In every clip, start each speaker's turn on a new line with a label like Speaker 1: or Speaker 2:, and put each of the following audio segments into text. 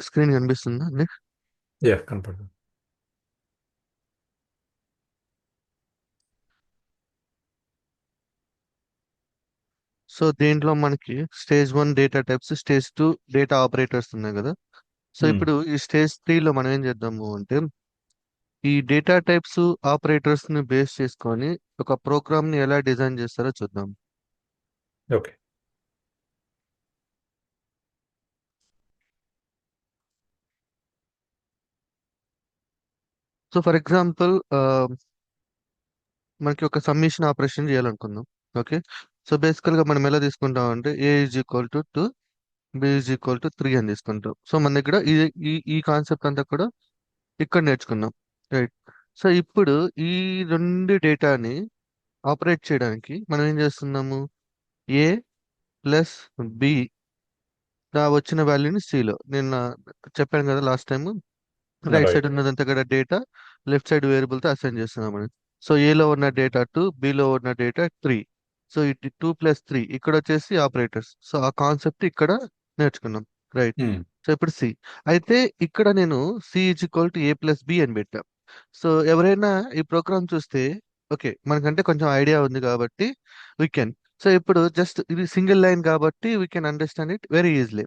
Speaker 1: Screen కనిపిస్తుందా అండి?
Speaker 2: Yeah కనపడుతుంది.
Speaker 1: సో దీంట్లో మనకి stage 1 data types, stage 2 data operators ఉన్నాయి కదా. సో
Speaker 2: ఉమ్,
Speaker 1: ఇప్పుడు ఈ స్టేజ్ 3లో మనం ఏం చేద్దాము అంటే, ఈ డేటా టైప్స్ ఆపరేటర్స్ ని బేస్ చేసుకొని ఒక ప్రోగ్రామ్ ని ఎలా డిజైన్ చేస్తారో చూద్దాం.
Speaker 2: ఓకే.
Speaker 1: సో ఫర్ ఎగ్జాంపుల్ మనకి ఒక సమ్మేషన్ ఆపరేషన్ చేయాలనుకుందాం. ఓకే. సో బేసికల్ గా మనం ఎలా తీసుకుంటాం అంటే A is equal to 2, B is equal to 3 అని తీసుకుంటాం. సో మన దగ్గర ఈ ఈ ఈ కాన్సెప్ట్ అంతా కూడా ఇక్కడ నేర్చుకున్నాం. రైట్. సో ఇప్పుడు ఈ రెండు డేటాని ఆపరేట్ చేయడానికి మనం ఏం చేస్తున్నాము, ఏ ప్లస్ బి వచ్చిన వాల్యూని సిలో నేను చెప్పాను కదా last time. Right side
Speaker 2: right.
Speaker 1: ఉన్నదంతా కూడా డేటా, లెఫ్ట్ సైడ్ వేరియబుల్ తో అసైన్ చేస్తున్నామని. సో ఏలో ఉన్న డేటా 2, బిలో ఉన్న డేటా 3. సో ఇది 2 + 3 ఇక్కడ వచ్చేసి ఆపరేటర్స్. సో ఆ కాన్సెప్ట్ ఇక్కడ నేర్చుకున్నాం. రైట్.
Speaker 2: ఉమ్,
Speaker 1: సో ఇప్పుడు సి. అయితే ఇక్కడ నేను C is equal to A+B అని పెట్టా. సో ఎవరైనా ఈ ప్రోగ్రామ్ చూస్తే ఓకే మనకంటే కొంచెం ఐడియా ఉంది కాబట్టి వీ కెన్. సో ఇప్పుడు జస్ట్ ఇది సింగిల్ లైన్ కాబట్టి we can understand it very easily.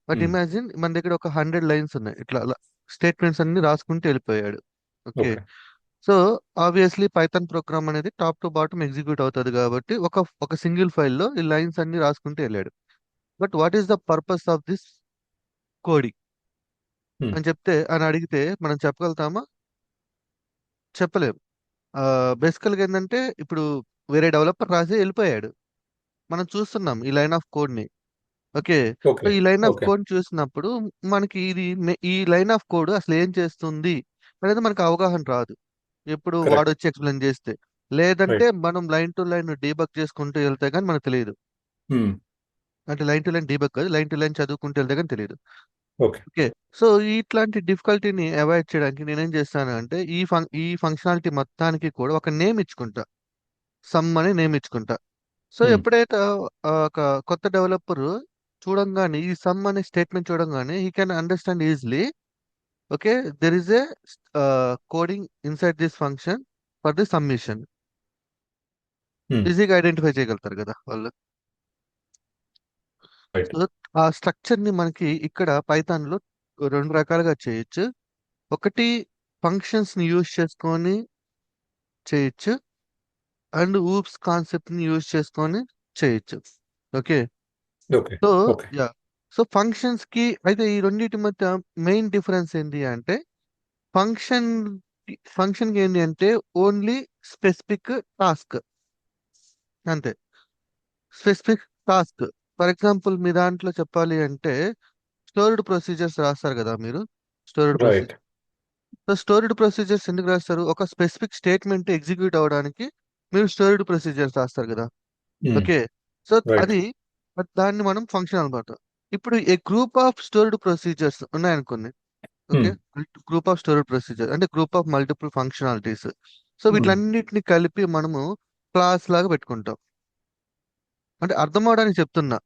Speaker 1: But
Speaker 2: um,
Speaker 1: imagine మన దగ్గర ఒక 100 లైన్స్ ఉన్నాయి, ఇట్లా స్టేట్మెంట్స్ అన్ని రాసుకుంటూ వెళ్ళిపోయాడు. Okay.
Speaker 2: Okay.
Speaker 1: So obviously Python program అనేది టాప్ టు బాటమ్ ఎగ్జిక్యూట్ అవుతుంది కాబట్టి ఒక ఒక సింగిల్ ఫైల్లో ఈ లైన్స్ అన్ని రాసుకుంటూ వెళ్ళాడు. But what is the purpose of this coding
Speaker 2: um,
Speaker 1: అని చెప్తే అని అడిగితే మనం చెప్పగలుగుతామా? చెప్పలేము. బేసికల్గా ఏంటంటే ఇప్పుడు వేరే డెవలపర్ రాసి వెళ్ళిపోయాడు, మనం చూస్తున్నాం ఈ లైన్ ఆఫ్ కోడ్ ని. ఓకే. So
Speaker 2: okay.
Speaker 1: ఈ లైన్ ఆఫ్
Speaker 2: ఓకే.
Speaker 1: కోడ్ చూసినప్పుడు మనకి ఈ లైన్ ఆఫ్ కోడ్ అసలు ఏం చేస్తుంది అనేది మనకు అవగాహన రాదు ఎప్పుడు
Speaker 2: కరెక్ట్.
Speaker 1: వాడొచ్చి ఎక్స్ప్లెయిన్ చేస్తే. లేదంటే
Speaker 2: రైట్.
Speaker 1: మనం లైన్ టు లైన్ డీబగ్ చేసుకుంటూ వెళ్తే కానీ మనకు తెలియదు.
Speaker 2: ఉమ్,
Speaker 1: అంటే లైన్ టు లైన్ డీబగ్ కాదు, లైన్ టు లైన్ చదువుకుంటూ వెళ్తే కానీ తెలియదు.
Speaker 2: ఓకే.
Speaker 1: ఓకే. సో ఇట్లాంటి డిఫికల్టీని అవాయిడ్ చేయడానికి నేనేం చేస్తాను అంటే ఈ ఫంక్షనాలిటీ మొత్తానికి కూడా ఒక నేమ్ ఇచ్చుకుంటా. సమ్ అని నేమ్ ఇచ్చుకుంటా. సో
Speaker 2: ఉమ్,
Speaker 1: ఎప్పుడైతే ఒక కొత్త డెవలపర్ చూడంగానే ఈ సమ్ అనే స్టేట్మెంట్ చూడంగానే he can understand easily. Okay. There is a coding inside this function for the summation.
Speaker 2: Um,
Speaker 1: ఈజీగా ఐడెంటిఫై చేయగలుగుతారు కదా వాళ్ళు.
Speaker 2: రైట్.
Speaker 1: సో ఆ స్ట్రక్చర్ ని మనకి ఇక్కడ పైథాన్ లో రెండు రకాలుగా చేయొచ్చు. ఒకటి ఫంక్షన్స్ ని యూజ్ చేసుకొని చేయొచ్చు, అండ్ ఊప్స్ కాన్సెప్ట్ ని యూజ్ చేసుకొని చేయొచ్చు. Okay.
Speaker 2: Okay.
Speaker 1: So
Speaker 2: okay.
Speaker 1: Yeah. So functions కి అయితే ఈ రెండింటి మధ్య మెయిన్ డిఫరెన్స్ ఏంటి అంటే, ఫంక్షన్ ఫంక్షన్ కి ఏంటి అంటే ఓన్లీ స్పెసిఫిక్ టాస్క్, అంతే. Specific task. ఫర్ ఎగ్జాంపుల్ మీ దాంట్లో చెప్పాలి అంటే స్టోర్డ్ ప్రొసీజర్స్ రాస్తారు కదా మీరు. Stored
Speaker 2: right.
Speaker 1: Procedure. So stored procedures ఎందుకు రాస్తారు? ఒక స్పెసిఫిక్ స్టేట్మెంట్ ఎగ్జిక్యూట్ అవ్వడానికి మీరు స్టోర్డ్ ప్రొసీజర్స్ రాస్తారు కదా.
Speaker 2: Um,
Speaker 1: okay. So
Speaker 2: right.
Speaker 1: అది దాన్ని మనం ఫంక్షన్ అనమాట. ఇప్పుడు a group of stored procedures ఉన్నాయనుకోండి. Okay.
Speaker 2: Um,
Speaker 1: group of storage procedure అంటే group of multiple functionalities. So
Speaker 2: um,
Speaker 1: వీటిలన్నిటిని కలిపి మనము క్లాస్ లాగా పెట్టుకుంటాం. అంటే అర్థం అవడానికి చెప్తున్నా.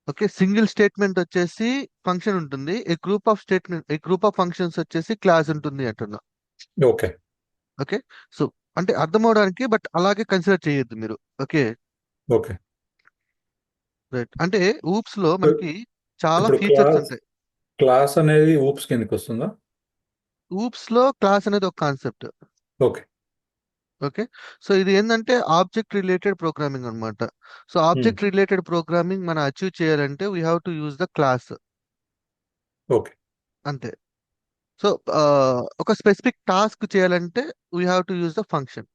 Speaker 1: ఓకే. సింగిల్ స్టేట్మెంట్ వచ్చేసి ఫంక్షన్ ఉంటుంది, ఏ గ్రూప్ ఆఫ్ ఫంక్షన్స్ వచ్చేసి క్లాస్ ఉంటుంది అంటున్నా.
Speaker 2: ఓకే.
Speaker 1: ఓకే. సో అంటే అర్థం అవడానికి, బట్ అలాగే కన్సిడర్ చేయొద్దు మీరు. ఓకే.
Speaker 2: ఓకే.
Speaker 1: రైట్. అంటే ఊప్స్ లో
Speaker 2: సో
Speaker 1: మనకి చాలా
Speaker 2: ఇప్పుడు
Speaker 1: ఫీచర్స్
Speaker 2: క్లాస్
Speaker 1: ఉంటాయి.
Speaker 2: క్లాస్ అనేది ఊప్స్ కిందకి వస్తుందా?
Speaker 1: ఊప్స్ లో క్లాస్ అనేది ఒక కాన్సెప్ట్.
Speaker 2: ఓకే.
Speaker 1: ఓకే. సో ఇది ఏంటంటే ఆబ్జెక్ట్ రిలేటెడ్ ప్రోగ్రామింగ్ అన్నమాట. సో
Speaker 2: ఉమ్,
Speaker 1: ఆబ్జెక్ట్ రిలేటెడ్ ప్రోగ్రామింగ్ మనం అచీవ్ చేయాలంటే we have to use the class.
Speaker 2: Okay.
Speaker 1: అంతే. సో ఒక స్పెసిఫిక్ టాస్క్ చేయాలంటే we have to use the function.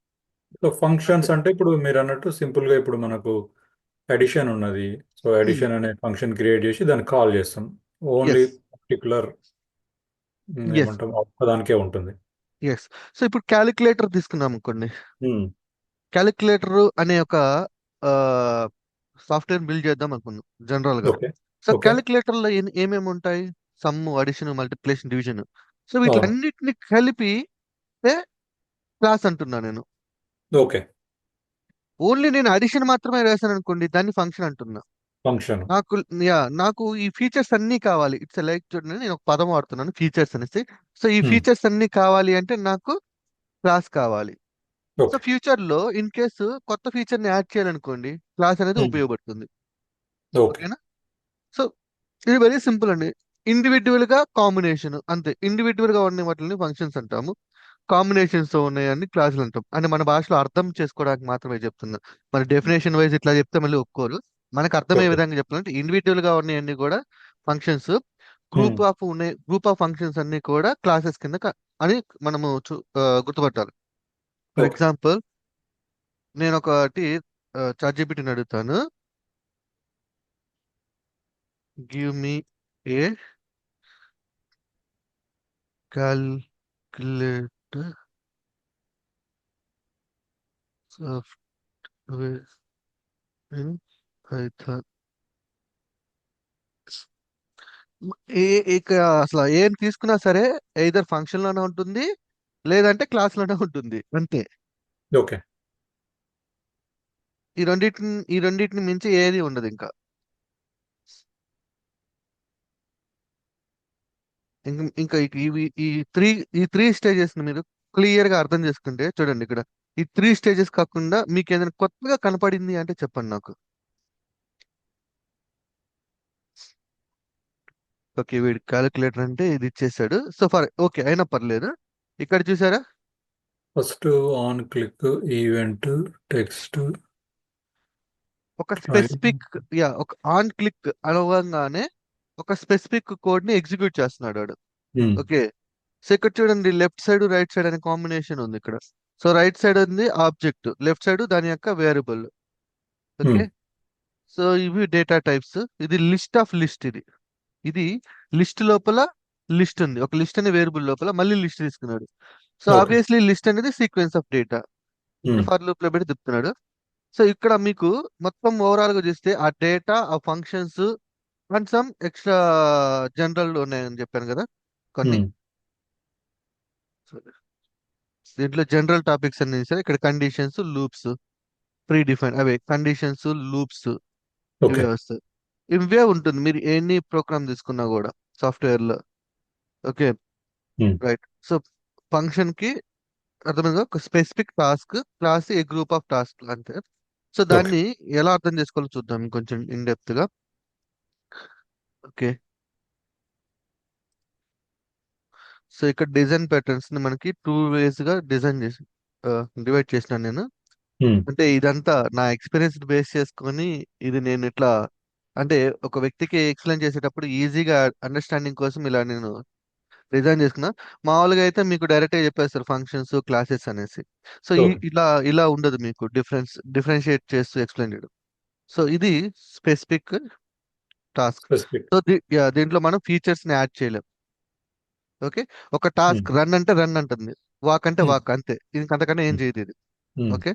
Speaker 2: So
Speaker 1: అంతే.
Speaker 2: ఫంక్షన్స్ అంటే ఇప్పుడు మీరు అన్నట్టు సింపుల్ గా ఇప్పుడు మనకు అడిషన్ ఉన్నది. సో అడిషన్ అనే ఫంక్షన్ క్రియేట్ చేసి దాన్ని కాల్ చేస్తాం. Only
Speaker 1: S.
Speaker 2: Particular
Speaker 1: S.
Speaker 2: ఏమంటాం ఒక్కదానికే ఉంటుంది.
Speaker 1: ఎస్. సో ఇప్పుడు క్యాలిక్యులేటర్ తీసుకున్నాం అనుకోండి.
Speaker 2: ఉమ్,
Speaker 1: క్యాలిక్యులేటర్ అనే ఒక సాఫ్ట్వేర్ బిల్డ్ చేద్దాం అనుకుందాం జనరల్ గా.
Speaker 2: ఓకే.
Speaker 1: So
Speaker 2: okay.
Speaker 1: క్యాలిక్యులేటర్ లో ఏమేమి ఉంటాయి? Some, addition, multiplication, division. So
Speaker 2: అవును.
Speaker 1: వీటిలన్నిటిని కలిపి క్లాస్ అంటున్నా నేను.
Speaker 2: ఓకే.
Speaker 1: ఓన్లీ నేను అడిషన్ మాత్రమే రాశాను అనుకోండి, దాన్ని ఫంక్షన్ అంటున్నా.
Speaker 2: ఫంక్షన్.
Speaker 1: నాకు నాకు ఈ ఫీచర్స్ అన్నీ కావాలి. ఇట్స్ లైక్ చూడండి, నేను ఒక పదం వాడుతున్నాను ఫీచర్స్ అనేసి. సో ఈ
Speaker 2: హ్మ్.
Speaker 1: ఫీచర్స్ అన్నీ కావాలి అంటే నాకు క్లాస్ కావాలి. So
Speaker 2: okay.
Speaker 1: ఫ్యూచర్ లో ఇన్ కేసు కొత్త ఫీచర్ ని యాడ్ చేయాలనుకోండి, క్లాస్ అనేది
Speaker 2: హ్మ్.
Speaker 1: ఉపయోగపడుతుంది.
Speaker 2: ఓకే.
Speaker 1: ఓకేనా? సో ఇది వెరీ సింపుల్ అండి. ఇండివిజువల్ గా కాంబినేషన్ అంతే. ఇండివిజువల్ గా ఉన్న వాటిని ఫంక్షన్స్ అంటాము. కాంబినేషన్స్ తో ఉన్నాయని క్లాసులు అంటాం. అంటే మన భాషలో అర్థం చేసుకోవడానికి మాత్రమే చెప్తున్నా. మరి డెఫినేషన్ వైజ్ ఇట్లా చెప్తే మళ్ళీ ఒప్పుకోరు. మనకు అర్థమయ్యే
Speaker 2: ఓకే.
Speaker 1: విధంగా చెప్పాలంటే ఇండివిజువల్ గా ఉన్నాయన్నీ కూడా ఫంక్షన్స్.
Speaker 2: హ్మ్.
Speaker 1: గ్రూప్ ఆఫ్ ఫంక్షన్స్ అన్ని కూడా క్లాసెస్ కింద అని మనము గుర్తుపట్టాలి. For
Speaker 2: okay.
Speaker 1: ఎగ్జాంపుల్, నేను ఒకటి చాట్ జీపీటీని అడుగుతాను. Give me a calculator software in Python. ఏ ఇక అసలు ఏం తీసుకున్నా సరే ఎయిదర్ ఫంక్షన్ లోనే ఉంటుంది, లేదంటే క్లాస్ లోనే ఉంటుంది అంతే.
Speaker 2: ఓకే.
Speaker 1: ఈ రెండింటిని మించి ఏది ఉండదు ఇంకా. ఇంకా ఈ త్రీ ఈ త్రీ స్టేజెస్ ని మీరు క్లియర్ గా అర్థం చేసుకుంటే చూడండి ఇక్కడ. ఈ త్రీ స్టేజెస్ కాకుండా మీకు ఏదైనా కొత్తగా కనపడింది అంటే చెప్పండి నాకు. ఓకే, వీడి క్యాలిక్యులేటర్ అంటే ఇది ఇచ్చేసాడు. సో ఫర్ ఓకే అయినా పర్లేదు. ఇక్కడ చూసారా,
Speaker 2: first on click event text
Speaker 1: ఒక
Speaker 2: ఫైల్.
Speaker 1: స్పెసిఫిక్ ఒక ఆన్ క్లిక్ అనగానే ఒక స్పెసిఫిక్ కోడ్ ని ఎగ్జిక్యూట్ చేస్తున్నాడు వాడు.
Speaker 2: హ్మ్.
Speaker 1: ఓకే. సో ఇక్కడ చూడండి, లెఫ్ట్ సైడ్ రైట్ సైడ్ అనే కాంబినేషన్ ఉంది ఇక్కడ. సో రైట్ సైడ్ ఉంది ఆబ్జెక్ట్, లెఫ్ట్ సైడ్ దాని యొక్క వేరియబుల్. ఓకే.
Speaker 2: హ్మ్.
Speaker 1: సో ఇవి డేటా టైప్స్. ఇది లిస్ట్ ఆఫ్ లిస్ట్. ఇది ఇది లిస్ట్ లోపల లిస్ట్ ఉంది. ఒక లిస్ట్ అనే వేరియబుల్ లోపల మళ్ళీ లిస్ట్ తీసుకున్నాడు. So
Speaker 2: okay.
Speaker 1: ఆబ్వియస్లీ లిస్ట్ అనేది సీక్వెన్స్ ఆఫ్ డేటా.
Speaker 2: హ్మ్.
Speaker 1: ఫర్ లూప్ లో పెట్టి తిప్పుతున్నాడు. సో ఇక్కడ మీకు మొత్తం ఓవరాల్ గా చూస్తే ఆ డేటా, ఆ functions and some extra general ఉన్నాయని చెప్పాను కదా కొన్ని.
Speaker 2: హ్మ్.
Speaker 1: దీంట్లో జనరల్ టాపిక్స్ అన్ని సరే, ఇక్కడ కండిషన్స్, లూప్స్, ప్రీ డిఫైన్ అవే కండిషన్స్, లూప్స్
Speaker 2: ఓకే.
Speaker 1: ఇవే వస్తాయి. ఇవే ఉంటుంది మీరు ఎన్ని ప్రోగ్రామ్ తీసుకున్నా కూడా సాఫ్ట్వేర్ లో. ఓకే.
Speaker 2: హ్మ్.
Speaker 1: రైట్. సో ఫంక్షన్ కి అర్థమైందా, ఒక specific task, class a group of task అంతే. So
Speaker 2: okay.
Speaker 1: దాన్ని ఎలా అర్థం చేసుకోవాలో చూద్దాం కొంచెం ఇన్ డెప్త్ గా. ఓకే. సో ఇక్కడ డిజైన్ ప్యాటర్న్స్ ని మనకి టూ వేస్ గా డిజైన్ చేసి డివైడ్ చేసినాను నేను.
Speaker 2: హ్మ్.
Speaker 1: అంటే ఇదంతా నా ఎక్స్పీరియన్స్ బేస్ చేసుకొని ఇది నేను ఇట్లా, అంటే ఒక వ్యక్తికి ఎక్స్ప్లెయిన్ చేసేటప్పుడు ఈజీగా అండర్స్టాండింగ్ కోసం ఇలా నేను డిజైన్ చేసుకున్నా. మామూలుగా అయితే మీకు డైరెక్ట్ గా చెప్పేస్తారు ఫంక్షన్స్, క్లాసెస్ అనేసి. So
Speaker 2: okay.
Speaker 1: ఇలా ఉండదు, మీకు డిఫరెన్షియేట్ చేస్తూ ఎక్స్ప్లెయిన్ చేయడం. సో ఇది స్పెసిఫిక్ టాస్క్.
Speaker 2: స్పెసిఫిక్.
Speaker 1: సో దీంట్లో మనం ఫీచర్స్ ని యాడ్ చేయలేం. ఓకే. ఒక
Speaker 2: హ్మ్.
Speaker 1: టాస్క్ రన్ అంటే రన్ అంటుంది, వాక్ అంటే
Speaker 2: హ్మ్.
Speaker 1: వాక్ అంతే. దీనికి అంతకన్నా ఏం
Speaker 2: హ్మ్.
Speaker 1: చేయదు ఇది.
Speaker 2: హ్మ్.
Speaker 1: ఓకే.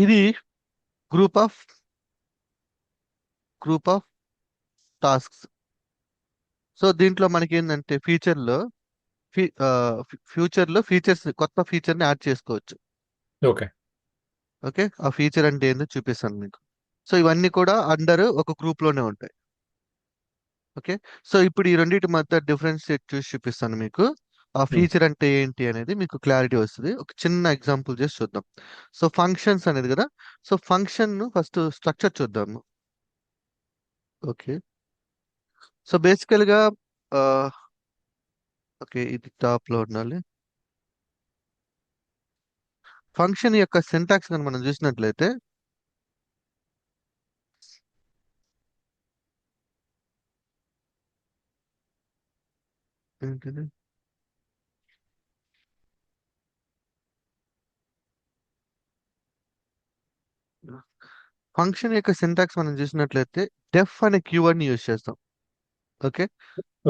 Speaker 1: ఇది group of group of tasks. So దీంట్లో మనకి ఏంటంటే ఫ్యూచర్ లో ఫీచర్స్, కొత్త ఫీచర్ ని యాడ్ చేసుకోవచ్చు.
Speaker 2: ఓకే.
Speaker 1: ఓకే. ఆ ఫీచర్ అంటే ఏందో చూపిస్తాను మీకు. సో ఇవన్నీ కూడా అండర్ ఒక గ్రూప్ లోనే ఉంటాయి. ఓకే. సో ఇప్పుడు ఈ రెండింటి మధ్య డిఫరెన్స్ చూసి చూపిస్తాను మీకు. ఆ
Speaker 2: హ్మ్.
Speaker 1: ఫీచర్ అంటే ఏంటి అనేది మీకు క్లారిటీ వస్తుంది. ఒక చిన్న ఎగ్జాంపుల్ చేసి చూద్దాం. సో ఫంక్షన్స్ అనేది కదా. సో ఫంక్షన్ ఫస్ట్ స్ట్రక్చర్ చూద్దాము. ఓకే. సో బేసికల్ గా ఓకే, ఇది టాప్ లో ఉండాలి. ఫంక్షన్ యొక్క సింటాక్స్ కనుక మనం చూసినట్లయితే, ఏంటిది, ఫంక్షన్ యొక్క సింటాక్స్ మనం చూసినట్లయితే డెఫ్ అనే కీవర్డ్ ని యూజ్ చేస్తాం. ఓకే.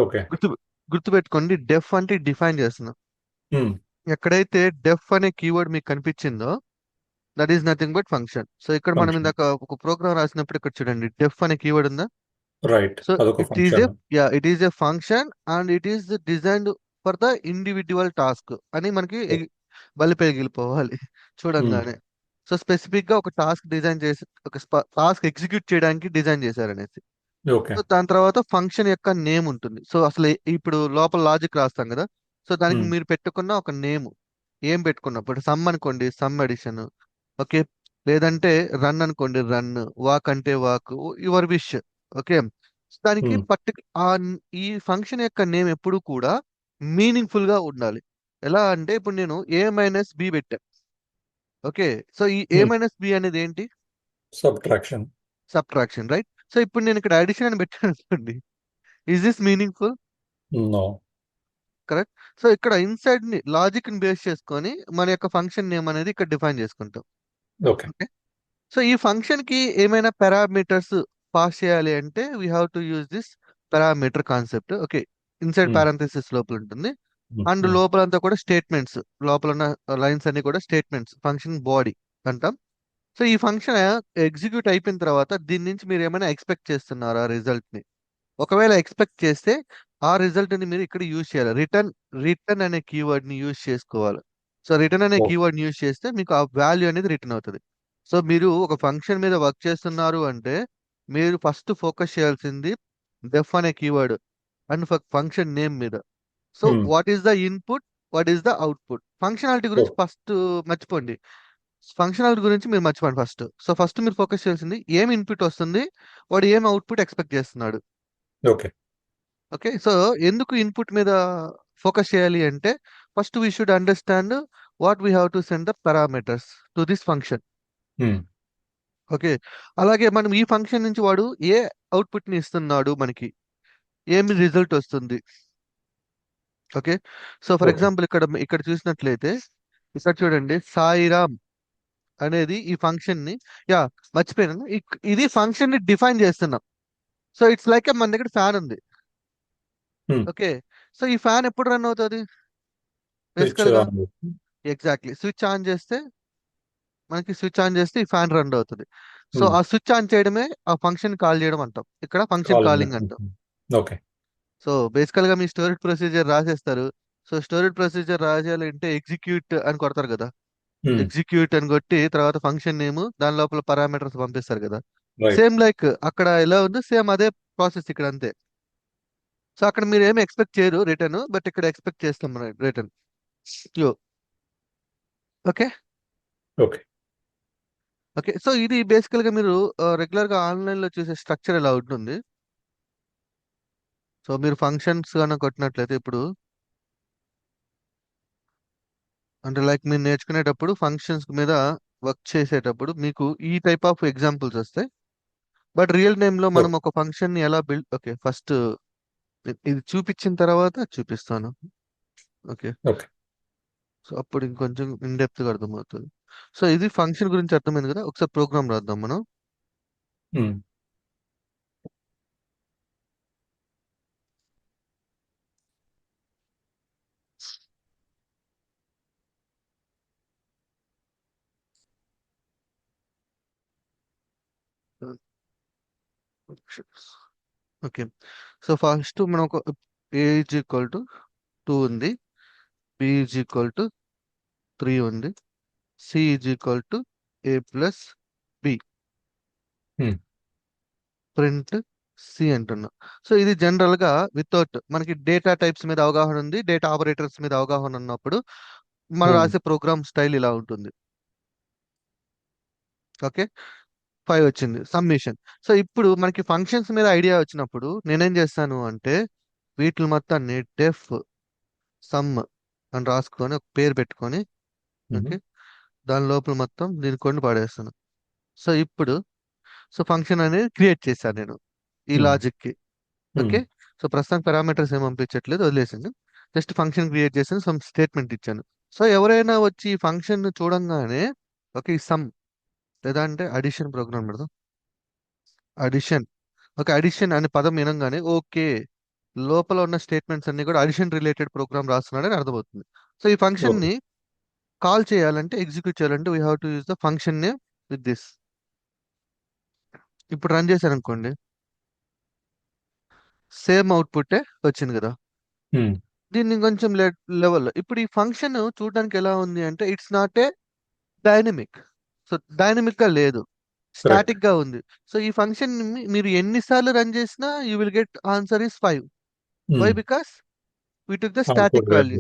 Speaker 2: ఓకే.
Speaker 1: గుర్తు గుర్తుపెట్టుకోండి, డెఫ్ అంటే డిఫైన్ చేస్తున్నాం.
Speaker 2: హ్మ్.
Speaker 1: ఎక్కడైతే డెఫ్ అనే కీవర్డ్ మీకు కనిపించిందో that is nothing but function. So ఇక్కడ మనం
Speaker 2: ఫంక్షన్.
Speaker 1: ఇందాక ఒక ప్రోగ్రామ్ రాసినప్పుడు ఇక్కడ చూడండి, డెఫ్ అనే కీవర్డ్ ఉందా.
Speaker 2: రైట్.
Speaker 1: సో
Speaker 2: అదొక function.
Speaker 1: It is a function and it is designed for the individual task అని మనకి బలిపై వెళ్ళిపోవాలి
Speaker 2: హ్మ్.
Speaker 1: చూడంగానే. సో స్పెసిఫిక్ గా ఒక టాస్క్ డిజైన్ చేసి ఒక టాస్క్ ఎగ్జిక్యూట్ చేయడానికి డిజైన్ చేశారనేసి.
Speaker 2: ఓకే.
Speaker 1: సో దాని తర్వాత ఫంక్షన్ యొక్క నేమ్ ఉంటుంది. సో అసలు ఇప్పుడు లోపల లాజిక్ రాస్తాం కదా, సో దానికి
Speaker 2: ఉమ్,
Speaker 1: మీరు పెట్టుకున్న ఒక నేమ్ ఏం పెట్టుకున్నప్పుడు సమ్ అనుకోండి సమ్ అడిషన్, ఓకే, లేదంటే రన్ అనుకోండి రన్, వాక్ అంటే వాక్, యువర్ విష్, ఓకే. దానికి
Speaker 2: ఉమ్,
Speaker 1: ఈ ఫంక్షన్ యొక్క నేమ్ ఎప్పుడు కూడా మీనింగ్ఫుల్ గా ఉండాలి. ఎలా అంటే ఇప్పుడు నేను ఏ మైనస్ బి పెట్టా, ఓకే. సో ఈ ఏ
Speaker 2: ఉమ్.
Speaker 1: మైనస్ బి అనేది ఏంటి?
Speaker 2: సబ్ట్రాక్షన్.
Speaker 1: Subtraction, right. సో ఇప్పుడు నేను ఇక్కడ అడిషన్ అని పెట్టాను అనుకోండి, is this meaningful?
Speaker 2: No.
Speaker 1: Correct. So ఇక్కడ ఇన్సైడ్ ని లాజిక్ ని బేస్ చేసుకొని మన యొక్క ఫంక్షన్ నేమ్ అనేది ఇక్కడ డిఫైన్ చేసుకుంటాం.
Speaker 2: ఓకే.
Speaker 1: ఓకే. సో ఈ ఫంక్షన్ కి ఏమైనా పారామీటర్స్ పాస్ చేయాలి అంటే we have to use this parameter concept. Okay, inside
Speaker 2: um,
Speaker 1: parenthesis లోపల ఉంటుంది.
Speaker 2: Um,
Speaker 1: and
Speaker 2: um.
Speaker 1: లోపలంతా కూడా స్టేట్మెంట్స్, లోపల ఉన్న లైన్స్ అన్ని కూడా స్టేట్మెంట్స్, ఫంక్షన్ బాడీ అంటాం. సో ఈ ఫంక్షన్ ఎగ్జిక్యూట్ అయిపోయిన తర్వాత దీని నుంచి మీరు ఏమైనా ఎక్స్పెక్ట్ చేస్తున్నారా రిజల్ట్ ని? ఒకవేళ ఎక్స్పెక్ట్ చేస్తే ఆ రిజల్ట్ ని మీరు ఇక్కడ యూజ్ చేయాలి. రిటర్న్, రిటర్న్ అనే కీవర్డ్ ని యూజ్ చేసుకోవాలి. సో రిటర్న్ అనే
Speaker 2: ఓ.
Speaker 1: కీవర్డ్ ని యూజ్ చేస్తే మీకు ఆ వాల్యూ అనేది రిటర్న్ అవుతుంది. సో మీరు ఒక ఫంక్షన్ మీద వర్క్ చేస్తున్నారు అంటే మీరు ఫస్ట్ ఫోకస్ చేయాల్సింది డెఫ్ అనే కీవర్డ్ అండ్ ఫంక్షన్ నేమ్ మీద. So
Speaker 2: um,
Speaker 1: what is the input, what is the output, functionality
Speaker 2: ఓ.
Speaker 1: గురించి ఫస్ట్ మర్చిపోండి. ఫంక్షనాలిటీ గురించి మీరు మర్చిపోండి ఫస్ట్. సో ఫస్ట్ మీరు ఫోకస్ చేయాల్సింది ఏం ఇన్పుట్ వస్తుంది, వాడు ఏం అవుట్పుట్ ఎక్స్పెక్ట్ చేస్తున్నాడు.
Speaker 2: ఓకే.
Speaker 1: ఓకే. సో ఎందుకు ఇన్పుట్ మీద ఫోకస్ చేయాలి అంటే first we should understand what we have to send the parameters to this function.
Speaker 2: Um,
Speaker 1: okay. అలాగే మనం ఈ ఫంక్షన్ నుంచి వాడు ఏ అవుట్పుట్ ని ఇస్తున్నాడు, మనకి ఏమి రిజల్ట్ వస్తుంది. Okay. So for
Speaker 2: okay.
Speaker 1: Example ఇక్కడ ఇక్కడ చూసినట్లయితే ఇక్కడ చూడండి సాయిరామ్ అనేది ఈ ఫంక్షన్ ని, యా మర్చిపోయాను, ఇది ఫంక్షన్ ని డిఫైన్ చేస్తున్నాం. సో ఇట్స్ లైక్ మన దగ్గర ఫ్యాన్ ఉంది,
Speaker 2: ఉమ్.
Speaker 1: ఓకే. సో ఈ ఫ్యాన్ ఎప్పుడు రన్ అవుతుంది
Speaker 2: స్విచ్
Speaker 1: బేసికల్ గా?
Speaker 2: ఆన్.
Speaker 1: ఎగ్జాక్ట్లీ, స్విచ్ ఆన్ చేస్తే, మనకి స్విచ్ ఆన్ చేస్తే ఈ ఫ్యాన్ రన్ అవుతుంది. సో
Speaker 2: ఉమ్.
Speaker 1: ఆ స్విచ్ ఆన్ చేయడమే ఆ ఫంక్షన్ కాల్ చేయడం అంటాం, ఇక్కడ ఫంక్షన్
Speaker 2: కాలింగ్.
Speaker 1: కాలింగ్ అంటాం.
Speaker 2: ఓకే.
Speaker 1: సో బేసికల్ గా మీ స్టోరేజ్ ప్రొసీజర్ రాసేస్తారు. సో స్టోరేజ్ ప్రొసీజర్ రాసేయాలంటే ఎగ్జిక్యూట్ అని కొడతారు కదా,
Speaker 2: ఉమ్.
Speaker 1: ఎగ్జిక్యూట్ అని కొట్టి తర్వాత ఫంక్షన్ నేమ్ దాని లోపల పారామీటర్స్ పంపిస్తారు కదా.
Speaker 2: రైట్.
Speaker 1: సేమ్ లైక్ అక్కడ ఎలా ఉందో సేమ్ అదే ప్రాసెస్ ఇక్కడ అంతే. సో అక్కడ మీరు ఏమి ఎక్స్పెక్ట్ చేయరు రిటర్న్, బట్ ఇక్కడ ఎక్స్పెక్ట్ చేస్తాం మనం రిటర్న్. యో, ఓకే.
Speaker 2: ఓకే.
Speaker 1: ఓకే. సో ఇది బేసికల్ గా మీరు రెగ్యులర్ గా ఆన్లైన్ లో చూసే స్ట్రక్చర్ ఎలా ఉంటుంది. సో మీరు ఫంక్షన్స్ కన్నా కొట్టినట్లయితే ఇప్పుడు, అంటే లైక్ మీరు నేర్చుకునేటప్పుడు ఫంక్షన్స్ మీద వర్క్ చేసేటప్పుడు మీకు ఈ టైప్ ఆఫ్ ఎగ్జాంపుల్స్ వస్తాయి. బట్ రియల్ టైమ్ లో మనం
Speaker 2: ఓకే.
Speaker 1: ఒక ఫంక్షన్ ని ఎలా బిల్డ్, ఓకే ఫస్ట్ ఇది చూపించిన తర్వాత చూపిస్తాను. ఓకే.
Speaker 2: ఓకే.
Speaker 1: సో అప్పుడు ఇంకొంచెం ఇన్ డెప్త్ గా అర్థమవుతుంది. సో ఇది ఫంక్షన్ గురించి అర్థమైంది కదా, ఒకసారి ప్రోగ్రామ్ రాద్దాం మనం.
Speaker 2: ఉమ్,
Speaker 1: ఓకే. సో ఫస్ట్ మనం ఒక ఏ ఈజ్ ఈక్వల్ టు 2 ఉంది, బి ఈజ్ ఈక్వల్ టు 3 ఉంది, C is equal to A plus B,
Speaker 2: um,
Speaker 1: print C అంటున్నా. సో ఇది జనరల్ గా వితౌట్ మనకి డేటా టైప్స్ మీద అవగాహన ఉంది, డేటా ఆపరేటర్స్ మీద అవగాహన ఉన్నప్పుడు మనం
Speaker 2: ఉమ్,
Speaker 1: రాసే ప్రోగ్రామ్ స్టైల్ ఇలా ఉంటుంది. ఓకే. 5 వచ్చింది సమ్మేషన్. సో ఇప్పుడు మనకి ఫంక్షన్స్ మీద ఐడియా వచ్చినప్పుడు నేనేం చేస్తాను అంటే వీటిని మొత్తాన్ని డెఫ్ సమ్ అని రాసుకొని ఒక పేరు పెట్టుకొని,
Speaker 2: ఉమ్,
Speaker 1: ఓకే, దాని లోపల మొత్తం దీని కొన్ని పడేస్తాను. సో ఇప్పుడు సో ఫంక్షన్ అనేది క్రియేట్ చేశాను నేను ఈ
Speaker 2: ఉమ్,
Speaker 1: లాజిక్ కి.
Speaker 2: ఉమ్,
Speaker 1: ఓకే. సో ప్రస్తుతానికి పారామీటర్స్ ఏం పంపించట్లేదు, వదిలేసింది. జస్ట్ ఫంక్షన్ క్రియేట్ చేసాను, సమ్ స్టేట్మెంట్ ఇచ్చాను. సో ఎవరైనా వచ్చి ఈ ఫంక్షన్ చూడంగానే, ఓకే ఈ సమ్ లేదా అంటే అడిషన్ ప్రోగ్రామ్ పెడదాం, అడిషన్, ఓకే అడిషన్ అనే పదం వినంగానే ఓకే లోపల ఉన్న స్టేట్మెంట్స్ అన్ని కూడా అడిషన్ రిలేటెడ్ ప్రోగ్రామ్ రాస్తున్నాడని అర్థమవుతుంది. సో ఈ ఫంక్షన్
Speaker 2: ఓకే.
Speaker 1: ని కాల్ చేయాలంటే ఎగ్జిక్యూట్ చేయాలంటే we have to use the function name with this. ఇప్పుడు రన్ చేశాను అనుకోండి, సేమ్ అవుట్పుట్ వచ్చింది కదా.
Speaker 2: ఉమ్,
Speaker 1: దీన్ని కొంచెం లెవెల్, ఇప్పుడు ఈ ఫంక్షన్ చూడడానికి ఎలా ఉంది అంటే it's not a dynamic. So dynamic గా లేదు,
Speaker 2: కరెక్ట్.
Speaker 1: స్టాటిక్ గా ఉంది. సో ఈ ఫంక్షన్ మీరు ఎన్నిసార్లు రన్ చేసినా you will get answer is 5. Why? Because we took the
Speaker 2: output value.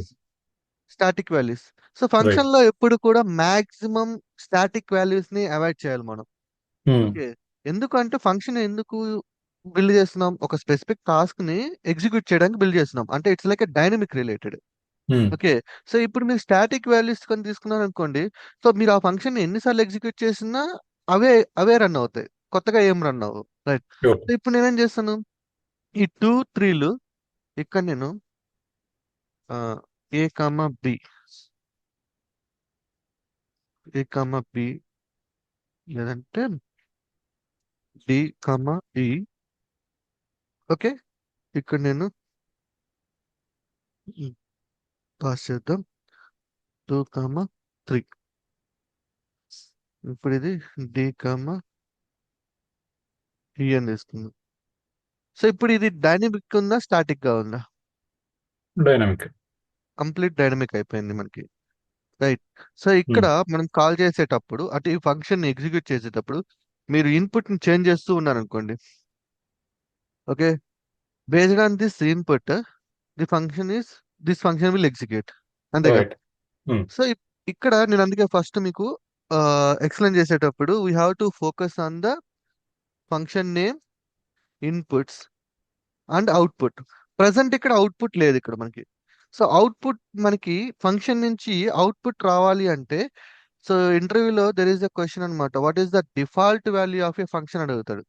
Speaker 1: Static values. So
Speaker 2: right.
Speaker 1: Function లో ఎప్పుడు కూడా మాక్సిమం స్టాటిక్ వాల్యూస్ ని అవాయిడ్ చేయాలి మనం. ఓకే, ఎందుకంటే ఫంక్షన్ ఎందుకు బిల్డ్ చేస్తున్నాం? ఒక స్పెసిఫిక్ టాస్క్ ని ఎగ్జిక్యూట్ చేయడానికి బిల్డ్ చేస్తున్నాం, అంటే it's like dynamic related. Okay, so ఇప్పుడు మీరు స్టాటిక్ వాల్యూస్ కొని తీసుకున్నారు అనుకోండి, సో మీరు ఆ ఫంక్షన్ ఎన్నిసార్లు ఎగ్జిక్యూట్ చేసినా అవే అవే రన్ అవుతాయి, కొత్తగా ఏం రన్ అవ్వవు. రైట్.
Speaker 2: షూర్.
Speaker 1: సో ఇప్పుడు నేనేం చేస్తాను, ఈ 2 3లు ఇక్కడ నేను ఏ కామా బి, ఏ కామా బి, లేదంటే డి కామా ఈ. ఓకే, ఇక్కడ నేను పాస్ చేద్దాం 2 కామా 3. ఇప్పుడు ఇది డి కామా ఈ అని తీసుకుందాం. సో ఇప్పుడు ఇది డైనమిక్ ఉందా, స్టాటిక్ గా ఉందా?
Speaker 2: డైనమిక్.
Speaker 1: కంప్లీట్ డైనమిక్ అయిపోయింది మనకి. రైట్. సో ఇక్కడ మనం కాల్ చేసేటప్పుడు, అంటే ఈ ఫంక్షన్ ఎగ్జిక్యూట్ చేసేటప్పుడు మీరు ఇన్పుట్ ని చేంజ్ చేస్తూ ఉన్నారనుకోండి. Okay, based on this input the function is this function will execute. అంతేగా?
Speaker 2: రైట్.
Speaker 1: సో ఇక్కడ నేను అందుకే ఫస్ట్ మీకు ఎక్స్ప్లెయిన్ చేసేటప్పుడు we have to focus on the function name, inputs and output. Present ఇక్కడ అవుట్పుట్ లేదు ఇక్కడ మనకి. సో అవుట్పుట్ మనకి ఫంక్షన్ నుంచి అవుట్పుట్ రావాలి అంటే, సో ఇంటర్వ్యూలో దెర్ ఈస్ ఎ క్వశ్చన్ అనమాట, what is the default value of A function అడుగుతాడు.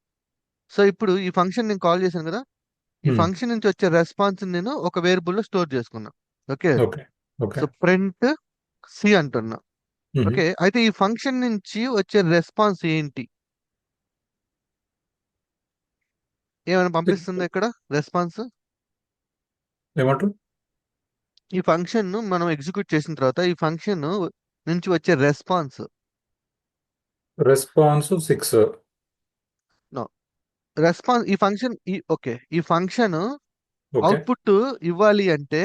Speaker 1: సో ఇప్పుడు ఈ ఫంక్షన్ నేను కాల్ చేశాను కదా, ఈ ఫంక్షన్ నుంచి వచ్చే రెస్పాన్స్ నేను ఒక వేరియబుల్ లో స్టోర్ చేసుకున్నా. Okay,
Speaker 2: okay. Okay.
Speaker 1: So print C అంటున్నా. ఓకే, అయితే ఈ ఫంక్షన్ నుంచి వచ్చే రెస్పాన్స్ ఏంటి? ఏమైనా పంపిస్తుందా ఇక్కడ రెస్పాన్స్?
Speaker 2: ఏమంటారు?
Speaker 1: ఈ ఫంక్షన్ ను మనం ఎగ్జిక్యూట్ చేసిన తర్వాత ఈ ఫంక్షన్ నుంచి వచ్చే రెస్పాన్స్.
Speaker 2: రెస్పాన్స్ 6.
Speaker 1: నో, రెస్పాన్స్ ఈ ఫంక్షన్ ఓకే, ఈ ఫంక్షన్
Speaker 2: ఓకే.
Speaker 1: అవుట్పుట్ ఇవ్వాలి అంటే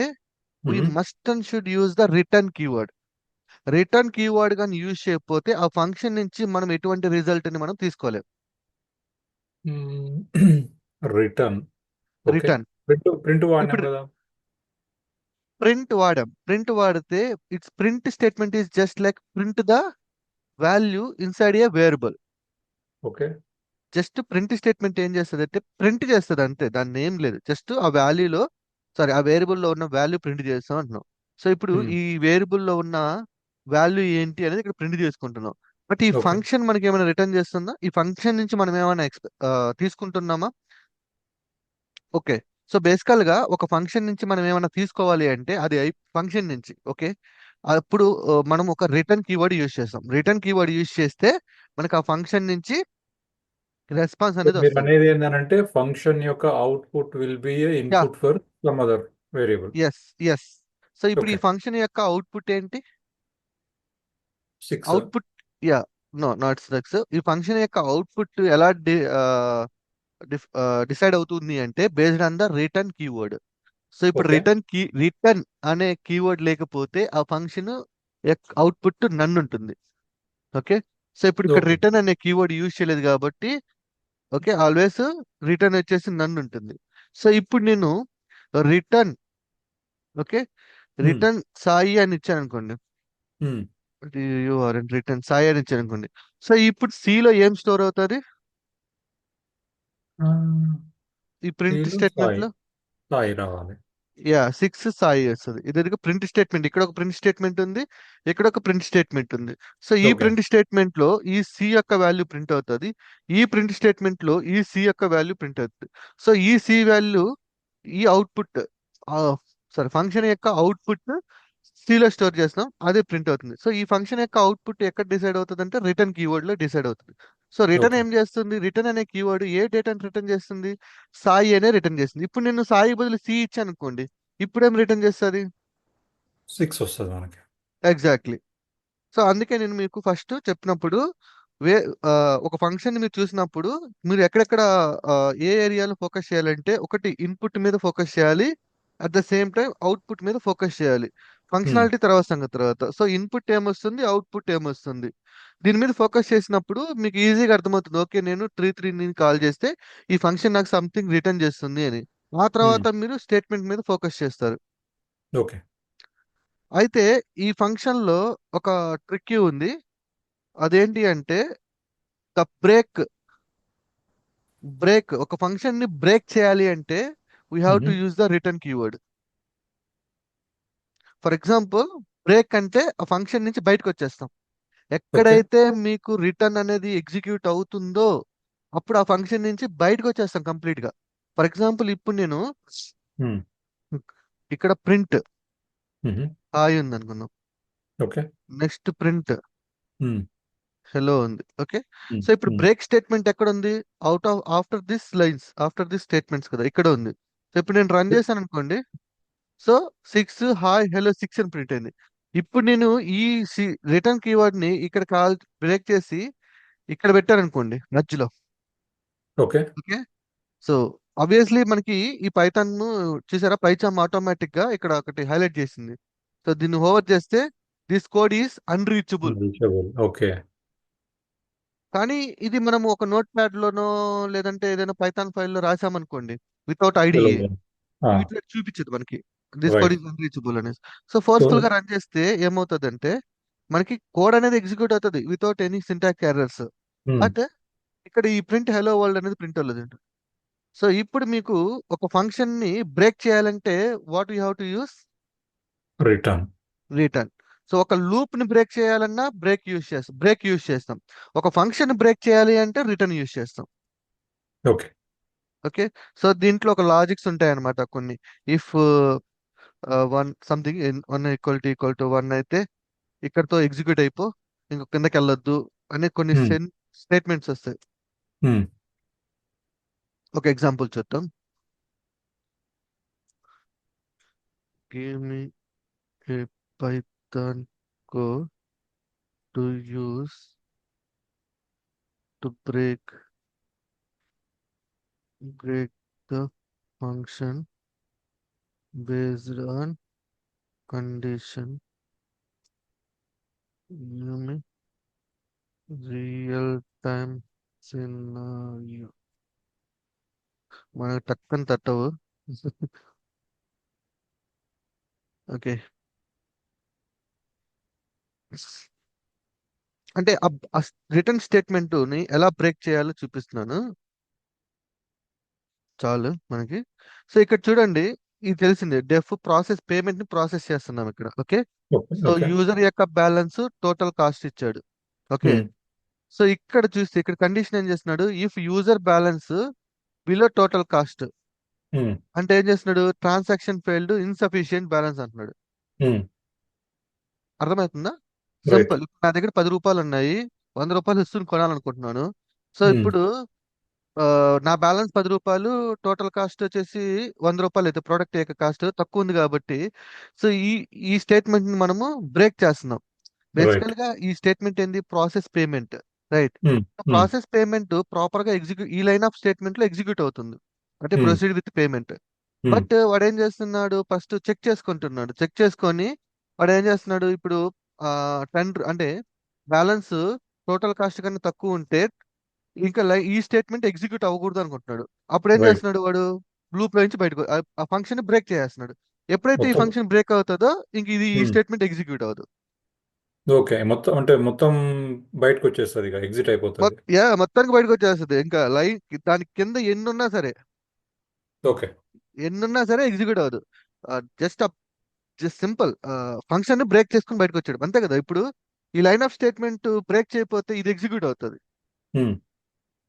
Speaker 1: we must and should use the return keyword. Return keyword కానీ యూజ్ చేయకపోతే ఆ ఫంక్షన్ నుంచి మనం ఎటువంటి రిజల్ట్ ని మనం తీసుకోలేం.
Speaker 2: రిటర్న్. ఓకే.
Speaker 1: రిటర్న్.
Speaker 2: ప్రింట్ వాడినాం
Speaker 1: ఇప్పుడు
Speaker 2: కదా.
Speaker 1: ప్రింట్ వాడాం, ప్రింట్ వాడితే it's print statement is just like print the value inside a variable.
Speaker 2: Okay.
Speaker 1: Just print statement ఏం చేస్తుంది అంటే ప్రింట్ చేస్తుంది అంతే, దాన్ని ఏం లేదు, జస్ట్ ఆ వాల్యూలో, సారీ ఆ వేరియబుల్లో ఉన్న వాల్యూ ప్రింట్ చేస్తాం అంటున్నాం. సో ఇప్పుడు ఈ వేరియబుల్లో ఉన్న వాల్యూ ఏంటి అనేది ఇక్కడ ప్రింట్ చేసుకుంటున్నాం. బట్ ఈ
Speaker 2: ఓకే.
Speaker 1: ఫంక్షన్ మనకి ఏమైనా రిటర్న్ చేస్తుందా? ఈ ఫంక్షన్ నుంచి మనం ఏమైనా తీసుకుంటున్నామా? ఓకే, సో బేసికల్ గా ఒక ఫంక్షన్ నుంచి మనం ఏమైనా తీసుకోవాలి అంటే అది ఫంక్షన్ నుంచి. ఓకే, అప్పుడు మనం ఒక రిటర్న్ కీవర్డ్ యూజ్ చేస్తాం. రిటర్న్ కీవర్డ్ యూజ్ చేస్తే మనకు ఆ ఫంక్షన్ నుంచి రెస్పాన్స్ అనేది
Speaker 2: మీరు
Speaker 1: వస్తుంది.
Speaker 2: అనేది ఏంటంటే ఫంక్షన్ యొక్క output will be
Speaker 1: yeah,
Speaker 2: input for some other variable.
Speaker 1: Yes, yes. So ఇప్పుడు ఈ
Speaker 2: ఓకే.
Speaker 1: ఫంక్షన్ యొక్క అవుట్పుట్ ఏంటి?
Speaker 2: 6.
Speaker 1: Output, yeah, no not structs. ఈ ఫంక్షన్ యొక్క అవుట్పుట్ ఎలా డిసైడ్ అవుతుంది అంటే based on the return keyword. So ఇప్పుడు
Speaker 2: ఓకే.
Speaker 1: రిటర్న్ అనే కీవర్డ్ లేకపోతే ఆ ఫంక్షన్ అవుట్పుట్ నన్ ఉంటుంది. ఓకే, సో ఇప్పుడు ఇక్కడ
Speaker 2: ఓకే.
Speaker 1: రిటర్న్ అనే కీవర్డ్ యూజ్ చేయలేదు కాబట్టి ఓకే, ఆల్వేస్ రిటర్న్ వచ్చేసి నన్ ఉంటుంది. సో ఇప్పుడు నేను రిటర్న్, ఓకే, రిటర్న్ సాయి అని ఇచ్చాను అనుకోండి, రిటర్న్ సాయి అని ఇచ్చాను అనుకోండి. సో ఇప్పుడు C లో ఏం స్టోర్ అవుతుంది ఈ ప్రింట్
Speaker 2: సీలు
Speaker 1: స్టేట్మెంట్
Speaker 2: సాయి.
Speaker 1: లో?
Speaker 2: సాయి రావాలి.
Speaker 1: యా, 6 సాయి వస్తుంది. ఇది ప్రింట్ స్టేట్మెంట్, ఇక్కడ ఒక ప్రింట్ స్టేట్మెంట్ ఉంది, ఇక్కడ ఒక ప్రింట్ స్టేట్మెంట్ ఉంది. సో ఈ
Speaker 2: ఓకే.
Speaker 1: ప్రింట్ స్టేట్మెంట్ లో ఈ సి యొక్క వాల్యూ ప్రింట్ అవుతుంది, ఈ ప్రింట్ స్టేట్మెంట్ లో ఈ సి యొక్క వాల్యూ ప్రింట్ అవుతుంది. సో ఈ సి వాల్యూ ఈ అవుట్పుట్, సారీ ఫంక్షన్ యొక్క అవుట్పుట్ లో స్టోర్ చేస్తాం, అదే ప్రింట్ అవుతుంది. సో ఈ ఫంక్షన్ యొక్క అవుట్పుట్ ఎక్కడ డిసైడ్ అవుతుంది అంటే రిటర్న్ కీవర్డ్ లో డిసైడ్ అవుతుంది. So return
Speaker 2: okay.
Speaker 1: ఏం చేస్తుంది? రిటర్న్ అనే కీవర్డ్ ఏ డేటాను రిటర్న్ చేస్తుంది? సాయి అనే రిటర్న్ చేస్తుంది. ఇప్పుడు నేను సాయి బదులు సి ఇచ్చాను అనుకోండి, ఇప్పుడేం రిటర్న్ చేస్తుంది?
Speaker 2: 6 వస్తుంది మనకి.
Speaker 1: ఎగ్జాక్ట్లీ. సో అందుకే నేను మీకు ఫస్ట్ చెప్పినప్పుడు వే ఆ, ఒక ఫంక్షన్ మీరు చూసినప్పుడు మీరు ఎక్కడెక్కడ ఆ, ఏ ఏరియాలో ఫోకస్ చేయాలంటే, ఒకటి ఇన్పుట్ మీద ఫోకస్ చేయాలి, at the same time output మీద ఫోకస్ చేయాలి.
Speaker 2: ఉమ్,
Speaker 1: ఫంక్షనాలిటీ తర్వాత సంగతి తర్వాత. సో ఇన్పుట్ ఏమొస్తుంది, అవుట్పుట్ ఏమొస్తుంది, దీని మీద ఫోకస్ చేసినప్పుడు మీకు ఈజీగా అర్థమవుతుంది. ఓకే, నేను త్రీ కాల్ చేస్తే ఈ ఫంక్షన్ నాకు సంథింగ్ రిటర్న్ చేస్తుంది అని. ఆ
Speaker 2: ఉమ్,
Speaker 1: తర్వాత మీరు స్టేట్మెంట్ మీద ఫోకస్ చేస్తారు.
Speaker 2: ఓకే.
Speaker 1: అయితే ఈ ఫంక్షన్ లో ఒక ట్రిక్ ఉంది. అదేంటి అంటే ద బ్రేక్ ఒక ఫంక్షన్ ని బ్రేక్ చేయాలి అంటే వీ హ్యావ్ టు
Speaker 2: ఉహు,
Speaker 1: use the return keyword. For example, break అంటే ఆ ఫంక్షన్ నుంచి బయటకు వచ్చేస్తాం.
Speaker 2: ఓకే.
Speaker 1: ఎక్కడైతే మీకు రిటర్న్ అనేది ఎగ్జిక్యూట్ అవుతుందో అప్పుడు ఆ ఫంక్షన్ నుంచి బయటకు వచ్చేస్తాం కంప్లీట్ గా. ఫర్ ఎగ్జాంపుల్, ఇప్పుడు నేను
Speaker 2: ఉమ్,
Speaker 1: ఇక్కడ ప్రింట్
Speaker 2: ఉహు,
Speaker 1: హాయ్ ఉంది అనుకుందాం.
Speaker 2: ఓకే.
Speaker 1: నెక్స్ట్ ప్రింట్
Speaker 2: ఉమ్,
Speaker 1: హలో ఉంది. ఓకే.
Speaker 2: ఉమ్,
Speaker 1: సో ఇప్పుడు
Speaker 2: ఉమ్,
Speaker 1: బ్రేక్ స్టేట్మెంట్ ఎక్కడ ఉంది? After this lines, after this statements కదా, ఇక్కడ ఉంది. సో ఇప్పుడు నేను రన్ చేశాను అనుకోండి. సో 6 హాయ్ హలో 6 అని ప్రింట్ అయింది. ఇప్పుడు నేను ఈ రిటర్న్ కీవర్డ్ ని ఇక్కడ కాల్ బ్రేక్ చేసి ఇక్కడ పెట్టాను అనుకోండి మధ్యలో.
Speaker 2: ఓకే.
Speaker 1: ఓకే. సో ఆబ్వియస్లీ మనకి ఈ పైథాన్ చూసారా, పైచామ్ ఆటోమేటిక్ గా ఇక్కడ ఒకటి హైలైట్ చేసింది. సో దీన్ని ఓవర్ చేస్తే this code is unreachable.
Speaker 2: Reachable. Okay.
Speaker 1: కానీ ఇది మనం ఒక నోట్ ప్యాడ్ లోనో లేదంటే ఏదైనా పైథాన్ ఫైల్లో రాసామనుకోండి వితౌట్ ఐడిఏ,
Speaker 2: తెలియదు. ఆ,
Speaker 1: ఇట్లా చూపించదు మనకి this code
Speaker 2: right.
Speaker 1: Is unreachable అనేసి. సో
Speaker 2: సో
Speaker 1: ఫోర్స్ఫుల్ గా రన్ చేస్తే ఏమవుతుందంటే మనకి కోడ్ అనేది ఎగ్జిక్యూట్ అవుతుంది without any syntax errors.
Speaker 2: Um,
Speaker 1: but ఇక్కడ ఈ ప్రింట్ హలో వరల్డ్ అనేది ప్రింట్ అవ్వలేదు. సో ఇప్పుడు మీకు ఒక ఫంక్షన్ ని బ్రేక్ చేయాలంటే what you have to use?
Speaker 2: Return.
Speaker 1: Return. So ఒక లూప్ ని బ్రేక్ చేయాలన్నా బ్రేక్ యూస్ చేస్తాం. ఒక ఫంక్షన్ బ్రేక్ చేయాలి అంటే రిటర్న్ యూస్ చేస్తాం.
Speaker 2: ఓకే.
Speaker 1: ఓకే. సో దీంట్లో ఒక లాజిక్స్ ఉంటాయి అన్నమాట కొన్ని. ఇఫ్ వన్ సంథింగ్ వన్ అయితే ఇక్కడతో ఎగ్జిక్యూట్ అయిపో, ఇంక కిందకి వెళ్ళొద్దు అనే కొన్ని
Speaker 2: ఉమ్,
Speaker 1: స్టేట్మెంట్స్ వస్తాయి.
Speaker 2: ఉమ్,
Speaker 1: ఒక ఎగ్జాంపుల్ చూద్దాం. Give me A Python code to use to break the function based on condition in real time scenario. మనకు టక్కని తట్టవు. ఓకే. అంటే రిటర్న్ స్టేట్మెంట్ ని ఎలా బ్రేక్ చేయాలో చూపిస్తున్నాను. చాలు మనకి. సో ఇక్కడ చూడండి, ఇది తెలిసిందే, పేమెంట్ ని ప్రాసెస్ చేస్తున్నాం ఇక్కడ. Okay.
Speaker 2: Okay.
Speaker 1: So
Speaker 2: okay.
Speaker 1: User యొక్క బ్యాలెన్స్ టోటల్ కాస్ట్ ఇచ్చాడు. ఓకే.
Speaker 2: ఉమ్,
Speaker 1: సో ఇక్కడ చూస్తే ఇక్కడ కండిషన్ ఏం చేస్తున్నాడు, if user balance below total cost
Speaker 2: um,
Speaker 1: అంటే ఏం చేస్తున్నాడు, ట్రాన్సాక్షన్ ఫెయిల్డ్ ఇన్సఫిషియెంట్ బ్యాలెన్స్ అంటున్నాడు.
Speaker 2: ఉమ్,
Speaker 1: అర్థమవుతుందా?
Speaker 2: రైట్.
Speaker 1: సింపుల్. ఇప్పుడు నా దగ్గర 10 రూపాయలు ఉన్నాయి, 100 రూపాయలు ఇస్తుని కొనాలనుకుంటున్నాను. సో
Speaker 2: ఉమ్,
Speaker 1: ఇప్పుడు నా బ్యాలెన్స్ 10 రూపాయలు, టోటల్ కాస్ట్ వచ్చేసి 100 రూపాయలు అయితే ప్రోడక్ట్ యొక్క కాస్ట్ తక్కువ ఉంది కాబట్టి సో ఈ స్టేట్మెంట్ ని మనము బ్రేక్ చేస్తున్నాం.
Speaker 2: రైట్.
Speaker 1: బేసికల్ గా ఈ స్టేట్మెంట్ ఏంది, process payment. Right.
Speaker 2: Um, um,
Speaker 1: process payment proper గా ఈ లైన్ ఆఫ్ స్టేట్మెంట్ లో ఎగ్జిక్యూట్ అవుతుంది, అంటే
Speaker 2: um,
Speaker 1: proceed with payment.
Speaker 2: Um,
Speaker 1: but వాడు ఏం చేస్తున్నాడు, ఫస్ట్ చెక్ చేసుకుంటున్నాడు. చెక్ చేసుకొని వాడు ఏం చేస్తున్నాడు ఇప్పుడు, 10 అంటే బ్యాలెన్స్ టోటల్ కాస్ట్ కన్నా తక్కువ ఉంటే ఇంకా ఈ స్టేట్మెంట్ ఎగ్జిక్యూట్ అవ్వకూడదు అనుకుంటున్నాడు. అప్పుడు ఏం
Speaker 2: రైట్.
Speaker 1: చేస్తున్నాడు వాడు, లూప్ లో నుంచి బయటకు ఆ ఫంక్షన్ బ్రేక్ చేస్తున్నాడు. ఎప్పుడైతే ఈ
Speaker 2: మొత్తం.
Speaker 1: ఫంక్షన్ బ్రేక్ అవుతుందో ఇంక ఈ
Speaker 2: ఉమ్,
Speaker 1: స్టేట్మెంట్ ఎగ్జిక్యూట్ అవ్వదు.
Speaker 2: ఓకే. మొత్తం అంటే మొత్తం బయటకు వచ్చేస్తుంది, ఇక ఎగ్జిట్ అయిపోతుంది.
Speaker 1: మొత్తానికి బయటకు వచ్చేస్తుంది. ఇంకా లైన్ దాని కింద ఎన్నున్నా సరే,
Speaker 2: ఓకే.
Speaker 1: ఎగ్జిక్యూట్ అవ్వదు. జస్ట్ జస్ట్ సింపుల్, ఫంక్షన్ ని బ్రేక్ చేసుకుని బయటకు వచ్చాడు అంతే కదా. ఇప్పుడు ఈ లైన్ ఆఫ్ స్టేట్మెంట్ బ్రేక్ చేయకపోతే ఇది ఎగ్జిక్యూట్ అవుతుంది.
Speaker 2: Um,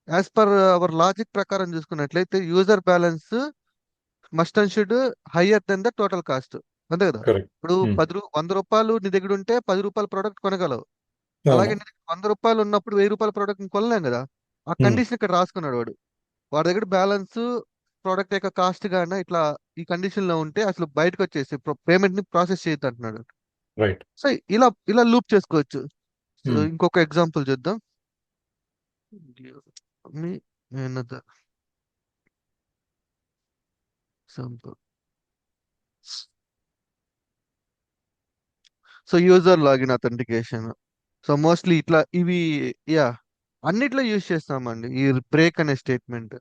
Speaker 1: as per our logic ప్రకారం చూసుకున్నట్లయితే user balance must and should higher then the total cost, అంతే కదా.
Speaker 2: కరెక్ట్.
Speaker 1: ఇప్పుడు
Speaker 2: ఉమ్,
Speaker 1: 100 రూపాయలు నీ దగ్గర ఉంటే 10 రూపాయల ప్రోడక్ట్ కొనగలవు.
Speaker 2: అవును.
Speaker 1: అలాగే నీ దగ్గర 100 రూపాయలు ఉన్నప్పుడు 1000 రూపాయల ప్రోడక్ట్ కొనలేం కదా. ఆ
Speaker 2: ఉమ్,
Speaker 1: కండిషన్ ఇక్కడ రాసుకున్నాడు వాడు. వాడి దగ్గర బ్యాలెన్స్ ప్రోడక్ట్ యొక్క కాస్ట్ గాన ఇట్లా ఈ కండిషన్ లో ఉంటే అసలు బయటకు వచ్చేసి పేమెంట్ ని ప్రాసెస్ చేయొద్దు అంటున్నాడు.
Speaker 2: రైట్.
Speaker 1: సో ఇలా ఇలా లూప్ చేసుకోవచ్చు. సో
Speaker 2: ఉమ్,
Speaker 1: ఇంకొక ఎగ్జాంపుల్ చూద్దాం. Give me another example. So user login authentication. So mostly ఇట్లా ఇవి, యా, అన్నిట్లో యూజ్ చేస్తామండి ఈ బ్రేక్ అనే statement.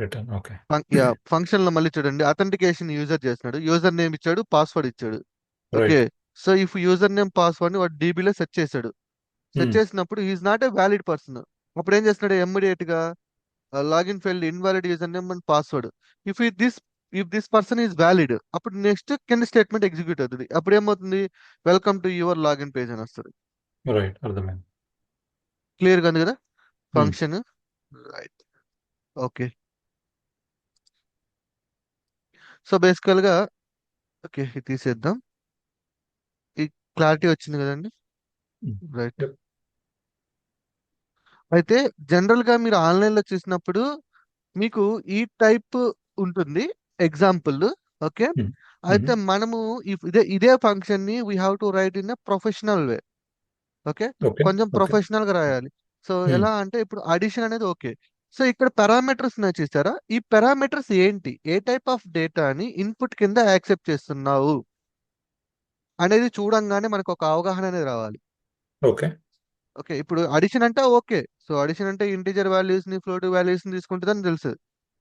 Speaker 2: Return. Okay.
Speaker 1: Yeah, function లో మళ్ళీ చూడండి, అథెంటికేషన్ యూజర్ చేస్తున్నాడు, యూజర్ నేమ్ ఇచ్చాడు, పాస్వర్డ్ ఇచ్చాడు. Okay.
Speaker 2: Right.
Speaker 1: So if user name password ని వాడు డీబీలో సెట్ చేశాడు. సెట్ చేసినప్పుడు is not a valid person. అప్పుడు ఏం చేస్తున్నాడు ఇమ్మీడియట్ గా, login failed, invalid user name and password. If this if this person is valid, అప్పుడు నెక్స్ట్ కింద స్టేట్మెంట్ ఎగ్జిక్యూట్ అవుతుంది. అప్పుడు ఏమవుతుంది, welcome to your login page అని వస్తుంది.
Speaker 2: రైట్. అర్థమైంది.
Speaker 1: క్లియర్ గా ఉంది కదా
Speaker 2: ఉమ్.
Speaker 1: ఫంక్షన్. రైట్. ఓకే. సో బేసికల్ గా, ఓకే, ఇది తీసేద్దాం. ఈ క్లారిటీ వచ్చింది కదండి.
Speaker 2: ఉమ్.
Speaker 1: రైట్.
Speaker 2: Yep.
Speaker 1: అయితే జనరల్ గా మీరు ఆన్లైన్ లో చూసినప్పుడు మీకు ఈ టైప్ ఉంటుంది ఎగ్జాంపుల్. ఓకే.
Speaker 2: ఉమ్.
Speaker 1: అయితే
Speaker 2: ఉమ్.
Speaker 1: మనము ఇదే ఫంక్షన్ ని we have to right in professional way. Okay.
Speaker 2: Okay.
Speaker 1: కొంచెం
Speaker 2: ఓకే.
Speaker 1: ప్రొఫెషనల్ గా రాయాలి. సో
Speaker 2: ఉమ్.
Speaker 1: ఎలా అంటే ఇప్పుడు అడిషన్ అనేది ఓకే. సో ఇక్కడ పారామీటర్స్ చూసారా, ఈ పారామీటర్స్ ఏంటి, ఏ టైప్ ఆఫ్ డేటాని ఇన్పుట్ కింద యాక్సెప్ట్ చేస్తున్నావు అనేది చూడంగానే మనకు ఒక అవగాహన అనేది రావాలి.
Speaker 2: ఓకే.
Speaker 1: ఓకే. ఇప్పుడు అడిషన్ అంటే ఓకే, సో అడిషన్ అంటే ఇంటిజర్ వాల్యూస్ ని ఫ్లోటివ్ వాల్యూస్ ని తీసుకుంటుందని తెలుసు.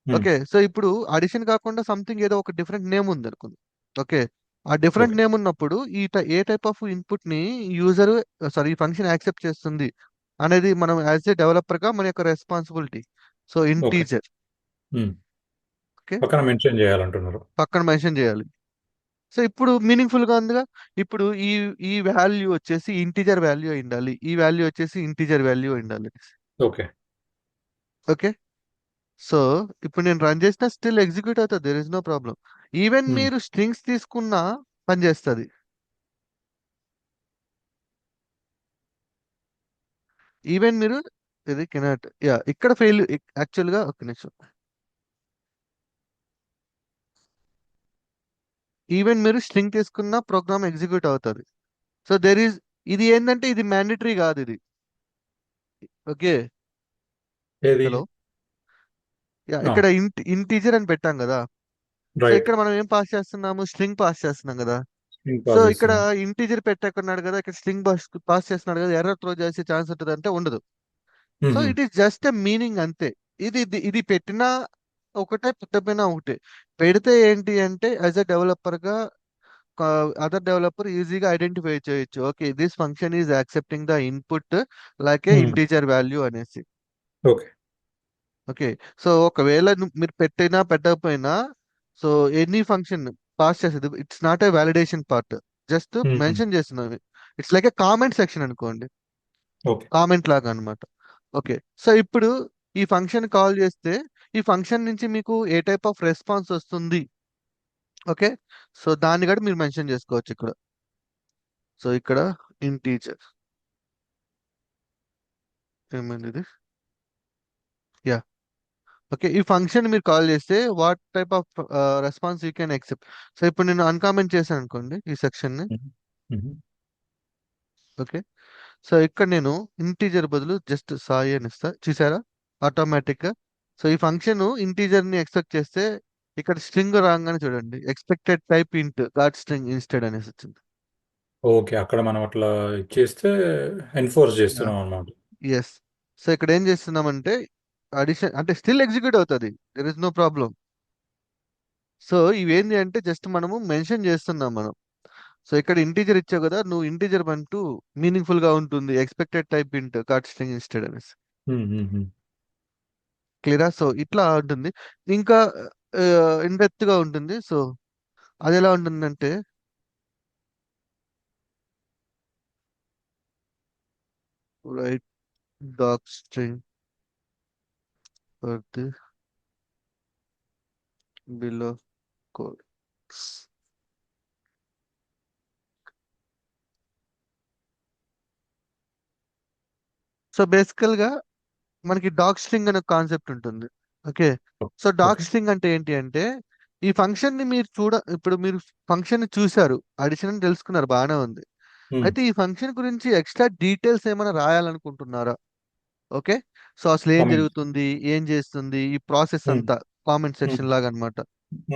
Speaker 2: ఉమ్.
Speaker 1: ఓకే. సో ఇప్పుడు అడిషన్ కాకుండా సంథింగ్ ఏదో ఒక డిఫరెంట్ నేమ్ ఉంది అనుకుంది. ఓకే. ఆ డిఫరెంట్
Speaker 2: ఓకే.
Speaker 1: నేమ్ ఉన్నప్పుడు ఏ టైప్ ఆఫ్ ఇన్పుట్ ని యూజర్, సారీ, ఈ ఫంక్షన్ యాక్సెప్ట్ చేస్తుంది అనేది మనం యాజ్ ఏ డెవలపర్ గా మన యొక్క రెస్పాన్సిబిలిటీ. So
Speaker 2: okay.
Speaker 1: ఇంటీజర్.
Speaker 2: ఉమ్.
Speaker 1: ఓకే.
Speaker 2: పక్కన మెన్షన్ చేయాలంటున్నారు.
Speaker 1: పక్కన మెన్షన్ చేయాలి. సో ఇప్పుడు మీనింగ్ఫుల్ గా ఉందిగా. ఇప్పుడు ఈ ఈ వాల్యూ వచ్చేసి ఇంటీజర్ వాల్యూ అయి ఉండాలి, ఈ వాల్యూ వచ్చేసి ఇంటీజర్ వాల్యూ అయి ఉండాలి.
Speaker 2: ఓకే.
Speaker 1: ఓకే. సో ఇప్పుడు నేను రన్ చేసిన స్టిల్ ఎగ్జిక్యూట్ అవుతుంది, there is no problem. Even
Speaker 2: um.
Speaker 1: మీరు స్ట్రింగ్స్ తీసుకున్నా పనిచేస్తుంది. ఈవెన్ మీరు, ఇది కెనాట్, యా, ఇక్కడ ఫెయిల్ యాక్చువల్ గా. ఒక నిమిషం. ఈవెన్ మీరు స్ట్రింగ్ తీసుకున్న ప్రోగ్రామ్ ఎగ్జిక్యూట్ అవుతుంది. సో దెర్ ఈస్, ఇది ఏంటంటే ఇది మ్యాండేటరీ కాదు ఇది. ఓకే.
Speaker 2: ఏది?
Speaker 1: హలో. యా, ఇక్కడ ఇంటీజర్ అని పెట్టాం కదా. So
Speaker 2: right.
Speaker 1: ఇక్కడ మనం ఏం పాస్ చేస్తున్నాము, స్ట్రింగ్ పాస్ చేస్తున్నాం కదా.
Speaker 2: స్క్రీన్
Speaker 1: సో
Speaker 2: పాస్
Speaker 1: ఇక్కడ
Speaker 2: చేస్తున్నాం.
Speaker 1: ఇంటీజర్ పెట్టకున్నాడు కదా, ఇక్కడ స్ట్రింగ్ పాస్ చేస్తున్నాడు కదా, ఎర్రర్ త్రో చేసే ఛాన్స్ ఉంటుంది అంటే ఉండదు. So
Speaker 2: um.
Speaker 1: It is just a meaning అంతే. ఇది పెట్టినా ఒకటే, పెట్టకపోయినా ఒకటే. పెడితే ఏంటి అంటే యాజ్ ఎ డెవలపర్ గా అదర్ డెవలపర్ ఈజీగా ఐడెంటిఫై చేయొచ్చు, okay this function is accepting the input like a
Speaker 2: um.
Speaker 1: Integer value అనేసి.
Speaker 2: ఓకే.
Speaker 1: ఓకే. సో ఒకవేళ మీరు పెట్టినా పెట్టకపోయినా, సో ఎనీ ఫంక్షన్ పాస్ చేసేది, it's not a validation part, just
Speaker 2: um.
Speaker 1: Mention చేస్తున్నది. It's like a comment section అనుకోండి,
Speaker 2: okay.
Speaker 1: Comment లాగా అన్నమాట. ఓకే. సో ఇప్పుడు ఈ ఫంక్షన్ కాల్ చేస్తే ఈ ఫంక్షన్ నుంచి మీకు ఏ టైప్ ఆఫ్ రెస్పాన్స్ వస్తుంది. ఓకే. సో దాన్ని కూడా మీరు మెన్షన్ చేసుకోవచ్చు ఇక్కడ. సో ఇక్కడ ఇంటీజర్ ఏమైంది ఇది, యా. ఓకే. ఈ ఫంక్షన్ మీరు కాల్ చేస్తే what type of response you can accept. So ఇప్పుడు నేను అన్కామెంట్ చేశాను అనుకోండి ఈ సెక్షన్ ని.
Speaker 2: ఉమ్. ఉమ్.
Speaker 1: ఓకే. సో ఇక్కడ నేను ఇంటీజర్ బదులు జస్ట్ సాయి అని ఇస్తా, చూసారా ఆటోమేటిక్ గా. సో ఈ ఫంక్షన్ ఇంటీజర్ ని ఎక్స్పెక్ట్ చేస్తే ఇక్కడ స్ట్రింగ్ రాగానే చూడండి, ఎక్స్పెక్టెడ్ టైప్ ఇంట్ గాట్ స్ట్రింగ్ ఇన్స్టెడ్ అనేసి వచ్చింది.
Speaker 2: ఓకే. అక్కడ మనం అట్లా ఇచ్చేస్తే ఎన్ఫోర్స్ చేస్తున్నాం అన్నమాట.
Speaker 1: ఎస్. సో ఇక్కడ ఏం చేస్తున్నామంటే అడిషన్ అంటే స్టిల్ ఎగ్జిక్యూట్ అవుతుంది, there is no problem. So ఇవేంటి అంటే జస్ట్ మనము మెన్షన్ చేస్తున్నాం మనం. సో ఇక్కడ ఇంటీజర్ ఇచ్చావు కదా, నువ్వు ఇంటీజర్ అంటూ మీనింగ్ఫుల్ గా ఉంటుంది, ఎక్స్పెక్టెడ్ టైప్ ఇంట్ గాట్ స్ట్రింగ్ ఇన్స్టెడ్ అనేసి.
Speaker 2: ఉమ్. ఉమ్. ఉమ్.
Speaker 1: క్లియరా. సో ఇట్లా ఉంటుంది. ఇంకా ఇన్ డెప్త్ గా ఉంటుంది. సో అది ఎలా ఉంటుందంటే, write doc string for the below code. So బేసికల్ గా మనకి డాక్ స్ట్రింగ్ అనే కాన్సెప్ట్ ఉంటుంది. Okay. So doc
Speaker 2: okay.
Speaker 1: String అంటే ఏంటి అంటే, ఈ ఫంక్షన్ ని మీరు ఇప్పుడు మీరు ఫంక్షన్ ని చూసారు, అడిషన్ అని తెలుసుకున్నారు, బాగానే ఉంది.
Speaker 2: ఉమ్.
Speaker 1: అయితే ఈ ఫంక్షన్ గురించి ఎక్స్ట్రా డీటెయిల్స్ ఏమైనా రాయాలనుకుంటున్నారా. ఓకే. సో అసలు ఏం
Speaker 2: కామెంట్.
Speaker 1: జరుగుతుంది, ఏం చేస్తుంది, ఈ ప్రాసెస్
Speaker 2: ఉమ్.
Speaker 1: అంతా కామెంట్
Speaker 2: ఉమ్.
Speaker 1: సెక్షన్ లాగా అన్నమాట.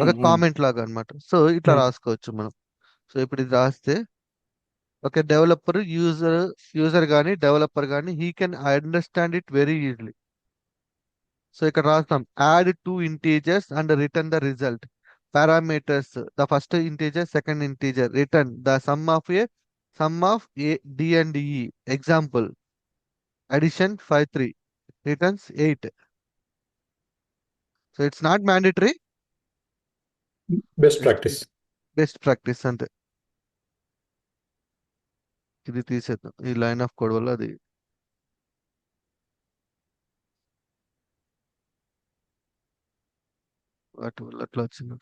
Speaker 1: ఒక
Speaker 2: ఉమ్. ఉమ్.
Speaker 1: కామెంట్ లాగా అన్నమాట. సో ఇట్లా
Speaker 2: ఉమ్.
Speaker 1: రాసుకోవచ్చు మనం. సో ఇప్పుడు ఇది రాస్తే ఓకే, యూజర్ కానీ డెవలపర్ కానీ he can understand it very easily. So ఇక్కడ రాస్తాం add two integers and return the result. Parameters the first integer, second integer, return the sum of A D and E. Example addition 5 3 returns 8. So it's not mandatory,
Speaker 2: best
Speaker 1: just
Speaker 2: practice.
Speaker 1: Best practice అంతే. ఇది తీసేద్దాం ఈ line of code వల్ల, అది వాటి వల్ల అట్లా వచ్చింది.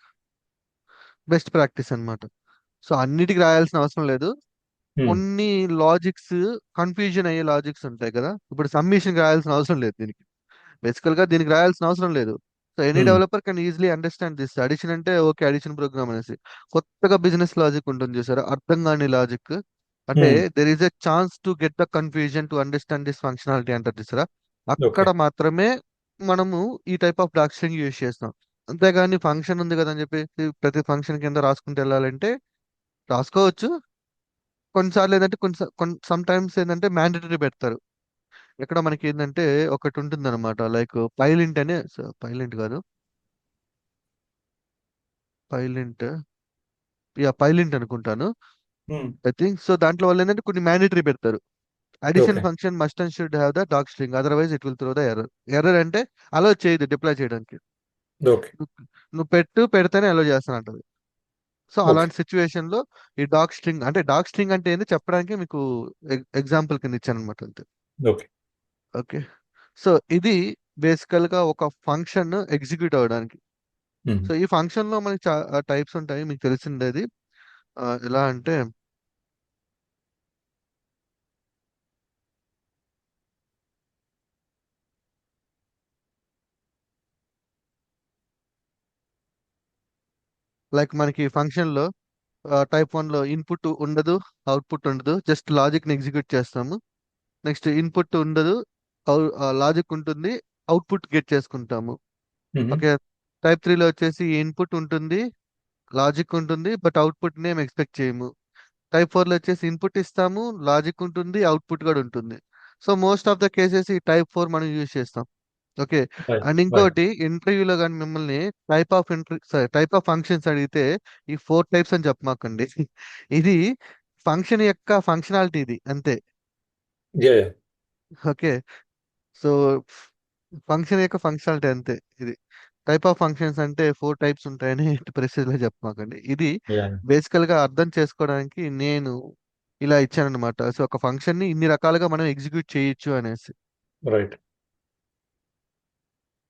Speaker 1: బెస్ట్ ప్రాక్టీస్ అన్నమాట. సో అన్నిటికి రాయాల్సిన అవసరం లేదు. కొన్ని లాజిక్స్, కన్ఫ్యూజన్ అయ్యే లాజిక్స్ ఉంటాయి కదా, ఇప్పుడు సమ్మేషన్ రాయాల్సిన అవసరం లేదు దీనికి. బేసికల్ గా దీనికి రాయాల్సిన అవసరం లేదు. So any developer can easily understand this. Addition అంటే ఓకే, అడిషన్ ప్రోగ్రామ్ అనేసి. కొత్తగా బిజినెస్ లాజిక్ ఉంటుంది చూసారా, అర్థం కాని లాజిక్, అంటే there is a chance to get the confusion to understand this functionality అంటారు చూసారా,
Speaker 2: ఓకే.
Speaker 1: అక్కడ మాత్రమే మనము ఈ టైప్ ఆఫ్ డాక్స్ట్రింగ్ యూజ్ చేస్తాం. అంతేగాని ఫంక్షన్ ఉంది కదా అని చెప్పి ప్రతి ఫంక్షన్ కింద రాసుకుంటూ వెళ్ళాలంటే రాసుకోవచ్చు. కొన్నిసార్లు ఏంటంటే సమ్ టైమ్స్ ఏంటంటే మ్యాండేటరీ పెడతారు. ఇక్కడ మనకి ఏంటంటే ఒకటి ఉంటుంది అనమాట, లైక్ పైలింట్ అనే, పైలింట్ కాదు, పైలింట్, పైలింట్ అనుకుంటాను, ఐ థింక్ సో. దాంట్లో వాళ్ళు ఏంటంటే కొన్ని మ్యాండేటరీ పెడతారు. Addition
Speaker 2: okay.
Speaker 1: Function must and should have the doc string, otherwise it will throw the error. Error అంటే అలో చేయదు డిప్లాయ్ చేయడానికి.
Speaker 2: ఓకే.
Speaker 1: నువ్వు నువ్వు పెడితేనే అలో చేస్తాను అంటది. So
Speaker 2: okay.
Speaker 1: అలాంటి సిచ్యువేషన్ లో ఈ డాక్ స్ట్రింగ్ అంటే ఏంది చెప్పడానికి మీకు ఎగ్జాంపుల్ కింద ఇచ్చాను అనమాట అంతే.
Speaker 2: ఓకే.
Speaker 1: ఓకే, సో ఇది బేసికల్ గా ఒక ఫంక్షన్ ఎగ్జిక్యూట్ అవ్వడానికి. సో ఈ ఫంక్షన్ లో మనకి టైప్స్ ఉంటాయి, మీకు తెలిసిండేది. ఎలా అంటే లైక్ మనకి ఫంక్షన్ లో టైప్ 1 లో ఇన్పుట్ ఉండదు, అవుట్పుట్ ఉండదు, జస్ట్ లాజిక్ ని ఎగ్జిక్యూట్ చేస్తాము. నెక్స్ట్ ఇన్పుట్ ఉండదు, లాజిక్ ఉంటుంది, అవుట్పుట్ గెట్ చేసుకుంటాము. ఓకే, టైప్ 3 లో వచ్చేసి ఇన్పుట్ ఉంటుంది, లాజిక్ ఉంటుంది, బట్ అవుట్పుట్ నేమ్ ఎక్స్పెక్ట్ చేయము. టైప్ 4 లో వచ్చేసి ఇన్పుట్ ఇస్తాము, లాజిక్ ఉంటుంది, అవుట్పుట్ కూడా ఉంటుంది. So most of the cases ఈ టైప్ 4 మనం యూజ్ చేస్తాం. Okay,
Speaker 2: right.
Speaker 1: And
Speaker 2: right.
Speaker 1: ఇంకోటి ఇంటర్వ్యూలో కానీ మిమ్మల్ని టైప్ ఆఫ్ ఫంక్షన్స్ అడిగితే ఈ 4 టైప్స్ అని చెప్పమాకండి. ఇది ఫంక్షన్ యొక్క ఫంక్షనాలిటీ, ఇది అంతే.
Speaker 2: Yeah, yeah.
Speaker 1: Okay, so function యొక్క ఫంక్షనాలిటీ అంతే ఇది. టైప్ ఆఫ్ ఫంక్షన్స్ అంటే 4 టైప్స్ ఉంటాయని ప్రెసిజ్ గా చెప్పమాకండి. ఇది
Speaker 2: యా.
Speaker 1: బేసికల్ గా అర్థం చేసుకోవడానికి నేను ఇలా ఇచ్చానన్నమాట. సో ఒక ఫంక్షన్ ని ఇన్ని రకాలుగా మనం ఎగ్జిక్యూట్ చేయొచ్చు అనేసి.
Speaker 2: రైట్.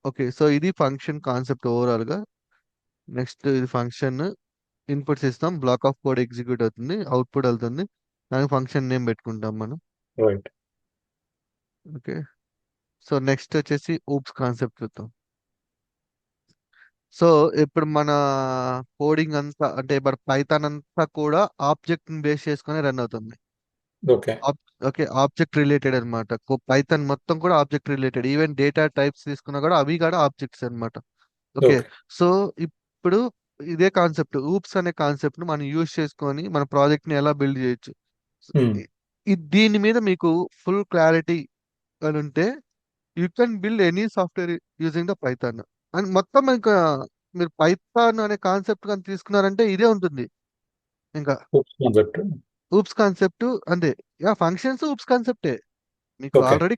Speaker 1: ఓకే, సో ఇది ఫంక్షన్ కాన్సెప్ట్ ఓవరాల్ గా. నెక్స్ట్ ఇది ఫంక్షన్, ఇన్పుట్స్ ఇస్తాం, బ్లాక్ ఆఫ్ కోడ్ ఎగ్జిక్యూట్ అవుతుంది, అవుట్పుట్ వెళ్తుంది, దానికి ఫంక్షన్ నేమ్ పెట్టుకుంటాం మనం.
Speaker 2: రైట్.
Speaker 1: ఓకే, సో నెక్స్ట్ వచ్చేసి ఊప్స్ కాన్సెప్ట్ చూద్దాం. సో ఇప్పుడు మన కోడింగ్ అంతా అంటే ఇప్పుడు పైథాన్ అంతా కూడా ఆబ్జెక్ట్ ని బేస్ చేసుకొని రన్ అవుతుంది.
Speaker 2: ఓకే.
Speaker 1: ఓకే, ఆబ్జెక్ట్ రిలేటెడ్ అనమాట. పైథాన్ మొత్తం కూడా object related, even data types తీసుకున్నా కూడా అవి కూడా ఆబ్జెక్ట్స్ అన్నమాట. Okay,
Speaker 2: okay.
Speaker 1: సో ఇప్పుడు ఇదే కాన్సెప్ట్, ఊప్స్ అనే కాన్సెప్ట్ ను మనం యూజ్ చేసుకొని మన ప్రాజెక్ట్ ని ఎలా బిల్డ్ చేయొచ్చు. దీని మీద మీకు ఫుల్ క్లారిటీ అని ఉంటే you can build any software using the Python. And మొత్తం ఇంకా మీరు పైథాన్ అనే కాన్సెప్ట్ కానీ తీసుకున్నారంటే ఇదే ఉంటుంది ఇంకా.
Speaker 2: కాన్సెప్ట్.
Speaker 1: ఊప్స్ కాన్సెప్ట్ అంతే. ఫంక్షన్స్ ఊప్స్ కాన్సెప్టే. మీకు
Speaker 2: ఓకే.
Speaker 1: ఆల్రెడీ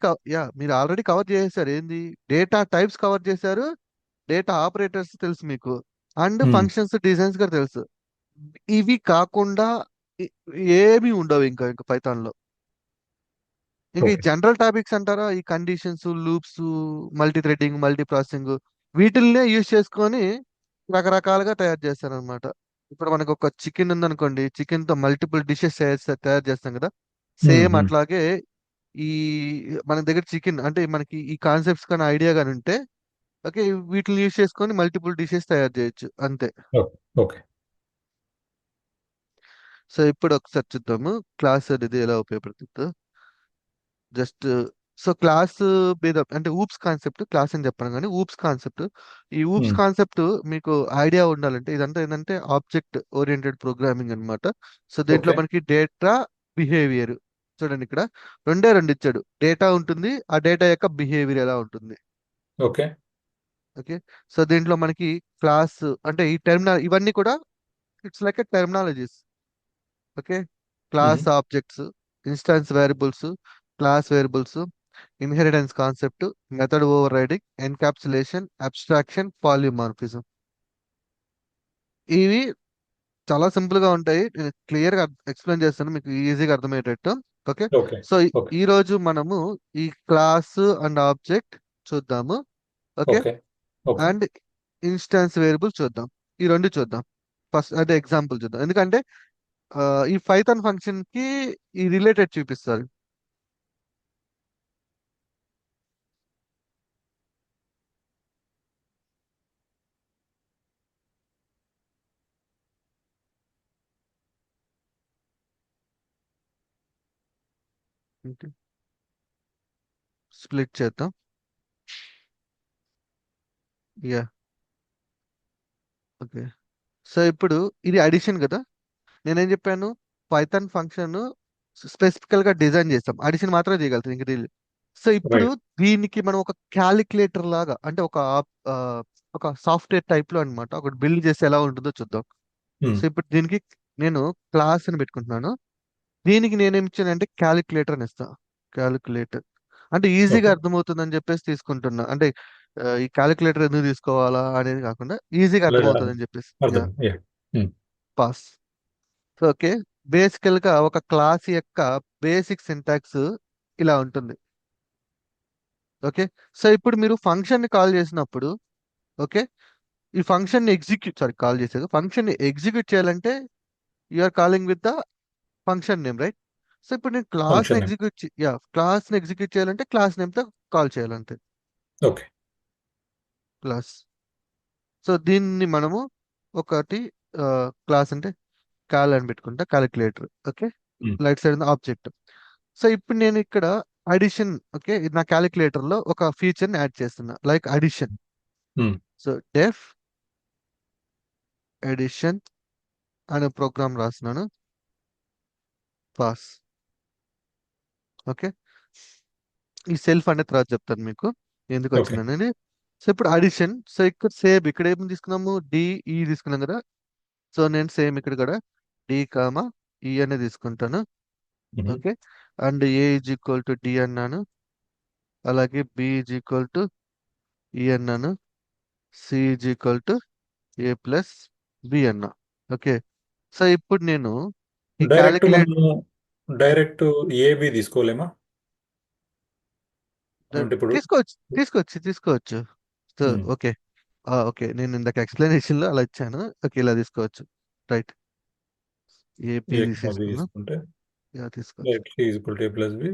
Speaker 1: మీరు ఆల్రెడీ కవర్ చేశారు ఏంది, డేటా టైప్స్ కవర్ చేశారు, డేటా ఆపరేటర్స్ తెలుసు మీకు, అండ్ ఫంక్షన్స్ డిజైన్స్ కూడా తెలుసు. ఇవి కాకుండా ఇ- ఏమీ ఉండవు ఇంకా ఇంకా పైథాన్ లో. ఇంకా ఈ
Speaker 2: ఓకే.
Speaker 1: జనరల్ టాపిక్స్ అంటారా, ఈ conditions, loops, multi threading, multi processing, వీటిల్నే యూజ్ చేసుకొని రకరకాలుగా తయారు చేస్తారనమాట. ఇప్పుడు మనకు ఒక చికెన్ ఉందనుకోండి, చికెన్ తో మల్టిపుల్ డిషెస్ తయారు చేస్తాం కదా, సేమ్ అట్లాగే ఈ మన దగ్గర చికెన్ అంటే మనకి ఈ కాన్సెప్ట్స్ కానీ ఐడియా కానీ ఉంటే ఓకే, వీటిని యూజ్ చేసుకొని మల్టిపుల్ డిషెస్ తయారు చేయొచ్చు అంతే.
Speaker 2: ఓకే.
Speaker 1: సో ఇప్పుడు ఒకసారి చూద్దాము క్లాస్ అనేది ఎలా ఉపయోగపడుతుందో. జస్ట్ సో క్లాస్ మీద అంటే ఊప్స్ కాన్సెప్ట్, క్లాస్ అని చెప్పాను కానీ ఊప్స్ కాన్సెప్ట్, ఈ ఊప్స్ కాన్సెప్ట్ మీకు ఐడియా ఉండాలంటే ఇదంతా ఏంటంటే ఆబ్జెక్ట్ ఓరియంటెడ్ ప్రోగ్రామింగ్ అన్నమాట. సో దీంట్లో
Speaker 2: ఓకే.
Speaker 1: మనకి డేటా బిహేవియర్. చూడండి ఇక్కడ రెండే రెండు ఇచ్చాడు, డేటా ఉంటుంది, ఆ డేటా యొక్క బిహేవియర్ ఎలా ఉంటుంది.
Speaker 2: ఓకే.
Speaker 1: ఓకే. సో దీంట్లో మనకి క్లాస్ అంటే ఈ టెర్మినాల్ ఇవన్నీ కూడా it's like a terminologies. Okay. Class objects, instance variables, class variables, inheritance concept, method over riding, encapsulation, abstraction, polymorphism. ఇవి చాలా సింపుల్ గా ఉంటాయి. నేను క్లియర్ గా ఎక్స్ప్లెయిన్ చేస్తాను మీకు ఈజీగా అర్థమయ్యేటట్టు. ఓకే.
Speaker 2: ఓకే.
Speaker 1: So
Speaker 2: okay.
Speaker 1: ఈ రోజు మనము ఈ క్లాస్ అండ్ ఆబ్జెక్ట్ చూద్దాము. Okay.
Speaker 2: Okay. Okay.
Speaker 1: And instance variable చూద్దాం. ఈ రెండు చూద్దాం. ఫస్ట్ అంటే ఎగ్జాంపుల్ చూద్దాం, ఎందుకంటే ఆ, ఈ పైథాన్ ఫంక్షన్ కి ఈ రిలేటెడ్ చూపిస్తారు. స్ప్లిట్ చేద్దాం. యా. ఓకే. సో ఇప్పుడు ఇది అడిషన్ కదా. నేనేం చెప్పాను, పైథాన్ ఫంక్షన్ స్పెసిఫికల్ గా డిజైన్ చేస్తాం, అడిషన్ మాత్రమే చేయగలుగుతాం ఇంక దీన్ని. సో ఇప్పుడు
Speaker 2: రైట్.
Speaker 1: దీనికి మనం ఒక క్యాలిక్యులేటర్ లాగా అంటే ఆ, ఒక సాఫ్ట్వేర్ టైప్ లో అన్నమాట ఒకటి బిల్డ్ చేస్తే ఎలా ఉంటుందో చూద్దాం. సో ఇప్పుడు దీనికి నేను క్లాస్ అని పెట్టుకుంటున్నాను. దీనికి నేనేం ఇచ్చానంటే క్యాలిక్యులేటర్ అని ఇస్తా. క్యాలిక్యులేటర్ అంటే ఈజీగా
Speaker 2: ఓకే.
Speaker 1: అర్థమవుతుందని చెప్పేసి తీసుకుంటున్నా. అంటే ఈ క్యాలిక్యులేటర్ ఎందుకు తీసుకోవాలా అనేది కాకుండా ఈజీగా
Speaker 2: లేదా
Speaker 1: అర్థమవుతుందని చెప్పేసి. యా.
Speaker 2: అర్థం. యా.
Speaker 1: పాస్. ఓకే. బేసికల్ గా ఒక క్లాస్ యొక్క బేసిక్ సింటాక్స్ ఇలా ఉంటుంది. ఓకే. సో ఇప్పుడు మీరు ఫంక్షన్ ని కాల్ చేసినప్పుడు, ఓకే, ఈ ఫంక్షన్ ని కాల్ చేసేది ఫంక్షన్ ని ఎగ్జిక్యూట్ చేయాలంటే or calling with the function name, right. So ఇప్పుడు నేను
Speaker 2: ఫంక్షన్ నేమ్.
Speaker 1: క్లాస్ ని ఎగ్జిక్యూట్ చేయాలంటే క్లాస్ నేమ్ తో కాల్ చేయాలంటే
Speaker 2: ఓకే.
Speaker 1: క్లాస్. సో దీన్ని మనము ఒకటి క్లాస్ అంటే కాల్ అని పెట్టుకుంటా, calculator. Okay. Right side object. So ఇప్పుడు నేను ఇక్కడ అడిషన్, ఓకే, ఇది నా క్యాలిక్యులేటర్ లో ఒక ఫీచర్ ని యాడ్ చేస్తున్నా, లైక్ అడిషన్. సో డెఫ్ అడిషన్ అనే ప్రోగ్రామ్ రాస్తున్నాను. పాస్. ఓకే. ఈ సెల్ఫ్ అనే తర్వాత చెప్తాను మీకు ఎందుకు
Speaker 2: ఓకే.
Speaker 1: వచ్చిందని. సో ఇప్పుడు అడిషన్. సో ఇక్కడ సేమ్ ఇక్కడ ఏం తీసుకున్నాము, డిఈ తీసుకున్నాం కదా. సో నేను సేమ్ ఇక్కడ కూడా డి కామా ఈ అనే తీసుకుంటాను. Okay. And a is equal to d అన్నాను, అలాగే b is equal to e అన్నాను, c is equal to A plus b అన్నా. ఓకే. సో ఇప్పుడు నేను ఈ
Speaker 2: డైరెక్ట్
Speaker 1: క్యాలిక్యులేట్
Speaker 2: మనము డైరెక్ట్ ఏబి తీసుకోలేమా? అంటే ఇప్పుడు
Speaker 1: తీసుకోవచ్చు. సో
Speaker 2: ఉమ్,
Speaker 1: ఓకే. ఓకే, నేను ఇందాక ఎక్స్ప్లెనేషన్ లో అలా ఇచ్చాను. ఓకే, ఇలా తీసుకోవచ్చు. రైట్. ఏపీ
Speaker 2: ఏ బి
Speaker 1: తీసేసుకున్నాం.
Speaker 2: తీసుకుంటే
Speaker 1: ఇలా తీసుకోవచ్చు.
Speaker 2: Direct c is equal to A plus b.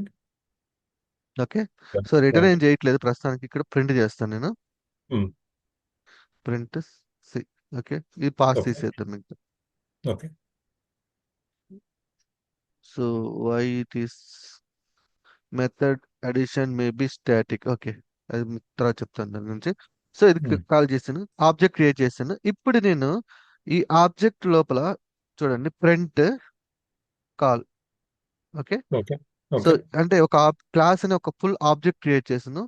Speaker 1: Okay. So return ఏం చేయట్లేదు ప్రస్తుతానికి, ఇక్కడ ప్రింట్ చేస్తాను నేను. Print c. ఓకే. ఈ పాస్
Speaker 2: ఓకే.
Speaker 1: తీసేద్దాం ఇంకా.
Speaker 2: Okay.
Speaker 1: So why this method addition may be static. Okay, అది తర్వాత చెప్తాను దాని గురించి. సో ఇది కాల్ చేశాను, ఆబ్జెక్ట్ క్రియేట్ చేశాను. ఇప్పుడు నేను ఈ ఆబ్జెక్ట్ లోపల చూడండి print call. Okay.
Speaker 2: Okay.
Speaker 1: So
Speaker 2: okay.
Speaker 1: అంటే ఒక క్లాస్ అని ఒక ఫుల్ ఆబ్జెక్ట్ క్రియేట్ చేసాను.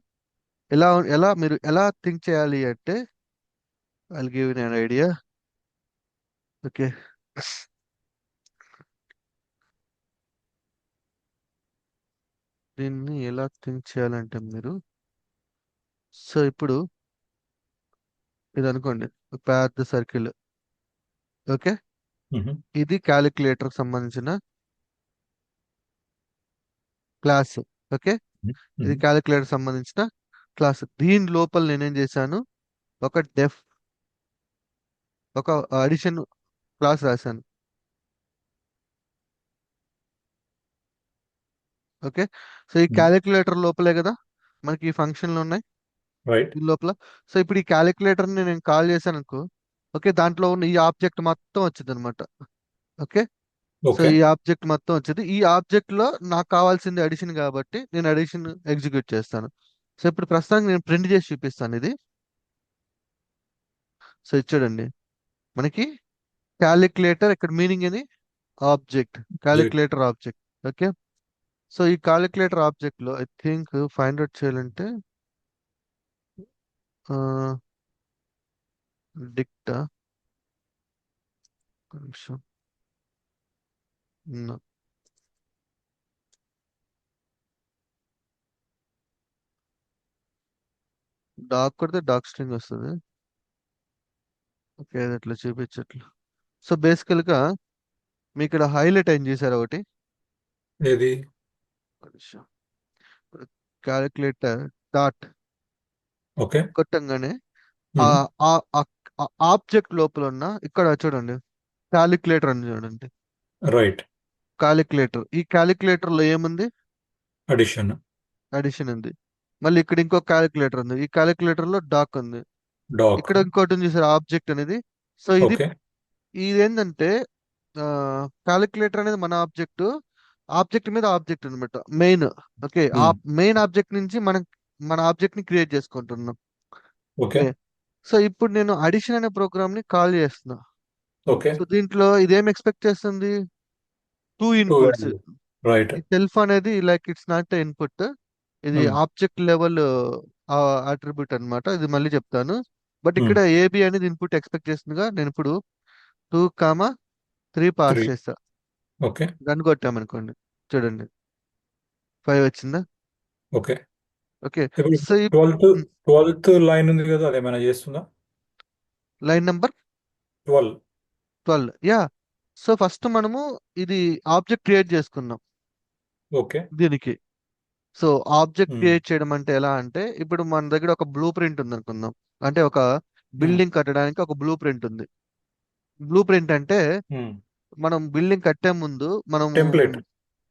Speaker 1: ఎలా మీరు ఎలా థింక్ చేయాలి అంటే I give you an idea. Okay. దీన్ని ఎలా థింక్ చేయాలంటే మీరు, సో ఇప్పుడు ఇది అనుకోండి ఒక పెద్ద సర్కిల్. ఓకే. ఇది క్యాలిక్యులేటర్ సంబంధించిన క్లాస్. ఓకే. ఇది క్యాలిక్యులేటర్ సంబంధించిన క్లాస్. దీని లోపల నేనేం చేశాను, ఒక డెఫ్ ఒక అడిషన్ క్లాస్ రాశాను. ఓకే. సో ఈ క్యాలిక్యులేటర్ లోపలే కదా మనకి ఈ ఫంక్షన్లు ఉన్నాయి
Speaker 2: రైట్.
Speaker 1: దీని లోపల. సో ఇప్పుడు ఈ క్యాలిక్యులేటర్ ని నేను కాల్ చేశాను అనుకో, ఓకే, దాంట్లో ఉన్న ఈ ఆబ్జెక్ట్ మొత్తం వచ్చింది అనమాట. ఓకే. So
Speaker 2: okay.
Speaker 1: ఈ ఆబ్జెక్ట్ మొత్తం వచ్చింది. ఈ ఆబ్జెక్ట్ లో నాకు కావాల్సింది అడిషన్ కాబట్టి నేను అడిషన్ ఎగ్జిక్యూట్ చేస్తాను. సో ఇప్పుడు ప్రస్తుతానికి నేను ప్రింట్ చేసి చూపిస్తాను ఇది. సో ఇది చూడండి, మనకి క్యాలిక్యులేటర్ ఇక్కడ మీనింగ్ అని object, calculator object. Okay. So ఈ క్యాలిక్యులేటర్ ఆబ్జెక్ట్ లో ఐ థింక్ ఫైండ్ అవుట్ చేయాలంటే డిక్టా నిమిషం డాక్ కొడితే డాక్ స్ట్రింగ్ వస్తుంది. ఓకే, అది అట్లా చూపించట్లా. సో బేసికల్ గా మీ ఇక్కడ హైలైట్ అయింది చూసారు ఒకటి.
Speaker 2: ఏది?
Speaker 1: Calculator dot
Speaker 2: okay.
Speaker 1: కొట్టంగానే ఆ ఆబ్జెక్ట్ లోపల ఉన్న ఇక్కడ చూడండి క్యాలిక్యులేటర్ అని చూడండి.
Speaker 2: రైట్.
Speaker 1: క్యాలిక్యులేటర్, ఈ క్యాలిక్యులేటర్ లో ఏముంది?
Speaker 2: అడిషన్.
Speaker 1: అడిషన్ ఉంది. మళ్ళీ ఇక్కడ ఇంకో క్యాలిక్యులేటర్ ఉంది, ఈ క్యాలిక్యులేటర్ లో డాక్ ఉంది.
Speaker 2: డాక్.
Speaker 1: ఇక్కడ ఇంకోటి ఉంది చూసారు ఆబ్జెక్ట్ అనేది. సో ఇది
Speaker 2: ఓకే.
Speaker 1: ఇదేంటంటే క్యాలిక్యులేటర్ అనేది మన ఆబ్జెక్ట్, ఆబ్జెక్ట్ మీద ఆబ్జెక్ట్ అనమాట మెయిన్. ఓకే, ఆ మెయిన్ ఆబ్జెక్ట్ నుంచి మనం మన ఆబ్జెక్ట్ ని క్రియేట్ చేసుకుంటున్నాం.
Speaker 2: ఓకే.
Speaker 1: ఓకే. సో ఇప్పుడు నేను అడిషన్ అనే ప్రోగ్రామ్ ని కాల్ చేస్తున్నా.
Speaker 2: ఓకే.
Speaker 1: సో దీంట్లో ఇదేం ఎక్స్పెక్ట్ చేస్తుంది? Two
Speaker 2: two
Speaker 1: inputs.
Speaker 2: Value. Right.
Speaker 1: ఈ సెల్ఫ్ అనేది లైక్ ఇట్స్ నాట్ ఇన్పుట్, ఇది ఆబ్జెక్ట్ లెవెల్ అట్రిబ్యూట్ అన్నమాట. ఇది మళ్ళీ చెప్తాను. బట్ ఇక్కడ ఏబి అనేది ఇన్పుట్ ఎక్స్పెక్ట్ చేస్తుందిగా, నేను ఇప్పుడు 2, 3 పాస్
Speaker 2: 3.
Speaker 1: చేస్తా.
Speaker 2: ఓకే.
Speaker 1: రన్ కొట్టామనుకోండి, చూడండి 5 వచ్చిందా?
Speaker 2: ఓకే.
Speaker 1: ఓకే.
Speaker 2: ఇప్పుడు
Speaker 1: సో
Speaker 2: 12th లైన్ ఉంది కదా, అది ఏమైనా చేస్తుందా?
Speaker 1: Line number
Speaker 2: 12.
Speaker 1: 12, yeah. So first మనము ఇది ఆబ్జెక్ట్ క్రియేట్ చేసుకున్నాం
Speaker 2: ఓకే.
Speaker 1: దీనికి. సో ఆబ్జెక్ట్
Speaker 2: ఉమ్.
Speaker 1: క్రియేట్ చేయడం అంటే ఎలా అంటే, ఇప్పుడు మన దగ్గర ఒక బ్లూ ప్రింట్ ఉంది అనుకుందాం. అంటే ఒక
Speaker 2: ఉమ్.
Speaker 1: బిల్డింగ్ కట్టడానికి ఒక బ్లూ ప్రింట్ ఉంది. బ్లూ ప్రింట్ అంటే
Speaker 2: ఉమ్.
Speaker 1: మనం బిల్డింగ్ కట్టే ముందు మనము
Speaker 2: టెంప్లెట్.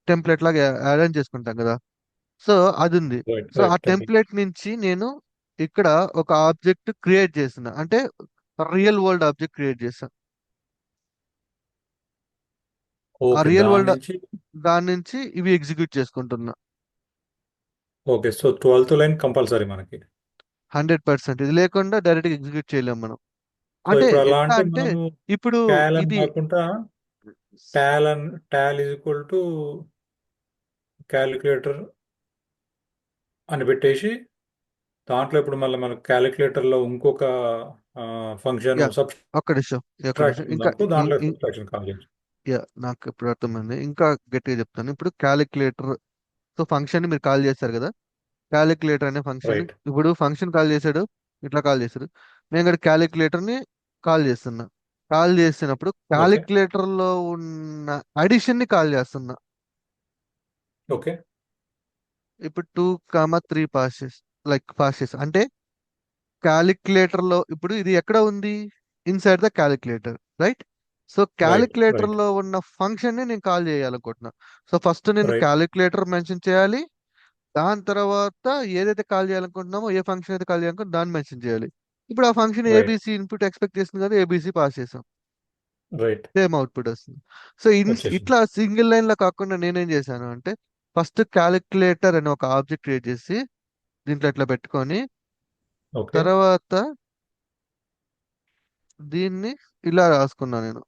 Speaker 1: టెంప్లెట్ లాగా అరేంజ్ చేసుకుంటాం కదా. సో అది ఉంది.
Speaker 2: రైట్.
Speaker 1: సో ఆ
Speaker 2: రైట్. టెంప్లెట్.
Speaker 1: టెంప్లెట్ నుంచి నేను ఇక్కడ ఒక ఆబ్జెక్ట్ క్రియేట్ చేసిన, అంటే రియల్ వరల్డ్ ఆబ్జెక్ట్ క్రియేట్ చేస్తాను. ఆ
Speaker 2: ఓకే.
Speaker 1: రియల్
Speaker 2: దాని
Speaker 1: వరల్డ్
Speaker 2: నుంచి.
Speaker 1: దాని నుంచి ఇవి ఎగ్జిక్యూట్ చేసుకుంటున్నా.
Speaker 2: Okay. So 12th line compulsory మనకి.
Speaker 1: 100%. ఇది లేకుండా డైరెక్ట్గా ఎగ్జిక్యూట్ చేయలేము మనం.
Speaker 2: సో
Speaker 1: అంటే
Speaker 2: ఇప్పుడు అలా
Speaker 1: ఎట్లా
Speaker 2: అంటే
Speaker 1: అంటే
Speaker 2: మనము
Speaker 1: ఇప్పుడు
Speaker 2: టాల్ అని
Speaker 1: ఇది
Speaker 2: కాకుండా tall is equal to calculator అని పెట్టేసి, దాంట్లో ఇప్పుడు మళ్ళీ మన క్యాలిక్యులేటర్లో ఇంకొక ఫంక్షన్
Speaker 1: యా, ఒక్క నిమిషం, ఒక్క నిమిషం
Speaker 2: సబ్ట్రాక్షన్
Speaker 1: ఇంకా
Speaker 2: ఉందనుకో, దాంట్లో సబ్ట్రాక్షన్ కాల్ చేయొచ్చు.
Speaker 1: యా, నాకు ఇప్పుడు అర్థమైంది. ఇంకా గట్టిగా చెప్తాను. ఇప్పుడు క్యాలిక్యులేటర్, సో ఫంక్షన్ ని మీరు కాల్ చేస్తారు కదా, క్యాలిక్యులేటర్ అనే ఫంక్షన్.
Speaker 2: రైట్.
Speaker 1: ఇప్పుడు ఫంక్షన్ కాల్ చేశాడు, ఇట్లా కాల్ చేశాడు. నేను ఇక్కడ క్యాలిక్యులేటర్ ని కాల్ చేస్తున్నా. కాల్ చేసినప్పుడు
Speaker 2: ఓకే.
Speaker 1: క్యాలిక్యులేటర్ లో ఉన్న అడిషన్ ని కాల్ చేస్తున్నా.
Speaker 2: ఓకే.
Speaker 1: ఇప్పుడు 2, 3 పాసెస్, లైక్ పాసెస్ అంటే క్యాలిక్యులేటర్ లో ఇప్పుడు ఇది ఎక్కడ ఉంది? Inside the calculator, right? So
Speaker 2: right.
Speaker 1: Calculator
Speaker 2: right.
Speaker 1: లో ఉన్న ఫంక్షన్ ని నేను కాల్ చేయాలనుకుంటున్నా. సో ఫస్ట్ నేను
Speaker 2: రైట్.
Speaker 1: క్యాలిక్యులేటర్ మెన్షన్ చేయాలి. దాని తర్వాత ఏదైతే కాల్ చేయాలనుకుంటున్నామో, ఏ ఫంక్షన్ అయితే కాల్ చేయాలనుకుంటున్నా దాన్ని మెన్షన్ చేయాలి. ఇప్పుడు ఆ function
Speaker 2: right.
Speaker 1: A b c input expect చేస్తుంది కదా, ఏబిసి పాస్ చేసాం,
Speaker 2: రైట్.
Speaker 1: సేమ్ అవుట్పుట్ వస్తుంది. సో
Speaker 2: వచ్చేసింది.
Speaker 1: ఇట్లా సింగిల్ లైన్ లో కాకుండా నేనేం చేశాను అంటే, ఫస్ట్ క్యాలిక్యులేటర్ అని ఒక ఆబ్జెక్ట్ క్రియేట్ చేసి దీంట్లో ఇట్లా పెట్టుకొని,
Speaker 2: ఓకే.
Speaker 1: తర్వాత దీన్ని ఇలా రాసుకున్నా నేను.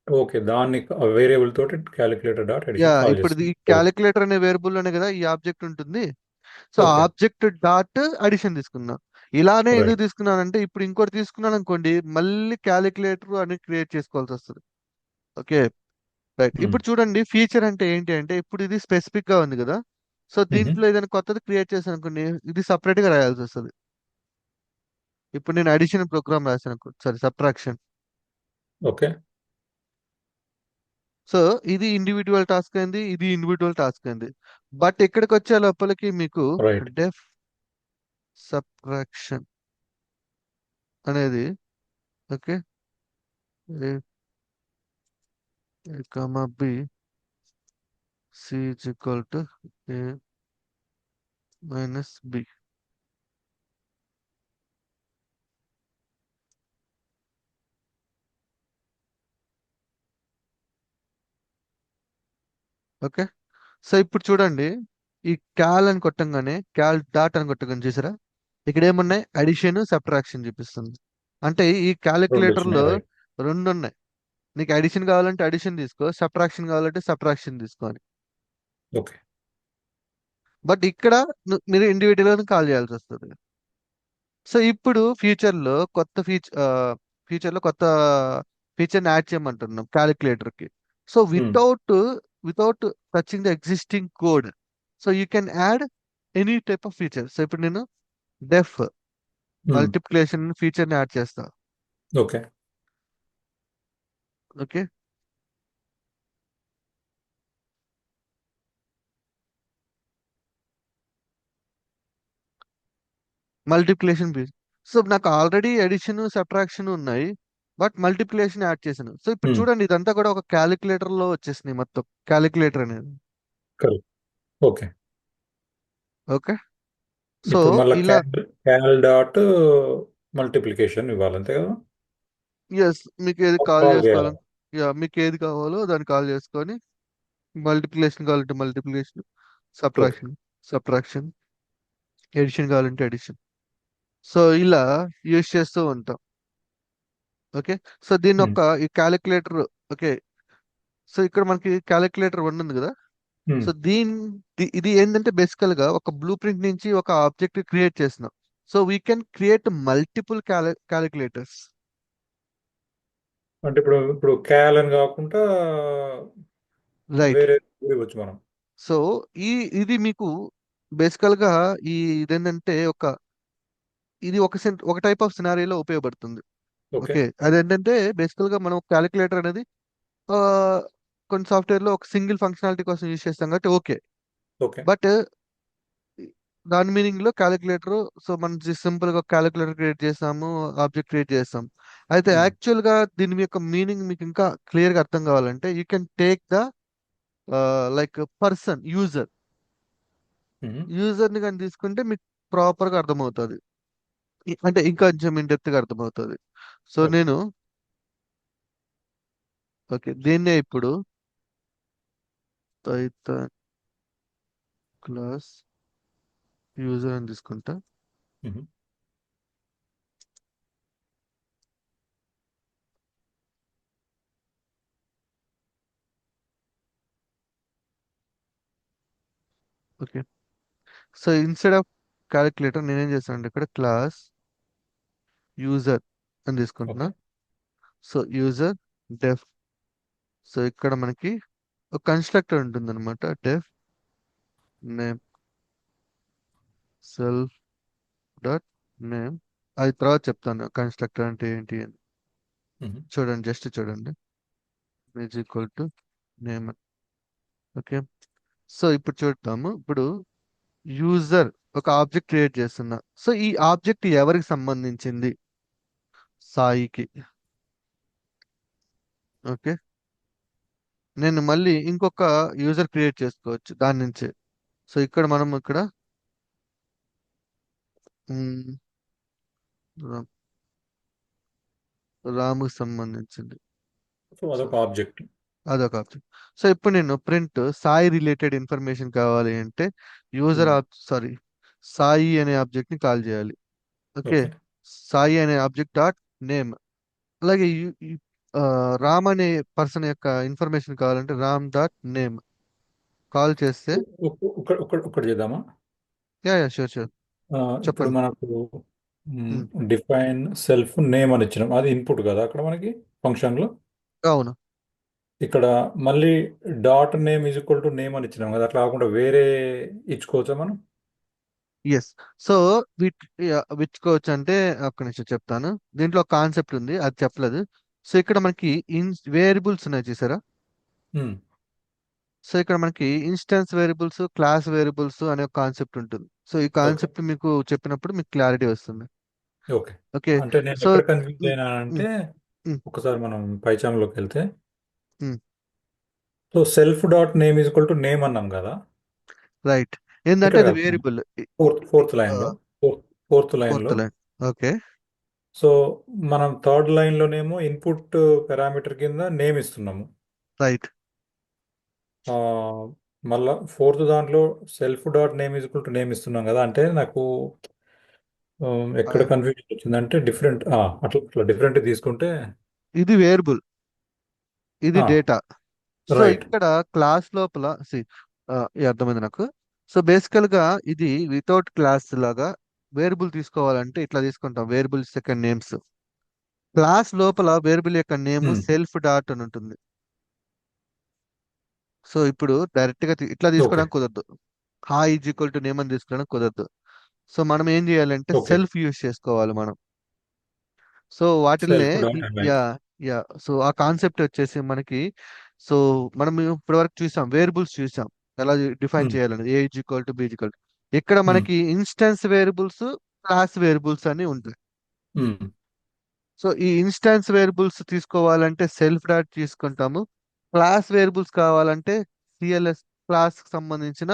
Speaker 2: ఓకే. దాన్ని వేరియబుల్ తోటి calculator dot
Speaker 1: yeah,
Speaker 2: addition call
Speaker 1: ఇప్పుడు ఈ
Speaker 2: చేస్తుంది. ఓకే.
Speaker 1: క్యాలిక్యులేటర్ అనే వేరియబుల్ లోనే కదా ఈ ఆబ్జెక్ట్ ఉంటుంది. సో ఆ
Speaker 2: ఓకే.
Speaker 1: ఆబ్జెక్ట్ డాట్ అడిషన్ తీసుకున్నా. ఇలానే ఎందుకు
Speaker 2: రైట్.
Speaker 1: తీసుకున్నానంటే, ఇప్పుడు ఇంకోటి తీసుకున్నాను అనుకోండి, మళ్ళీ క్యాలిక్యులేటర్ అని క్రియేట్ చేసుకోవాల్సి వస్తుంది. Okay, right. ఇప్పుడు చూడండి ఫీచర్ అంటే ఏంటి అంటే, ఇప్పుడు ఇది స్పెసిఫిక్ గా ఉంది కదా. సో దీంట్లో ఏదైనా కొత్తది క్రియేట్ చేశాను అనుకోండి, ఇది సపరేట్ గా రాయాల్సి వస్తుంది. ఇప్పుడు నేను అడిషన్ ప్రోగ్రామ్ రాశాను అనుకోండి, సారీ సబ్ట్రాక్షన్.
Speaker 2: ఓకే.
Speaker 1: సో ఇది ఇండివిజువల్ టాస్క్ అయింది, ఇది ఇండివిజువల్ టాస్క్ అయింది. బట్ ఇక్కడికి వచ్చే లోపలికి మీకు
Speaker 2: రైట్.
Speaker 1: డెఫ్ సబ్ట్రాక్షన్ అనేది, okay, a comma b c is equal to a minus b. Okay. So ఇప్పుడు చూడండి, ఈ క్యాల్ అని కొట్టంగానే, క్యాల్ డాట్ అని కొట్టగానే చూసారా, ఇక్కడ ఏమున్నాయి? అడిషన్, సబ్ట్రాక్షన్ చూపిస్తుంది. అంటే ఈ
Speaker 2: రెండు
Speaker 1: క్యాలిక్యులేటర్
Speaker 2: వచ్చినాయి.
Speaker 1: లో
Speaker 2: రైట్.
Speaker 1: రెండు ఉన్నాయి. నీకు అడిషన్ కావాలంటే అడిషన్ తీసుకో, సబ్ట్రాక్షన్ కావాలంటే సబ్ట్రాక్షన్ తీసుకో అని.
Speaker 2: ఓకే.
Speaker 1: బట్ ఇక్కడ మీరు ఇండివిజువల్ గా కాల్ చేయాల్సి వస్తుంది. సో ఇప్పుడు ఫ్యూచర్ లో కొత్త ఫీచర్ యాడ్ చేయమంటున్నాం క్యాలిక్యులేటర్ కి. So without touching the existing code, so you can add any type of feature. So ఇప్పుడు నేను డెఫ్ మల్టిప్లికేషన్ ఫీచర్ ని యాడ్ చేస్తా.
Speaker 2: Okay.
Speaker 1: Okay, multiplication feature. So నాకు ఆల్రెడీ ఎడిషన్ సబ్ట్రాక్షన్ ఉన్నాయి, బట్ మల్టిప్లికేషన్ యాడ్ చేశాను. So ఇప్పుడు చూడండి, ఇదంతా కూడా ఒక క్యాలిక్యులేటర్ లో వచ్చేసినాయి మొత్తం, క్యాలిక్యులేటర్ అనేది.
Speaker 2: కరెక్ట్. ఓకే.
Speaker 1: ఓకే. సో
Speaker 2: ఇప్పుడు మళ్ళీ
Speaker 1: ఇలా
Speaker 2: క్యాల్ డాట్ మల్టిప్లికేషన్ ఇవ్వాలి అంతే కదా?
Speaker 1: ఎస్, మీకు ఏది కాల్
Speaker 2: కాల్ చేయాలి.
Speaker 1: చేసుకోవాలని, యా మీకు ఏది కావాలో దాన్ని కాల్ చేసుకొని, మల్టిప్లికేషన్ కావాలంటే multiplication,
Speaker 2: okay.
Speaker 1: Subtraction subtraction, addition కావాలంటే ఎడిషన్. సో ఇలా యూజ్ చేస్తూ ఉంటాం. ఓకే. సో దీన్ని
Speaker 2: ఉమ్,
Speaker 1: ఒక ఈ క్యాలిక్యులేటర్. ఓకే. సో ఇక్కడ మనకి క్యాలిక్యులేటర్ వన్ ఉంది కదా.
Speaker 2: ఉమ్.
Speaker 1: సో ఇది ఏంటంటే బేసికల్ గా ఒక బ్లూ ప్రింట్ నుంచి ఒక ఆబ్జెక్ట్ క్రియేట్ చేస్తున్నాం. So we can create multiple calculators.
Speaker 2: అంటే ఇప్పుడు ఇప్పుడు క్యాల్ అని కాకుండా
Speaker 1: రైట్.
Speaker 2: వేరే ఇవ్వచ్చు మనం.
Speaker 1: సో ఈ ఇది మీకు బేసికల్ గా ఈ ఇదేంటంటే ఇది ఒక టైప్ ఆఫ్ సినారీలో ఉపయోగపడుతుంది.
Speaker 2: ఓకే.
Speaker 1: ఓకే. అదేంటంటే బేసికల్ గా మనం క్యాలిక్యులేటర్ అనేది ఆ, కొన్ని సాఫ్ట్వేర్ లో ఒక సింగిల్ ఫంక్షనాలిటీ కోసం యూజ్ చేస్తాం కాబట్టి ఓకే.
Speaker 2: ఓకే.
Speaker 1: బట్ దాని మీనింగ్ లో క్యాలిక్యులేటర్, సో మనం సింపుల్ గా క్యాలిక్యులేటర్ క్రియేట్ చేస్తాము, ఆబ్జెక్ట్ క్రియేట్ చేస్తాం. అయితే
Speaker 2: ఉమ్,
Speaker 1: యాక్చువల్ గా దీని యొక్క మీనింగ్ మీకు ఇంకా క్లియర్ గా అర్థం కావాలంటే you can take the like person user.
Speaker 2: Um.
Speaker 1: User ని కానీ తీసుకుంటే మీకు ప్రాపర్ గా అర్థమవుతుంది. అంటే ఇంకా కొంచెం ఇన్ డెప్త్ గా అర్థమవుతుంది. So
Speaker 2: okay.
Speaker 1: నేను ఓకే దీన్నే ఇప్పుడు పైథాన్ క్లాస్ యూజర్ అని తీసుకుంటా.
Speaker 2: Um.
Speaker 1: Okay. So instead of calculator నేనేం చేస్తానంటే ఇక్కడ క్లాస్ యూజర్ అని తీసుకుంటున్నా.
Speaker 2: Okay.
Speaker 1: So user def. So ఇక్కడ మనకి ఒక కన్స్ట్రక్టర్ ఉంటుంది అనమాట, def name self dot name. అది తర్వాత చెప్తాను కన్స్ట్రక్టర్ అంటే ఏంటి అని.
Speaker 2: ఉమ్.
Speaker 1: చూడండి, జస్ట్ చూడండి, is equal to name. Okay. So ఇప్పుడు చూద్దాము. ఇప్పుడు యూజర్ ఒక ఆబ్జెక్ట్ క్రియేట్ చేస్తున్నా. సో ఈ ఆబ్జెక్ట్ ఎవరికి సంబంధించింది? సాయికి. ఓకే. నేను మళ్ళీ ఇంకొక యూజర్ క్రియేట్ చేసుకోవచ్చు దాని నుంచే. సో ఇక్కడ మనం ఇక్కడ మ్, రా- రాముకి సంబంధించింది.
Speaker 2: సో
Speaker 1: సో
Speaker 2: అదొక ఆబ్జెక్ట్.
Speaker 1: అదొక ఆప్షన్. సో ఇప్పుడు నేను ప్రింట్ సాయి రిలేటెడ్ ఇన్ఫర్మేషన్ కావాలి అంటే యూజర్ సారీ, సాయి అనే ఆబ్జెక్ట్ ని కాల్ చేయాలి. ఓకే.
Speaker 2: ఓకే.
Speaker 1: సాయి అనే ఆబ్జెక్ట్ డాట్ నేమ్. అలాగే రామ్ అనే పర్సన్ యొక్క ఇన్ఫర్మేషన్ కావాలంటే రామ్ డాట్ నేమ్ కాల్ చేస్తే.
Speaker 2: ఒకటి చేద్దామా?
Speaker 1: యా యా, షూర్ షూర్,
Speaker 2: ఆ, ఇప్పుడు
Speaker 1: చెప్పండి.
Speaker 2: మనకు
Speaker 1: ఉమ్,
Speaker 2: డిఫైన్ సెల్ఫ్ నేమ్ అని ఇచ్చినాం, అది ఇన్పుట్ కదా అక్కడ మనకి ఫంక్షన్లో.
Speaker 1: అవును.
Speaker 2: ఇక్కడ మళ్ళీ dot name is equal to name అని ఇచ్చినాం కదా, అట్లా కాకుండా వేరే ఇచ్చుకోవచ్చా మనం?
Speaker 1: ఎస్. సో విచ్చుకోవచ్చు అంటే ఒక్క నిమిషం చెప్తాను. దీంట్లో కాన్సెప్ట్ ఉంది, అది చెప్పలేదు. సో ఇక్కడ మనకి వేరియబుల్స్ ఉన్నాయి చూసారా.
Speaker 2: ఉమ్.
Speaker 1: సో ఇక్కడ మనకి ఇన్స్టెన్స్ వేరియబుల్స్, క్లాస్ వేరియబుల్స్ అనే ఒక కాన్సెప్ట్ ఉంటుంది. సో ఈ
Speaker 2: ఓకే.
Speaker 1: కాన్సెప్ట్ మీకు చెప్పినప్పుడు మీకు క్లారిటీ వస్తుంది.
Speaker 2: ఓకే.
Speaker 1: ఓకే.
Speaker 2: అంటే నేను
Speaker 1: సో
Speaker 2: ఎక్కడ కన్ఫ్యూజ్ అయినా అంటే, ఒకసారి మనం పైచాంలోకి వెళ్తే, so self dot name is equal to name అన్నాం కదా,
Speaker 1: రైట్. ఏంటంటే
Speaker 2: ఇక్కడ
Speaker 1: అది
Speaker 2: కాదు,
Speaker 1: వేరియబుల్.
Speaker 2: ఫోర్త్ లైన్లో, ఫోర్త్
Speaker 1: ఫోర్త్
Speaker 2: లైన్లో.
Speaker 1: లైన్. ఓకే.
Speaker 2: సో మనం థర్డ్ లైన్లోనేమో ఇన్పుట్ పారామీటర్ కింద నేమ్ ఇస్తున్నాము.
Speaker 1: రైట్.
Speaker 2: ఆ, మళ్ళా ఫోర్త్ దాంట్లో self dot name is equal to name ఇస్తున్నాం కదా, అంటే నాకు ఎక్కడ కన్ఫ్యూజన్ వచ్చిందంటే డిఫరెంట్, అట్లా అట్లా డిఫరెంట్ తీసుకుంటే.
Speaker 1: ఇది వేరియబుల్. ఇది డేటా. So
Speaker 2: right.
Speaker 1: ఇక్కడ క్లాస్ లోపల ఇది అర్థమైంది నాకు. సో బేసికల్ గా ఇది వితౌట్ క్లాస్ లాగా వేరియబుల్ తీసుకోవాలంటే ఇట్లా తీసుకుంటాం, వేరియబుల్ సెకండ్ నేమ్స్. క్లాస్ లోపల వేరియబుల్ యొక్క నేమ్ సెల్ఫ్ డాట్ అని ఉంటుంది. సో ఇప్పుడు డైరెక్ట్ గా ఇట్లా
Speaker 2: ఓకే.
Speaker 1: తీసుకోవడానికి కుదరదు. Hi is equal to name అని తీసుకోవడానికి కుదరదు. సో మనం ఏం చేయాలంటే
Speaker 2: ఓకే.
Speaker 1: సెల్ఫ్ యూజ్ చేసుకోవాలి మనం. సో వాటిల్నే
Speaker 2: self dot MI.
Speaker 1: Yeah yeah so ఆ కాన్సెప్ట్ వచ్చేసి మనకి, సో మనం ఇప్పటి వరకు చూసాం, వేరియబుల్స్ చూసాం ఎలా డిఫైన్ చేయాలని, A is equal to B is equal to. ఇక్కడ మనకి ఇన్స్టెన్స్ వేరియబుల్స్, క్లాస్ వేరియబుల్స్ అని ఉంటాయి. సో ఈ ఇన్స్టాన్స్ వేరియబుల్స్ తీసుకోవాలంటే సెల్ఫ్ డాట్ తీసుకుంటాము. క్లాస్ వేరియబుల్స్ కావాలంటే సిఎల్ఎస్ క్లాస్ కి సంబంధించిన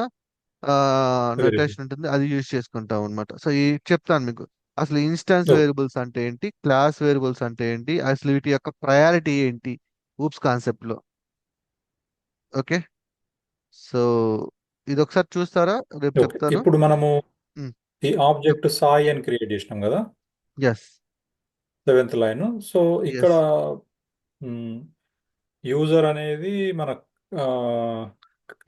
Speaker 2: వేరియబుల్.
Speaker 1: నొటేషన్ ఉంటుంది, అది యూజ్ చేసుకుంటాం అనమాట. సో ఈ చెప్తాను మీకు, అసలు ఇన్స్టాన్స్
Speaker 2: ఓకే.
Speaker 1: వేరియబుల్స్ అంటే ఏంటి, క్లాస్ వేరియబుల్స్ అంటే ఏంటి, అసలు వీటి యొక్క ప్రయారిటీ ఏంటి ఊప్స్ కాన్సెప్ట్ లో. ఓకే. సో ఇది ఒకసారి చూస్తారా, రేపు
Speaker 2: ఓకే.
Speaker 1: చెప్తాను.
Speaker 2: ఇప్పుడు మనము ఈ ఆబ్జెక్ట్ సాయి అని క్రియేట్ చేసినాం కదా,
Speaker 1: ఎస్.
Speaker 2: Seventh line. సో ఇక్కడ
Speaker 1: ఎస్.
Speaker 2: యూజర్ అనేది మన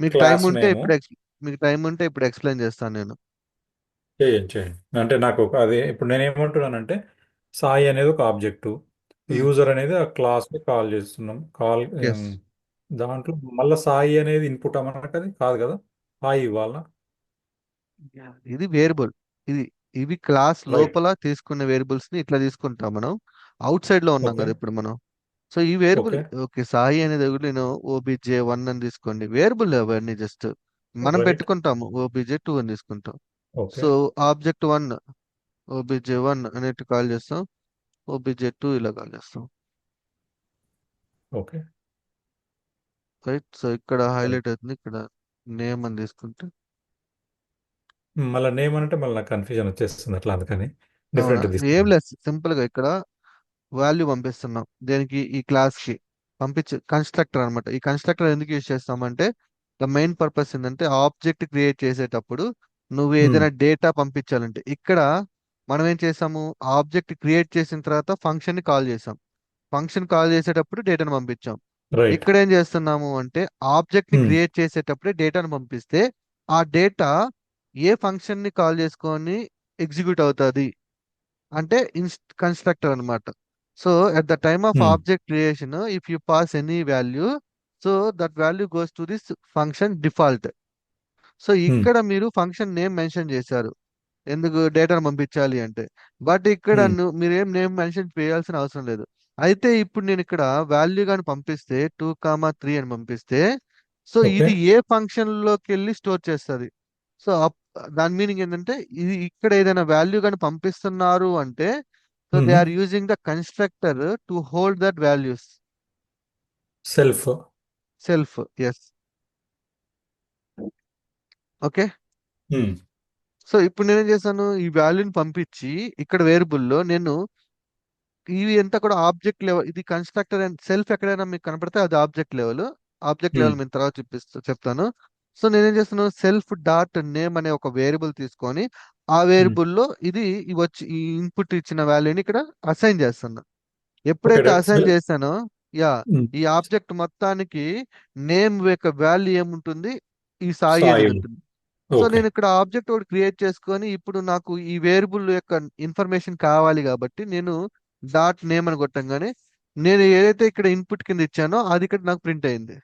Speaker 1: మీకు టైం
Speaker 2: క్లాస్
Speaker 1: ఉంటే
Speaker 2: నేము.
Speaker 1: ఇప్పుడు మీకు టైం ఉంటే ఇప్పుడు ఎక్స్ప్లెయిన్ చేస్తాను నేను.
Speaker 2: చేయండి, చేయండి. అంటే నాకు అదే ఇప్పుడు నేను ఏమంటున్నానంటే సాయి అనేది ఒక ఆబ్జెక్టు, యూజర్ అనేది ఆ క్లాస్ని కాల్ చేస్తున్నాం.
Speaker 1: ఎస్.
Speaker 2: దాంట్లో మళ్ళీ సాయి అనేది ఇన్పుట్ మనకు అది కాదు కదా, సాయి ఇవ్వాలా?
Speaker 1: ఇది వేరియబుల్. ఇది ఇవి క్లాస్
Speaker 2: రైట్.
Speaker 1: లోపల తీసుకున్న వేరియబుల్స్ ని ఇట్లా తీసుకుంటాం మనం. అవుట్ సైడ్ లో ఉన్నాం
Speaker 2: ఓకే.
Speaker 1: కదా ఇప్పుడు మనం. సో ఈ వేరియబుల్,
Speaker 2: ఓకే.
Speaker 1: ఓకే, సాయి అనేది ఒకటి, నేను ఓబిజే వన్ అని తీసుకోండి, వేరియబుల్ అవన్నీ జస్ట్ మనం
Speaker 2: రైట్.
Speaker 1: పెట్టుకుంటాము, ఓబిజే టూ అని తీసుకుంటాం.
Speaker 2: Okay.
Speaker 1: So object one OBJ one అనేట్టు కాల్ చేస్తాం, ఓబిజే టూ ఇలా కాల్ చేస్తాం.
Speaker 2: ఓకే.
Speaker 1: రైట్. సో ఇక్కడ
Speaker 2: రైట్.
Speaker 1: హైలైట్ అవుతుంది, ఇక్కడ నేమ్ అని తీసుకుంటే.
Speaker 2: మళ్ళీ నేమ్ అంటే మళ్ళీ నాకు కన్ఫ్యూజన్ వచ్చేస్తుంది అట్లా, అందుకని
Speaker 1: అవునా,
Speaker 2: డిఫరెంట్
Speaker 1: ఏం
Speaker 2: తీసుకున్నాను.
Speaker 1: లేదు, సింపుల్ గా ఇక్కడ వాల్యూ పంపిస్తున్నాం దేనికి, ఈ క్లాస్ కి పంపించే కన్స్ట్రక్టర్ అన్నమాట. ఈ కన్స్ట్రక్టర్ ఎందుకు యూజ్ చేస్తామంటే, ద మెయిన్ పర్పస్ ఏంటంటే ఆబ్జెక్ట్ క్రియేట్ చేసేటప్పుడు నువ్వు
Speaker 2: ఉమ్,
Speaker 1: ఏదైనా డేటా పంపించాలంటే, ఇక్కడ మనం ఏం చేసాము, ఆబ్జెక్ట్ క్రియేట్ చేసిన తర్వాత ఫంక్షన్ ని కాల్ చేసాం, ఫంక్షన్ కాల్ చేసేటప్పుడు డేటాను పంపించాం.
Speaker 2: రైట్.
Speaker 1: ఇక్కడ ఏం చేస్తున్నాము అంటే, ఆబ్జెక్ట్ ని
Speaker 2: ఉమ్,
Speaker 1: క్రియేట్ చేసేటప్పుడే డేటాను పంపిస్తే ఆ డేటా ఏ ఫంక్షన్ ని కాల్ చేసుకొని ఎగ్జిక్యూట్ అవుతుంది అంటే కన్స్ట్రక్టర్ అన్నమాట. So at the time of
Speaker 2: um,
Speaker 1: object creation if you pass any value, so that value goes to this function default. So
Speaker 2: um,
Speaker 1: ఇక్కడ మీరు ఫంక్షన్ నేమ్ మెన్షన్ చేశారు, ఎందుకు డేటాను పంపించాలి అంటే. బట్ ఇక్కడ
Speaker 2: ఉమ్.
Speaker 1: మీరేం నేమ్ మెన్షన్ చేయాల్సిన అవసరం లేదు. అయితే ఇప్పుడు నేను ఇక్కడ వాల్యూ గాని పంపిస్తే 2, 3 అని పంపిస్తే, సో
Speaker 2: ఓకే.
Speaker 1: ఇది ఏ ఫంక్షన్ లోకి వెళ్ళి స్టోర్ చేస్తుంది. సో దాని మీనింగ్ ఏంటంటే, ఇది ఇక్కడ ఏదైనా వాల్యూ కానీ పంపిస్తున్నారు అంటే, so they
Speaker 2: um.
Speaker 1: Are using the constructor to hold that values.
Speaker 2: Self.
Speaker 1: Self. S. Okay.
Speaker 2: Um,
Speaker 1: so ఇప్పుడు నేనేం చేశాను, ఈ వాల్యూని పంపించి ఇక్కడ వేరియబుల్లో నేను ఇవి ఎంత కూడా ఆబ్జెక్ట్ లెవెల్, ఇది కన్స్ట్రక్టర్ అండ్ సెల్ఫ్ ఎక్కడైనా మీకు కనపడితే అది ఆబ్జెక్ట్ లెవెల్. ఆబ్జెక్ట్
Speaker 2: ఉమ్,
Speaker 1: లెవెల్ మేము తర్వాత చెప్తాను. సో నేనేం చేస్తున్నాను, సెల్ఫ్ డాట్ నేమ్ అనే ఒక వేరియబుల్ తీసుకొని ఆ
Speaker 2: ఉమ్.
Speaker 1: వేరియబుల్లో ఇది వచ్చి ఈ ఇన్పుట్ ఇచ్చిన వాల్యూని ఇక్కడ అసైన్ చేస్తాను.
Speaker 2: ఓకే.
Speaker 1: ఎప్పుడైతే
Speaker 2: రైట్.
Speaker 1: అసైన్ చేశానో, యా,
Speaker 2: ఉమ్.
Speaker 1: ఈ ఆబ్జెక్ట్ మొత్తానికి నేమ్ యొక్క వాల్యూ ఏముంటుంది, ఈ సాయి
Speaker 2: సాయి.
Speaker 1: అనేది ఉంటుంది. So
Speaker 2: okay.
Speaker 1: నేను ఇక్కడ ఆబ్జెక్ట్ ఒకటి క్రియేట్ చేసుకొని, ఇప్పుడు నాకు ఈ వేరియబుల్ యొక్క ఇన్ఫర్మేషన్ కావాలి కాబట్టి నేను డాట్ నేమ్ అని కొట్టంగానే నేను ఏదైతే ఇక్కడ ఇన్పుట్ కింద ఇచ్చానో అది ఇక్కడ నాకు ప్రింట్ అయింది.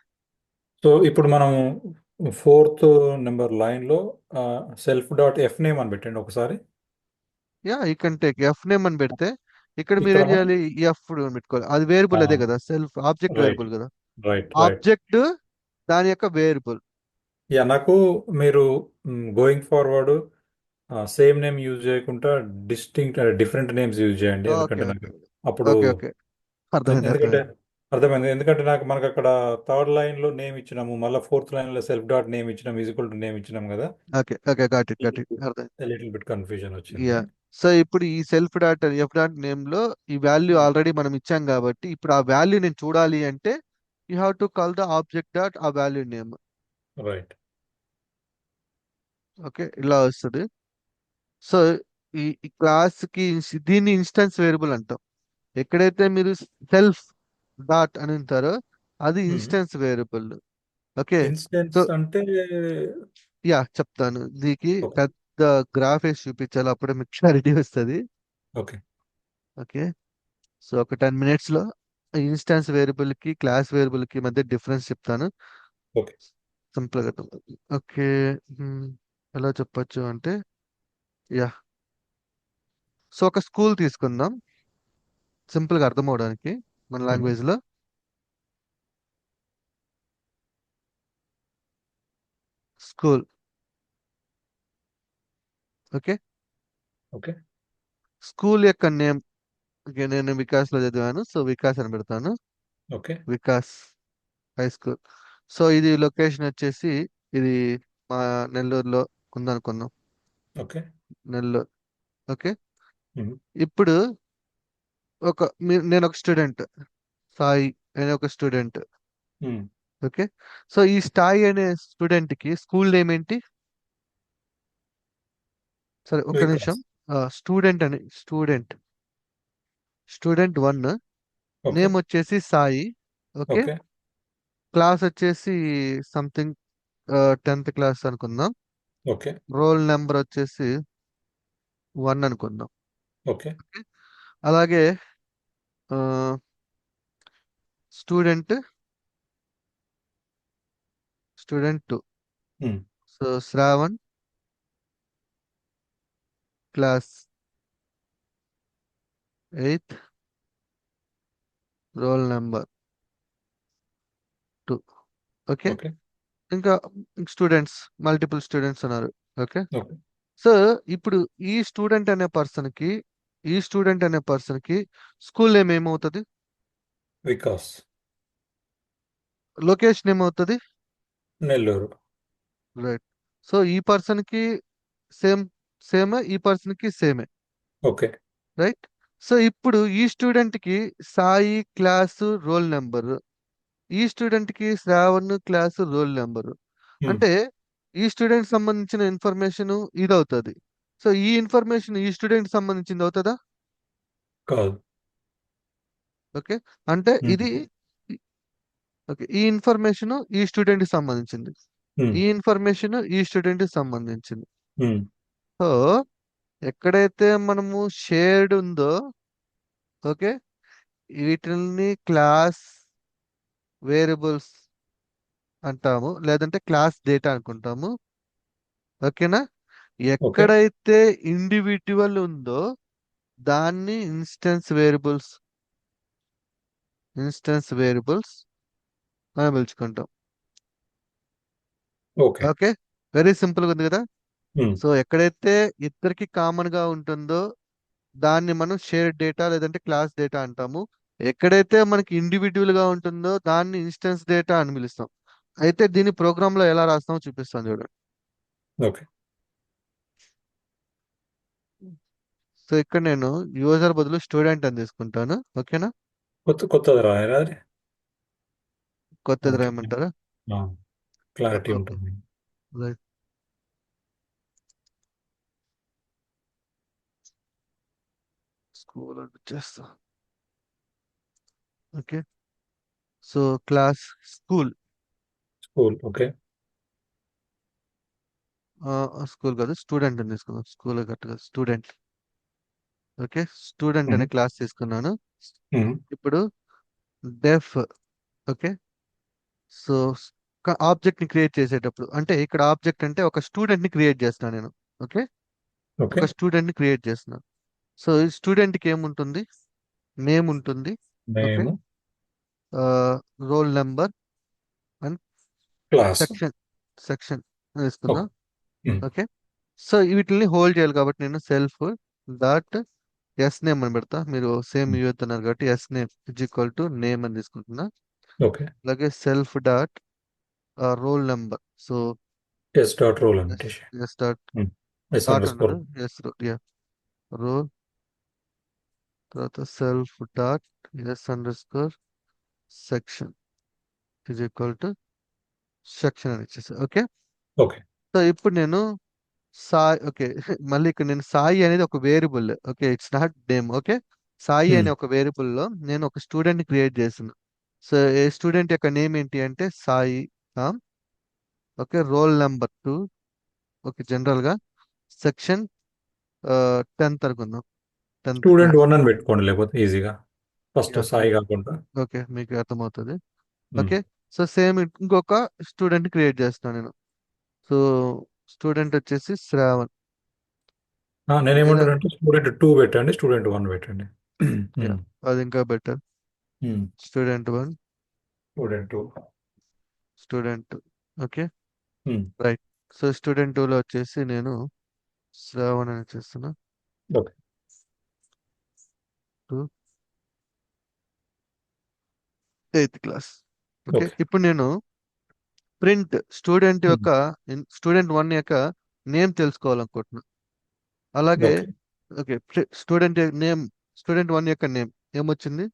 Speaker 2: సో ఇప్పుడు మనము ఫోర్త్ నెంబర్ లైన్లో సెల్ఫ్ డాట్ ఎఫ్ నేమ్ అని పెట్టండి ఒకసారి.
Speaker 1: యా ఈ కెన్ టేక్ ఎఫ్ నేమ్ అని పెడితే, ఇక్కడ మీరు
Speaker 2: ఇక్కడ
Speaker 1: ఏం చేయాలి, ఎఫ్ పెట్టుకోవాలి, అది వేరియబుల్ అదే కదా, సెల్ఫ్ ఆబ్జెక్ట్
Speaker 2: రైట్.
Speaker 1: వేరియబుల్ కదా.
Speaker 2: రైట్. రైట్.
Speaker 1: ఆబ్జెక్ట్ దాని యొక్క వేరియబుల్.
Speaker 2: యా, నాకు మీరు going forward same name use చేయకుండా డిఫరెంట్ నేమ్స్ యూజ్ చేయండి,
Speaker 1: ఓకే.
Speaker 2: ఎందుకంటే
Speaker 1: ఓకే.
Speaker 2: నాకు అప్పుడు
Speaker 1: ఓకే. ఓకే. అర్థమైంది.
Speaker 2: ఎందుకంటే
Speaker 1: అర్థమైంది.
Speaker 2: అర్థమైంది, ఎందుకంటే నాకు మనకు అక్కడ థర్డ్ లైన్లో నేమ్ ఇచ్చినాము, మళ్ళీ ఫోర్త్ లైన్లో సెల్ఫ్ డాట్ నేమ్ ఇచ్చినాం, ఈక్వల్ టు నేమ్ ఇచ్చినాం కదా.
Speaker 1: Okay. Okay. Got it. Got it. అర్థమైంది.
Speaker 2: లిటిల్ బిట్ కన్ఫ్యూజన్ వచ్చింది.
Speaker 1: యా. సో ఇప్పుడు ఈ self dot F dot name లో ఈ వాల్యూ ఆల్రెడీ మనం ఇచ్చాం కాబట్టి, ఇప్పుడు ఆ వాల్యూ నేను చూడాలి అంటే you have to call the object dot ఆ వాల్యూ నేమ్.
Speaker 2: రైట్.
Speaker 1: ఓకే, ఇలా వస్తుంది. సో ఈ క్లాస్ కి దీన్ని ఇన్స్టెన్స్ వేరియబుల్ అంటాం. ఎక్కడైతే మీరు సెల్ఫ్ డాట్ అని ఉంటారో అది instance variable. Okay. So
Speaker 2: instance అంటే
Speaker 1: యా చెప్తాను, దీనికి
Speaker 2: ఓకే.
Speaker 1: పెద్ద గ్రాఫ్ వేసి చూపించాలి, అప్పుడే మీకు క్లారిటీ వస్తుంది.
Speaker 2: ఓకే.
Speaker 1: ఓకే. సో ఒక 10 minutes లో ఇన్స్టాన్స్ వేరియబుల్ కి క్లాస్ వేరియబుల్ కి మధ్య డిఫరెన్స్ చెప్తాను.
Speaker 2: ఓకే.
Speaker 1: సింపుల్ గా. ఓకే. ఎలా చెప్పొచ్చు అంటే, యా, సో ఒక స్కూల్ తీసుకుందాం సింపుల్ గా అర్థం అవడానికి మన
Speaker 2: మ్మ్.
Speaker 1: లాంగ్వేజ్ లో. స్కూల్. ఓకే.
Speaker 2: ఓకే.
Speaker 1: స్కూల్ యొక్క నేమ్. ఓకే, నేను వికాస్ లో చదివాను, సో వికాస్ అని పెడతాను.
Speaker 2: Okay.
Speaker 1: Vikas high school. So ఇది లొకేషన్ వచ్చేసి, ఇది మా నెల్లూరులో ఉందనుకుందాం.
Speaker 2: ఓకే.
Speaker 1: నెల్లూరు. ఓకే.
Speaker 2: మ్మ్.
Speaker 1: ఇప్పుడు నేను ఒక స్టూడెంట్, సాయి అనే ఒక స్టూడెంట్.
Speaker 2: మ్మ్.
Speaker 1: ఓకే. సో ఈ స్థాయి అనే స్టూడెంట్ కి స్కూల్ నేమ్ ఏంటి? సరే ఒక్క నిమిషం.
Speaker 2: వికాస్.
Speaker 1: స్టూడెంట్ అని, స్టూడెంట్ 1,
Speaker 2: ఓకే.
Speaker 1: నేమ్ వచ్చేసి సాయి. ఓకే.
Speaker 2: ఓకే.
Speaker 1: క్లాస్ వచ్చేసి సంథింగ్ 10th క్లాస్ అనుకుందాం.
Speaker 2: ఓకే.
Speaker 1: రోల్ నెంబర్ వచ్చేసి 1 అనుకుందాం.
Speaker 2: ఓకే.
Speaker 1: ఓకే. అలాగే స్టూడెంట్ స్టూడెంట్ 2,
Speaker 2: మ్మ్.
Speaker 1: So Shravan, class 8, roll number 2. Okay.
Speaker 2: Okay.
Speaker 1: ఇంకా స్టూడెంట్స్, మల్టిపుల్ స్టూడెంట్స్ ఉన్నారు. ఓకే.
Speaker 2: ఓకే.
Speaker 1: సో ఇప్పుడు ఈ స్టూడెంట్ అనే పర్సన్ కి ఈ స్టూడెంట్ అనే పర్సన్ కి స్కూల్ నేమ్ ఏమవుతుంది?
Speaker 2: వికాస్.
Speaker 1: లొకేషన్ ఏమవుతుంది?
Speaker 2: నెల్లూరు.
Speaker 1: రైట్. సో ఈ పర్సన్ కి సేమ్, ఈ పర్సన్ కి సేమే.
Speaker 2: ఓకే.
Speaker 1: రైట్. సో ఇప్పుడు ఈ స్టూడెంట్ కి సాయి క్లాసు రోల్ నెంబర్, ఈ స్టూడెంట్ కి శ్రావణ్ క్లాసు రోల్ నెంబర్.
Speaker 2: మ్మ్.
Speaker 1: అంటే ఈ స్టూడెంట్ సంబంధించిన ఇన్ఫర్మేషన్ ఇది అవుతుంది. సో ఈ ఇన్ఫర్మేషన్ ఈ స్టూడెంట్ సంబంధించింది అవుతుందా?
Speaker 2: కాదు.
Speaker 1: ఓకే. అంటే
Speaker 2: మ్మ్.
Speaker 1: ఇది, ఓకే, ఈ ఇన్ఫర్మేషన్ ఈ స్టూడెంట్ కి సంబంధించింది,
Speaker 2: మ్మ్.
Speaker 1: ఈ ఇన్ఫర్మేషన్ ఈ స్టూడెంట్ కి సంబంధించింది.
Speaker 2: మ్మ్.
Speaker 1: సో ఎక్కడైతే మనము షేర్డ్ ఉందో, ఓకే, వీటిని క్లాస్ వేరియబుల్స్ అంటాము, లేదంటే క్లాస్ డేటా అనుకుంటాము. ఓకేనా?
Speaker 2: ఓకే.
Speaker 1: ఎక్కడైతే ఇండివిజువల్ ఉందో దాన్ని ఇన్స్టెన్స్ వేరియబుల్స్ అని పిలుచుకుంటాం.
Speaker 2: ఓకే.
Speaker 1: ఓకే. వెరీ సింపుల్ గా ఉంది కదా.
Speaker 2: మ్మ్.
Speaker 1: సో ఎక్కడైతే ఇద్దరికి కామన్ గా ఉంటుందో దాన్ని మనం షేర్ డేటా లేదంటే క్లాస్ డేటా అంటాము. ఎక్కడైతే మనకి ఇండివిజువల్ గా ఉంటుందో దాన్ని ఇన్స్టెన్స్ డేటా అని పిలుస్తాం. అయితే దీన్ని ప్రోగ్రామ్ లో ఎలా రాస్తామో చూపిస్తాను చూడండి.
Speaker 2: ఓకే.
Speaker 1: సో ఇక్కడ నేను యూజర్ బదులు స్టూడెంట్ అని తీసుకుంటాను. ఓకేనా?
Speaker 2: కొత్తది రాయరా అది?
Speaker 1: కొత్తది
Speaker 2: మనకి
Speaker 1: రాయమంటారా?
Speaker 2: Clarity
Speaker 1: okay.
Speaker 2: ఉంటుంది.
Speaker 1: రైట్. స్కూల్ అని చేస్తా. Okay. So class school.
Speaker 2: School. Okay.
Speaker 1: School కాదు, స్టూడెంట్ అని తీసుకుందాం. స్కూల్ కరెక్ట్ కాదు, స్టూడెంట్. ఓకే. Student
Speaker 2: mm.
Speaker 1: అనే క్లాస్ తీసుకున్నాను.
Speaker 2: మ్మ్.
Speaker 1: ఇప్పుడు డెఫ్. ఓకే. సో ఆబ్జెక్ట్ ని క్రియేట్ చేసేటప్పుడు, అంటే ఇక్కడ ఆబ్జెక్ట్ అంటే ఒక స్టూడెంట్ ని క్రియేట్ చేస్తున్నాను నేను. ఓకే.
Speaker 2: ఓకే.
Speaker 1: ఒక స్టూడెంట్ ని క్రియేట్ చేస్తున్నాను. సో ఈ స్టూడెంట్ కి ఏముంటుంది? నేమ్ ఉంటుంది. ఓకే.
Speaker 2: మేము
Speaker 1: roll number and
Speaker 2: class.
Speaker 1: Section. Section
Speaker 2: okay.
Speaker 1: తీసుకున్నా.
Speaker 2: మ్మ్.
Speaker 1: ఓకే. సో వీటిని హోల్డ్ చేయాలి కాబట్టి నేను సెల్ఫ్ డాట్ ఎస్ నేమ్ అని పెడతా. మీరు సేమ్
Speaker 2: మ్మ్.
Speaker 1: అన్నారు కాబట్టి s name is equal to name అని తీసుకుంటున్నా.
Speaker 2: ఓకే.
Speaker 1: అలాగే self dot roll number. So
Speaker 2: s dot roll
Speaker 1: s
Speaker 2: annotation.
Speaker 1: S dot
Speaker 2: s
Speaker 1: dot
Speaker 2: underscore.
Speaker 1: ఉండదు, ఎస్ రోల్, తర్వాత self dot s underscore section is equal to section అని ఇచ్చేసి. Okay.
Speaker 2: Okay.
Speaker 1: So ఇప్పుడు నేను Sai, okay, మళ్ళీ ఇక్కడ నేను సాయి అనేది ఒక variable. Okay, it's not name. Okay. Sai
Speaker 2: మ్మ్.
Speaker 1: అనే ఒక వేరియబుల్ లో నేను ఒక స్టూడెంట్ క్రియేట్ చేసిన. సో ఏ స్టూడెంట్ యొక్క నేమ్ ఏంటి అంటే Sai Ram. Okay, roll number 2. Okay, general గా సెక్షన్ 10th అనుకుందాం, 10th
Speaker 2: స్టూడెంట్
Speaker 1: క్లాస్.
Speaker 2: వన్ అని పెట్టుకోండి లేకపోతే ఈజీగా, ఫస్ట్
Speaker 1: యా,
Speaker 2: సాయి కాకుండా.
Speaker 1: ఓకే, మీకు అర్థమవుతుంది.
Speaker 2: ఉమ్.
Speaker 1: ఓకే, సో సేమ్ ఇంకొక స్టూడెంట్ క్రియేట్ చేస్తున్నాను నేను. సో స్టూడెంట్ వచ్చేసి శ్రావణ్. ఇలా,
Speaker 2: నేనేమంటానంటే స్టూడెంట్ టూ పెట్టండి, స్టూడెంట్ వన్ పెట్టండి.
Speaker 1: Yeah,
Speaker 2: um.
Speaker 1: అది ఇంకా better.
Speaker 2: Um.
Speaker 1: Student 1,
Speaker 2: student two.
Speaker 1: Student. Okay,
Speaker 2: um.
Speaker 1: Right. So student 2లో వచ్చేసి నేను శ్రావణ్ అని చేస్తున్నా.
Speaker 2: Okay.
Speaker 1: 2, 8th class. Okay,
Speaker 2: okay.
Speaker 1: ఇప్పుడు నేను ప్రింట్ స్టూడెంట్
Speaker 2: ఉమ్.
Speaker 1: యొక్క స్టూడెంట్ 1 యొక్క నేమ్ తెలుసుకోవాలనుకుంటున్నా. అలాగే
Speaker 2: okay.
Speaker 1: Okay, student name, student 1 యొక్క నేమ్ ఏమొచ్చింది?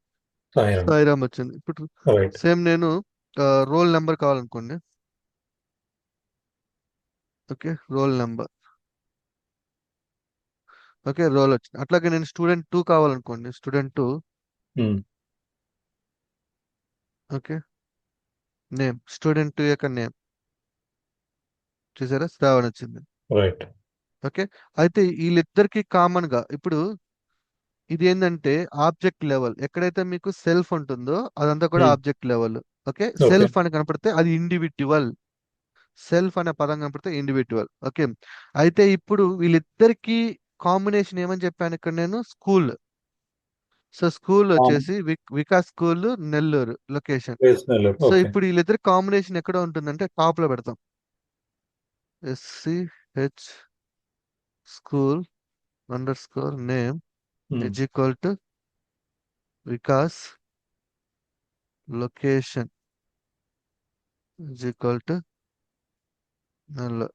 Speaker 2: సాయిరామ్.
Speaker 1: సాయిరామ్ వచ్చింది. ఇప్పుడు
Speaker 2: రైట్.
Speaker 1: సేమ్ నేను రోల్ నెంబర్ కావాలనుకోండి. Okay, roll number. Okay, roll వచ్చింది. అట్లాగే నేను స్టూడెంట్ 2 కావాలనుకోండి, స్టూడెంట్ 2.
Speaker 2: ఉమ్.
Speaker 1: ఓకే, నేమ్, స్టూడెంట్ 2 యొక్క నేమ్ చూసారా, శ్రావణ్ వచ్చింది.
Speaker 2: రైట్.
Speaker 1: ఓకే, అయితే వీళ్ళిద్దరికి కామన్ గా ఇప్పుడు ఇది ఏంటంటే ఆబ్జెక్ట్ లెవెల్. ఎక్కడైతే మీకు సెల్ఫ్ ఉంటుందో అదంతా కూడా
Speaker 2: um.
Speaker 1: Object level. Okay,
Speaker 2: okay.
Speaker 1: Self అని కనపడితే అది ఇండివిడ్యువల్. సెల్ఫ్ అనే పదం కనపడితే ఇండివిడ్యువల్. ఓకే, అయితే ఇప్పుడు వీళ్ళిద్దరికి కాంబినేషన్ ఏమని చెప్పాను ఇక్కడ నేను? స్కూల్. సో స్కూల్ వచ్చేసి వికాస్ స్కూల్, నెల్లూరు లొకేషన్.
Speaker 2: వేసినారు.
Speaker 1: So
Speaker 2: okay.
Speaker 1: ఇప్పుడు వీళ్ళిద్దరి కాంబినేషన్ ఎక్కడ ఉంటుందంటే టాప్ లో పెడతాం. SCH school under score name
Speaker 2: um.
Speaker 1: Is equal to Vikas location is equal to Nellore.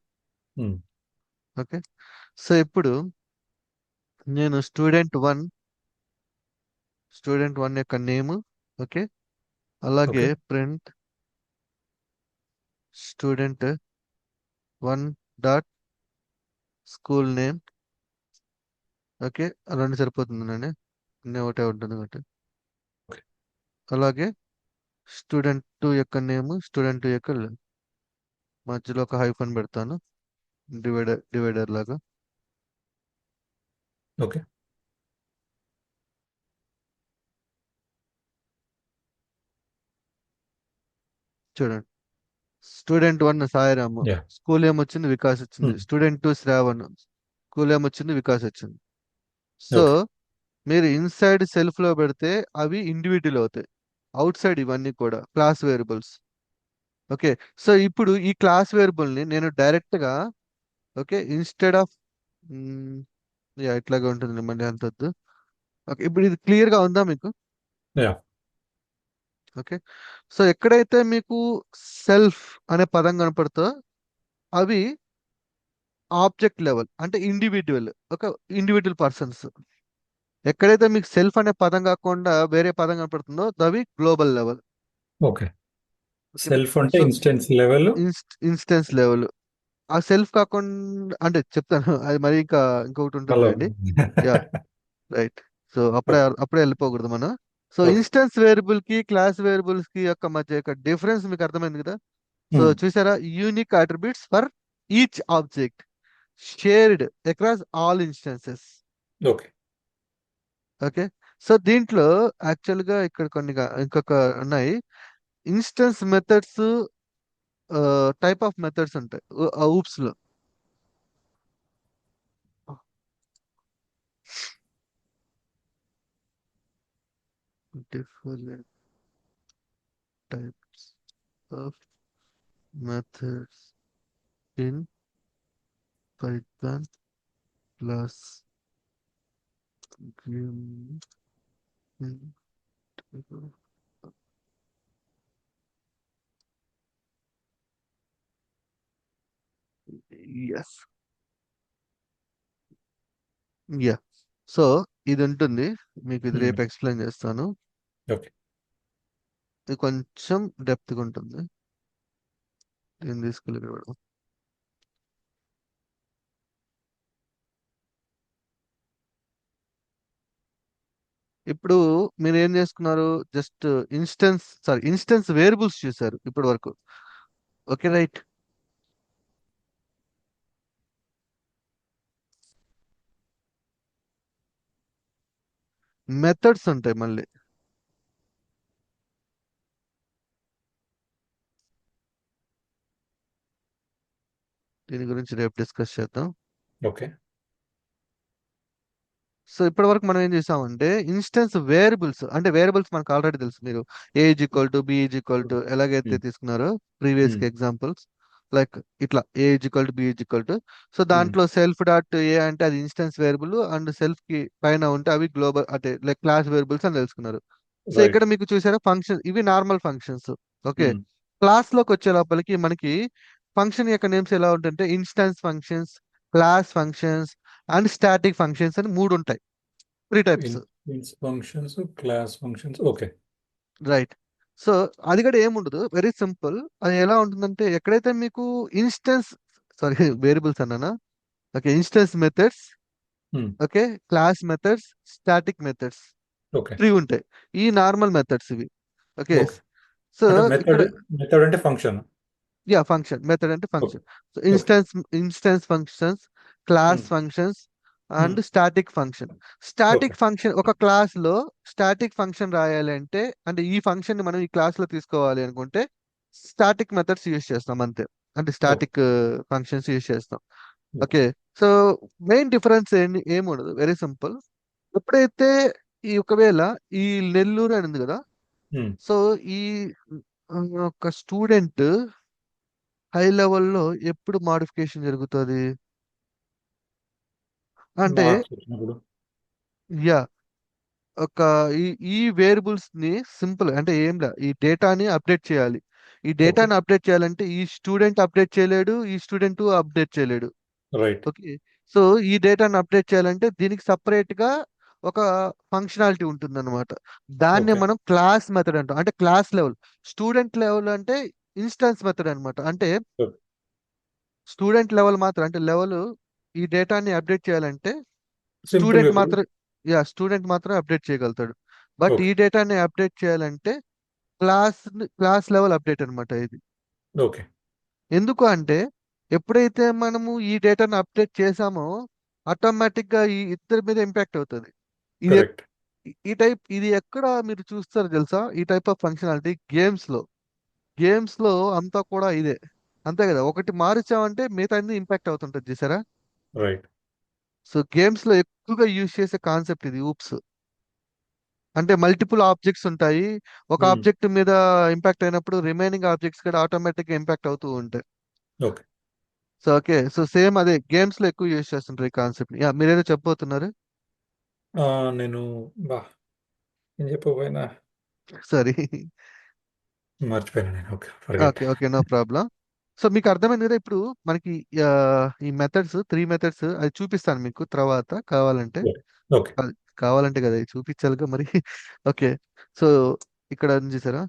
Speaker 2: Um.
Speaker 1: Okay, so ఇప్పుడు నేను స్టూడెంట్ వన్ యొక్క నేమ్. ఓకే, అలాగే
Speaker 2: okay.
Speaker 1: Print student 1 dot school name. Okay, రెండు సరిపోతుందండి, నేను ఒకటే ఉంటుంది ఒకటి. అలాగే స్టూడెంట్ 2 యొక్క నేమ్, స్టూడెంట్ 2 యొక్క మధ్యలో ఒక హైఫన్ పెడతాను, డివైడర్ లాగా.
Speaker 2: ఓకే.
Speaker 1: చూడండి, స్టూడెంట్ 1 సాయిరాము,
Speaker 2: యా.
Speaker 1: స్కూల్ ఏమొచ్చింది? వికాస్ వచ్చింది.
Speaker 2: ఉమ్.
Speaker 1: స్టూడెంట్ 2 శ్రావణ్, స్కూల్ ఏమొచ్చింది? వికాస్ వచ్చింది. So
Speaker 2: okay.
Speaker 1: మీరు ఇన్సైడ్ సెల్ఫ్ లో పెడితే అవి ఇండివిజువల్ అవుతాయి. అవుట్ సైడ్ ఇవన్నీ కూడా క్లాస్ వేరియబుల్స్. ఓకే, సో ఇప్పుడు ఈ క్లాస్ వేరియబుల్ ని నేను డైరెక్ట్ గా, ఓకే, ఇన్స్టెడ్ ఆఫ్ ఇట్లాగే ఉంటుంది మళ్ళీ అంత వద్దు. ఓకే, ఇప్పుడు ఇది క్లియర్ గా ఉందా మీకు?
Speaker 2: యా.
Speaker 1: ఓకే, సో ఎక్కడైతే మీకు సెల్ఫ్ అనే పదం కనపడుతో అవి ఆబ్జెక్ట్ లెవెల్, అంటే ఇండివిజువల్, ఒక ఇండివిజువల్ పర్సన్స్. ఎక్కడైతే మీకు సెల్ఫ్ అనే పదం కాకుండా వేరే పదం కనపడుతుందో అవి గ్లోబల్ లెవెల్.
Speaker 2: ఓకే.
Speaker 1: ఓకేనా?
Speaker 2: సెల్ఫ్ అంటే
Speaker 1: so
Speaker 2: instance level.
Speaker 1: Instance level. ఆ సెల్ఫ్ కాకుండా అంటే చెప్తాను అది మరి ఇంకా ఇంకొకటి
Speaker 2: మళ్ళా.
Speaker 1: ఉంటుందిలేండి. Yeah, right. సో అప్పుడే
Speaker 2: ఓకే.
Speaker 1: అప్పుడే వెళ్ళిపోకూడదు మనం. So
Speaker 2: okay.
Speaker 1: ఇన్స్టెన్స్ వేరియబుల్ కి క్లాస్ వేరియబుల్స్ కి యొక్క మధ్య యొక్క డిఫరెన్స్ మీకు అర్థమైంది కదా? So
Speaker 2: um.
Speaker 1: చూసారా, unique attributes for each object shared across all instances.
Speaker 2: Okay.
Speaker 1: Okay, so దీంట్లో యాక్చువల్ గా ఇక్కడ కొన్ని ఇంకొక ఉన్నాయి. Instance methods, type of methods ఉంటాయి ఊప్స్ లో. Different types of methods in Python plus S. Yeah, so ఇది ఉంటుంది, మీకు ఇది
Speaker 2: ఉమ్.
Speaker 1: రేపు ఎక్స్ప్లెయిన్ చేస్తాను.
Speaker 2: ఓకే.
Speaker 1: ఇది కొంచెం డెప్త్గా ఉంటుంది, దీన్ని తీసుకెళ్ళి ఇక్కడ పెడదాం. ఇప్పుడు మీరు ఏం చేసుకున్నారు? జస్ట్ ఇన్స్టెన్స్ వేరియబుల్స్ చూసారు ఇప్పటి వరకు. Okay, right. మెథడ్స్ ఉంటాయి మళ్ళీ. దీని గురించి రేపు డిస్కస్ చేద్దాం.
Speaker 2: ఓకే.
Speaker 1: సో ఇప్పటి వరకు మనం ఏం చేసామంటే ఇన్స్టెన్స్ వేరియబుల్స్, అంటే వేరియబుల్స్ మనకు ఆల్రెడీ తెలుసు. మీరు a is equal to B is equal to ఎలాగైతే
Speaker 2: ఉమ్,
Speaker 1: తీసుకున్నారో ప్రీవియస్
Speaker 2: ఉమ్,
Speaker 1: కి ఎగ్జాంపుల్స్, లైక్ ఇట్లా a is equal to B is equal to. So
Speaker 2: um,
Speaker 1: దాంట్లో సెల్ఫ్ డాట్ ఏ అంటే అది ఇన్స్టెన్స్ వేరియబుల్, అండ్ సెల్ఫ్ కి పైన ఉంటే అవి గ్లోబల్ అంటే లైక్ క్లాస్ వేరియబుల్స్ అని తెలుసుకున్నారు. So
Speaker 2: right.
Speaker 1: ఇక్కడ మీకు చూసారా ఫంక్షన్, ఇవి normal functions. Okay,
Speaker 2: um,
Speaker 1: class లోకి వచ్చే లోపలికి మనకి ఫంక్షన్ యొక్క నేమ్స్ ఎలా ఉంటుంటే instance functions, class functions and static functions అని మూడు ఉంటాయి. Three types.
Speaker 2: ఇన్స్ functions, class functions. Okay.
Speaker 1: Right. So అది కూడా ఏముండదు, వెరీ సింపుల్. అది ఎలా ఉంటుందంటే ఎక్కడైతే మీకు ఇన్స్టెన్స్, సారీ వేరియబుల్స్ అన్నానా, okay, instance methods,
Speaker 2: um,
Speaker 1: okay, class methods, static methods,
Speaker 2: okay.
Speaker 1: Three ఉంటాయి. ఈ నార్మల్ మెథడ్స్ ఇవి. ఓకే.
Speaker 2: ఓకే.
Speaker 1: సో
Speaker 2: అంటే
Speaker 1: ఇక్కడ
Speaker 2: మెథడ్, మెథడ్ అంటే ఫంక్షన్.
Speaker 1: యా ఫంక్షన్, మెథడ్ అంటే
Speaker 2: okay.
Speaker 1: Function. So
Speaker 2: okay.
Speaker 1: Instance functions, class
Speaker 2: um,
Speaker 1: functions
Speaker 2: um,
Speaker 1: and static function.
Speaker 2: Okay.
Speaker 1: Static function, ఒక class లో static function రాయాలి అంటే ఈ ఫంక్షన్ ని మనం ఈ క్లాస్ లో తీసుకోవాలి అనుకుంటే స్టాటిక్ మెథడ్స్ యూజ్ చేస్తాం అంతే. అంటే
Speaker 2: ఓకే.
Speaker 1: స్టాటిక్ ఫంక్షన్స్ యూజ్ చేస్తాం.
Speaker 2: Okay.
Speaker 1: Okay. So main difference ఏముండదు, వెరీ సింపుల్. ఎప్పుడైతే ఈ ఒకవేళ ఈ నెల్లూరు అని ఉంది కదా,
Speaker 2: ఉమ్,
Speaker 1: సో ఈ ఒక స్టూడెంట్ హై లెవెల్లో ఎప్పుడు మాడిఫికేషన్ జరుగుతుంది అంటే,
Speaker 2: మార్క్స్ వచ్చినప్పుడు.
Speaker 1: యా, ఒక ఈ ఈ వేరియబుల్స్ ని సింపుల్ అంటే ఏం లే, ఈ డేటాని అప్డేట్ చేయాలి. ఈ
Speaker 2: ఓకే.
Speaker 1: డేటాని అప్డేట్ చేయాలంటే ఈ స్టూడెంట్ అప్డేట్ చేయలేడు, ఈ స్టూడెంట్ అప్డేట్ చేయలేడు.
Speaker 2: రైట్.
Speaker 1: ఓకే. సో ఈ డేటాను అప్డేట్ చేయాలంటే దీనికి సపరేట్ గా ఒక ఫంక్షనాలిటీ ఉంటుంది అనమాట. దాన్ని
Speaker 2: ఓకే.
Speaker 1: మనం క్లాస్ మెథడ్ అంటాం. అంటే క్లాస్ లెవెల్, స్టూడెంట్ లెవెల్ అంటే ఇన్స్టాన్స్ మెథడ్ అన్నమాట. అంటే
Speaker 2: ఓకే.
Speaker 1: స్టూడెంట్ లెవెల్ మాత్రం, అంటే లెవెల్ ఈ డేటాని అప్డేట్ చేయాలంటే
Speaker 2: సింపుల్గా
Speaker 1: స్టూడెంట్
Speaker 2: ఇప్పుడు.
Speaker 1: మాత్రం, స్టూడెంట్ మాత్రం అప్డేట్ చేయగలుగుతాడు. బట్ ఈ
Speaker 2: ఓకే.
Speaker 1: డేటాని అప్డేట్ చేయాలంటే క్లాస్ క్లాస్ లెవెల్ అప్డేట్ అనమాట ఇది.
Speaker 2: ఓకే.
Speaker 1: ఎందుకు అంటే ఎప్పుడైతే మనము ఈ డేటాను అప్డేట్ చేసామో ఆటోమేటిక్ గా ఈ ఇద్దరి మీద ఇంపాక్ట్ అవుతుంది. ఇది
Speaker 2: కరెక్ట్.
Speaker 1: ఇది ఎక్కడ మీరు చూస్తారు తెలుసా? ఈ టైప్ ఆఫ్ ఫంక్షనాలిటీ గేమ్స్ లో అంతా కూడా ఇదే. అంతే కదా, ఒకటి మారుచామంటే మిగతా అన్ని ఇంపాక్ట్ అవుతుంటది చూసారా?
Speaker 2: రైట్.
Speaker 1: సో గేమ్స్ లో ఎక్కువగా యూజ్ చేసే కాన్సెప్ట్ ఇది ఊప్స్. అంటే మల్టిపుల్ ఆబ్జెక్ట్స్ ఉంటాయి. ఒక
Speaker 2: ఉమ్,
Speaker 1: ఆబ్జెక్ట్ మీద ఇంపాక్ట్ అయినప్పుడు రిమైనింగ్ ఆబ్జెక్ట్స్ కూడా ఆటోమేటిక్ గా ఇంపాక్ట్ అవుతూ ఉంటాయి.
Speaker 2: Okay.
Speaker 1: So okay, so same అదే గేమ్స్ లో ఎక్కువ యూజ్ చేస్తుంటారు ఈ కాన్సెప్ట్. యా, మీరేదో చెప్పబోతున్నారు.
Speaker 2: ఆ, నేను బా ఏం చెప్పకపోయినా
Speaker 1: సారీ.
Speaker 2: మర్చిపోయాను నేను. Okay, forget.
Speaker 1: Okay, okay, no problem. So మీకు అర్థమైంది కదా ఇప్పుడు మనకి ఆ, ఈ మెథడ్స్, త్రీ మెథడ్స్ అది చూపిస్తాను మీకు తర్వాత కావాలంటే.
Speaker 2: ఓకే. ఓకే.
Speaker 1: అది కావాలంటే కదా ఇది చూపించాలిగా మరి. ఓకే. సో ఇక్కడ ఉంది చూసారా?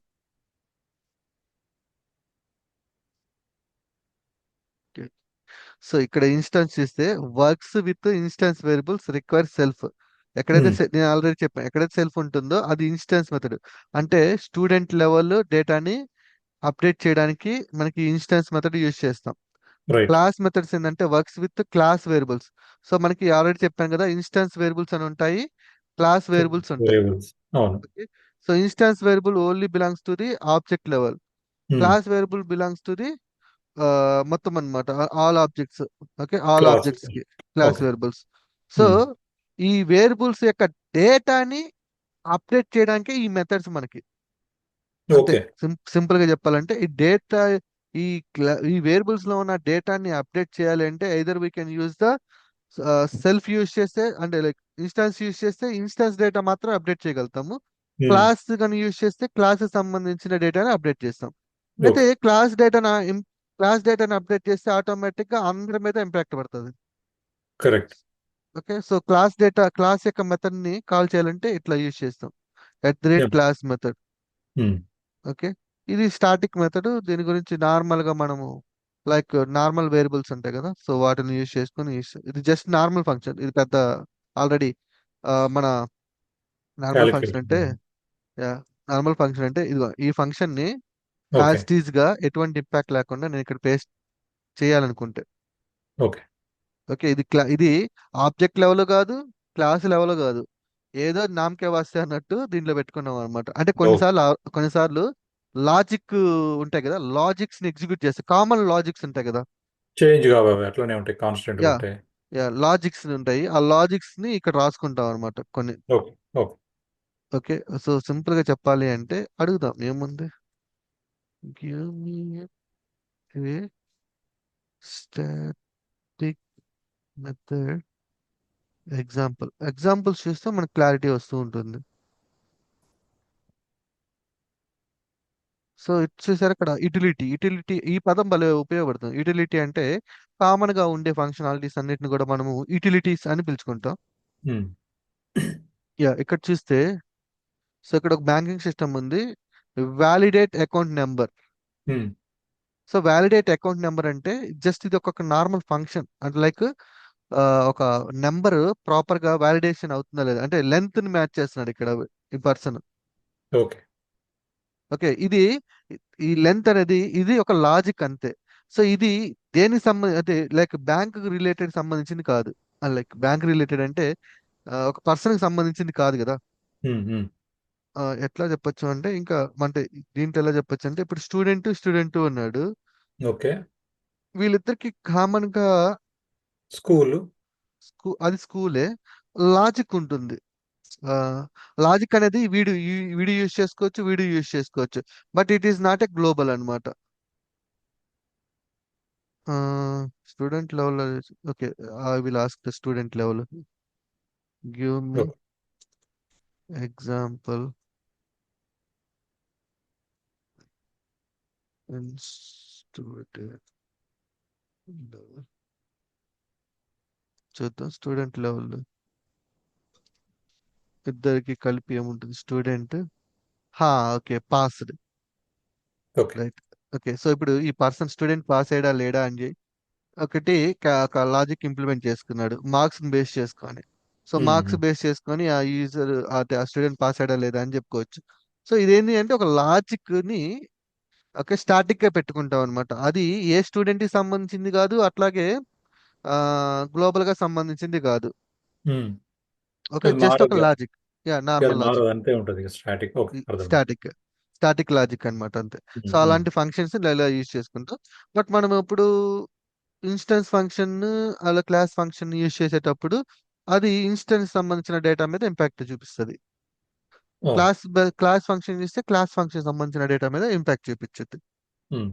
Speaker 1: సో ఇక్కడ ఇన్స్టాన్స్ చేస్తే works with instance variables require self. ఎక్కడైతే
Speaker 2: ఉమ్,
Speaker 1: నేను ఆల్రెడీ చెప్పాను, ఎక్కడైతే సెల్ఫ్ ఉంటుందో అది ఇన్స్టాన్స్ మెథడ్. అంటే స్టూడెంట్ లెవెల్ డేటాని అప్డేట్ చేయడానికి మనకి ఇన్స్టాన్స్ మెథడ్ యూజ్ చేస్తాం.
Speaker 2: రైట్.
Speaker 1: క్లాస్ మెథడ్స్ ఏంటంటే works with class variables. So మనకి ఆల్రెడీ చెప్పాను కదా, ఇన్స్టాన్స్ వేరియబుల్స్ అని ఉంటాయి, క్లాస్ వేరియబుల్స్ ఉంటాయి.
Speaker 2: వేరియబుల్స్. అవును.
Speaker 1: Okay. So instance variable only belongs to the object level.
Speaker 2: Um,
Speaker 1: class variable belongs to the మొత్తం అన్నమాట, all objects. Okay, all
Speaker 2: class.
Speaker 1: Objects కి క్లాస్
Speaker 2: ఓకే.
Speaker 1: వేరియబుల్స్. సో
Speaker 2: ఉమ్,
Speaker 1: ఈ variables యొక్క డేటాని అప్డేట్ చేయడానికి ఈ మెథడ్స్ మనకి. అంతే.
Speaker 2: ఓకే.
Speaker 1: సింపుల్ గా చెప్పాలంటే ఈ డేటా, ఈ వేరియబుల్స్ లో ఉన్న డేటాని అప్డేట్ చేయాలి అంటే either we can use the self use చేస్తే, అంటే లైక్ ఇన్స్టాన్స్ యూజ్ చేస్తే ఇన్స్టాన్స్ డేటా మాత్రం అప్డేట్ చేయగలుగుతాము.
Speaker 2: ఉమ్,
Speaker 1: క్లాస్ కానీ యూజ్ చేస్తే క్లాస్ సంబంధించిన డేటాని అప్డేట్ చేస్తాం. అయితే
Speaker 2: ఓకే.
Speaker 1: క్లాస్ డేటాను అప్డేట్ చేస్తే ఆటోమేటిక్ గా అందరి మీద ఇంపాక్ట్ పడుతుంది.
Speaker 2: కరెక్ట్.
Speaker 1: ఓకే. సో క్లాస్ యొక్క మెథడ్ ని కాల్ చేయాలంటే ఇట్లా యూజ్ చేస్తాం, at the rate
Speaker 2: yup.
Speaker 1: Class method.
Speaker 2: Um,
Speaker 1: okay. ఇది స్టాటిక్ మెథడ్. దీని గురించి నార్మల్ గా మనము లైక్ నార్మల్ వేరియబుల్స్ ఉంటాయి కదా, సో వాటిని ఇది జస్ట్ నార్మల్ ఫంక్షన్. ఇది పెద్ద ఆల్రెడీ మన నార్మల్ ఫంక్షన్ అంటే
Speaker 2: క్యాలిక్యులేషన్.
Speaker 1: నార్మల్ ఫంక్షన్ అంటే ఇదిగో ఈ ఫంక్షన్ ని
Speaker 2: ఓకే.
Speaker 1: యాజ్ టీజ్ గా ఎటువంటి ఇంపాక్ట్ లేకుండా నేను ఇక్కడ పేస్ట్ చేయాలనుకుంటే,
Speaker 2: ఓకే.
Speaker 1: ఓకే, ఇది ఆబ్జెక్ట్ లెవెల్ కాదు, క్లాస్ లెవెల్ కాదు, ఏదో నామకే వాస్తే అన్నట్టు దీంట్లో పెట్టుకున్నాం అనమాట. అంటే
Speaker 2: ఓకే.
Speaker 1: కొన్నిసార్లు లాజిక్ ఉంటాయి కదా, లాజిక్స్ ని ఎగ్జిక్యూట్ చేస్తే కామన్ లాజిక్స్ ఉంటాయి కదా.
Speaker 2: చేంజ్ కావు అవి అట్లనే ఉంటాయి, కాన్స్టెంట్గా
Speaker 1: యా
Speaker 2: ఉంటాయి.
Speaker 1: యా లాజిక్స్ ఉంటాయి, ఆ లాజిక్స్ ని ఇక్కడ రాసుకుంటాం అనమాట కొన్ని.
Speaker 2: Okay. Okay.
Speaker 1: Okay, so simple గా చెప్పాలి అంటే అడుగుదాం ఏముంది. గివ్ మీ ఏ స్టాటిక్ మెథడ్ ఎగ్జాంపుల్స్ చూస్తే మనకు క్లారిటీ వస్తూ ఉంటుంది. సో చూసారు అక్కడ యూటిలిటీ ఈ పదం భలే ఉపయోగపడుతుంది. యూటిలిటీ అంటే కామన్ గా ఉండే ఫంక్షనాలిటీస్ అన్నిటిని కూడా మనము యూటిలిటీస్ అని పిలుచుకుంటాం.
Speaker 2: ఉమ్.
Speaker 1: ఇక్కడ చూస్తే, సో ఇక్కడ ఒక బ్యాంకింగ్ సిస్టమ్ ఉంది, వ్యాలిడేట్ అకౌంట్ నెంబర్.
Speaker 2: ఉమ్.
Speaker 1: సో వ్యాలిడేట్ అకౌంట్ నెంబర్ అంటే జస్ట్ ఇది ఒక నార్మల్ ఫంక్షన్ అంటే లైక్ ఒక నెంబర్ ప్రాపర్ గా వ్యాలిడేషన్ అవుతుందా లేదా అంటే లెంత్ ని మ్యాచ్ చేస్తున్నాడు ఇక్కడ ఈ పర్సన్.
Speaker 2: ఓకే.
Speaker 1: ఓకే, ఈ లెంత్ అనేది ఇది ఒక లాజిక్ అంతే. సో ఇది దేనికి సంబంధించి అంటే లైక్ బ్యాంక్ రిలేటెడ్ సంబంధించింది కాదు. లైక్ బ్యాంక్ రిలేటెడ్ అంటే ఒక పర్సన్ కి సంబంధించింది కాదు కదా.
Speaker 2: ఉమ్. ఉమ్.
Speaker 1: ఎట్లా చెప్పొచ్చు అంటే ఇంకా అంటే దీంట్లో ఎలా చెప్పొచ్చు అంటే ఇప్పుడు స్టూడెంట్ ఉన్నాడు,
Speaker 2: ఓకే.
Speaker 1: వీళ్ళిద్దరికి కామన్ గా
Speaker 2: స్కూల్.
Speaker 1: అది స్కూలే, లాజిక్ ఉంటుంది. ఆ లాజిక్ అనేది వీడు యూజ్ చేసుకోవచ్చు, వీడు యూజ్ చేసుకోవచ్చు, but it is not a global అనమాట. Student level, okay, I will ask the student level, give me
Speaker 2: okay.
Speaker 1: Example in student level. చూద్దాం స్టూడెంట్ లెవెల్ ఇద్దరికి కలిపి ఏముంటుంది student. Okay, passed.
Speaker 2: Okay.
Speaker 1: Right. Okay, so ఇప్పుడు ఈ student pass అయ్యాడా లేడా అని ఒకటి ఒక లాజిక్ ఇంప్లిమెంట్ చేసుకున్నాడు మార్క్స్ బేస్ చేసుకొని. So
Speaker 2: um.
Speaker 1: Marks
Speaker 2: um.
Speaker 1: Base చేసుకొని ఆ యూజర్ ఆ స్టూడెంట్ పాస్ అయ్యడా లేదా అని చెప్పుకోవచ్చు. సో ఇదేంటి అంటే ఒక లాజిక్ ని ఒక స్టాటిక్ గా పెట్టుకుంటాం అనమాట. అది ఏ స్టూడెంట్ కి సంబంధించింది కాదు, అట్లాగే గ్లోబల్ గా సంబంధించింది కాదు.
Speaker 2: ఉమ్.
Speaker 1: ఓకే,
Speaker 2: అది
Speaker 1: జస్ట్ ఒక
Speaker 2: మారదు.
Speaker 1: లాజిక్.
Speaker 2: అది
Speaker 1: నార్మల్
Speaker 2: మారదు
Speaker 1: లాజిక్,
Speaker 2: అంతే ఉంటుంది, స్టాటిక్. ఓకే, అర్థమైంది.
Speaker 1: స్టాటిక్ స్టాటిక్ లాజిక్ అన్నమాట అంతే. సో
Speaker 2: ఉమ్. ఉమ్.
Speaker 1: అలాంటి ఫంక్షన్స్ ఇలా యూజ్ చేసుకుంటాం. బట్ మనం ఇప్పుడు ఇన్స్టెన్స్ ఫంక్షన్ అలా క్లాస్ ఫంక్షన్ యూజ్ చేసేటప్పుడు అది ఇన్స్టెన్స్ సంబంధించిన డేటా మీద ఇంపాక్ట్ చూపిస్తుంది.
Speaker 2: ఓ.
Speaker 1: క్లాస్ ఫంక్షన్ చూస్తే క్లాస్ ఫంక్షన్ సంబంధించిన డేటా మీద ఇంపాక్ట్ చూపించుద్ది.
Speaker 2: ఉమ్.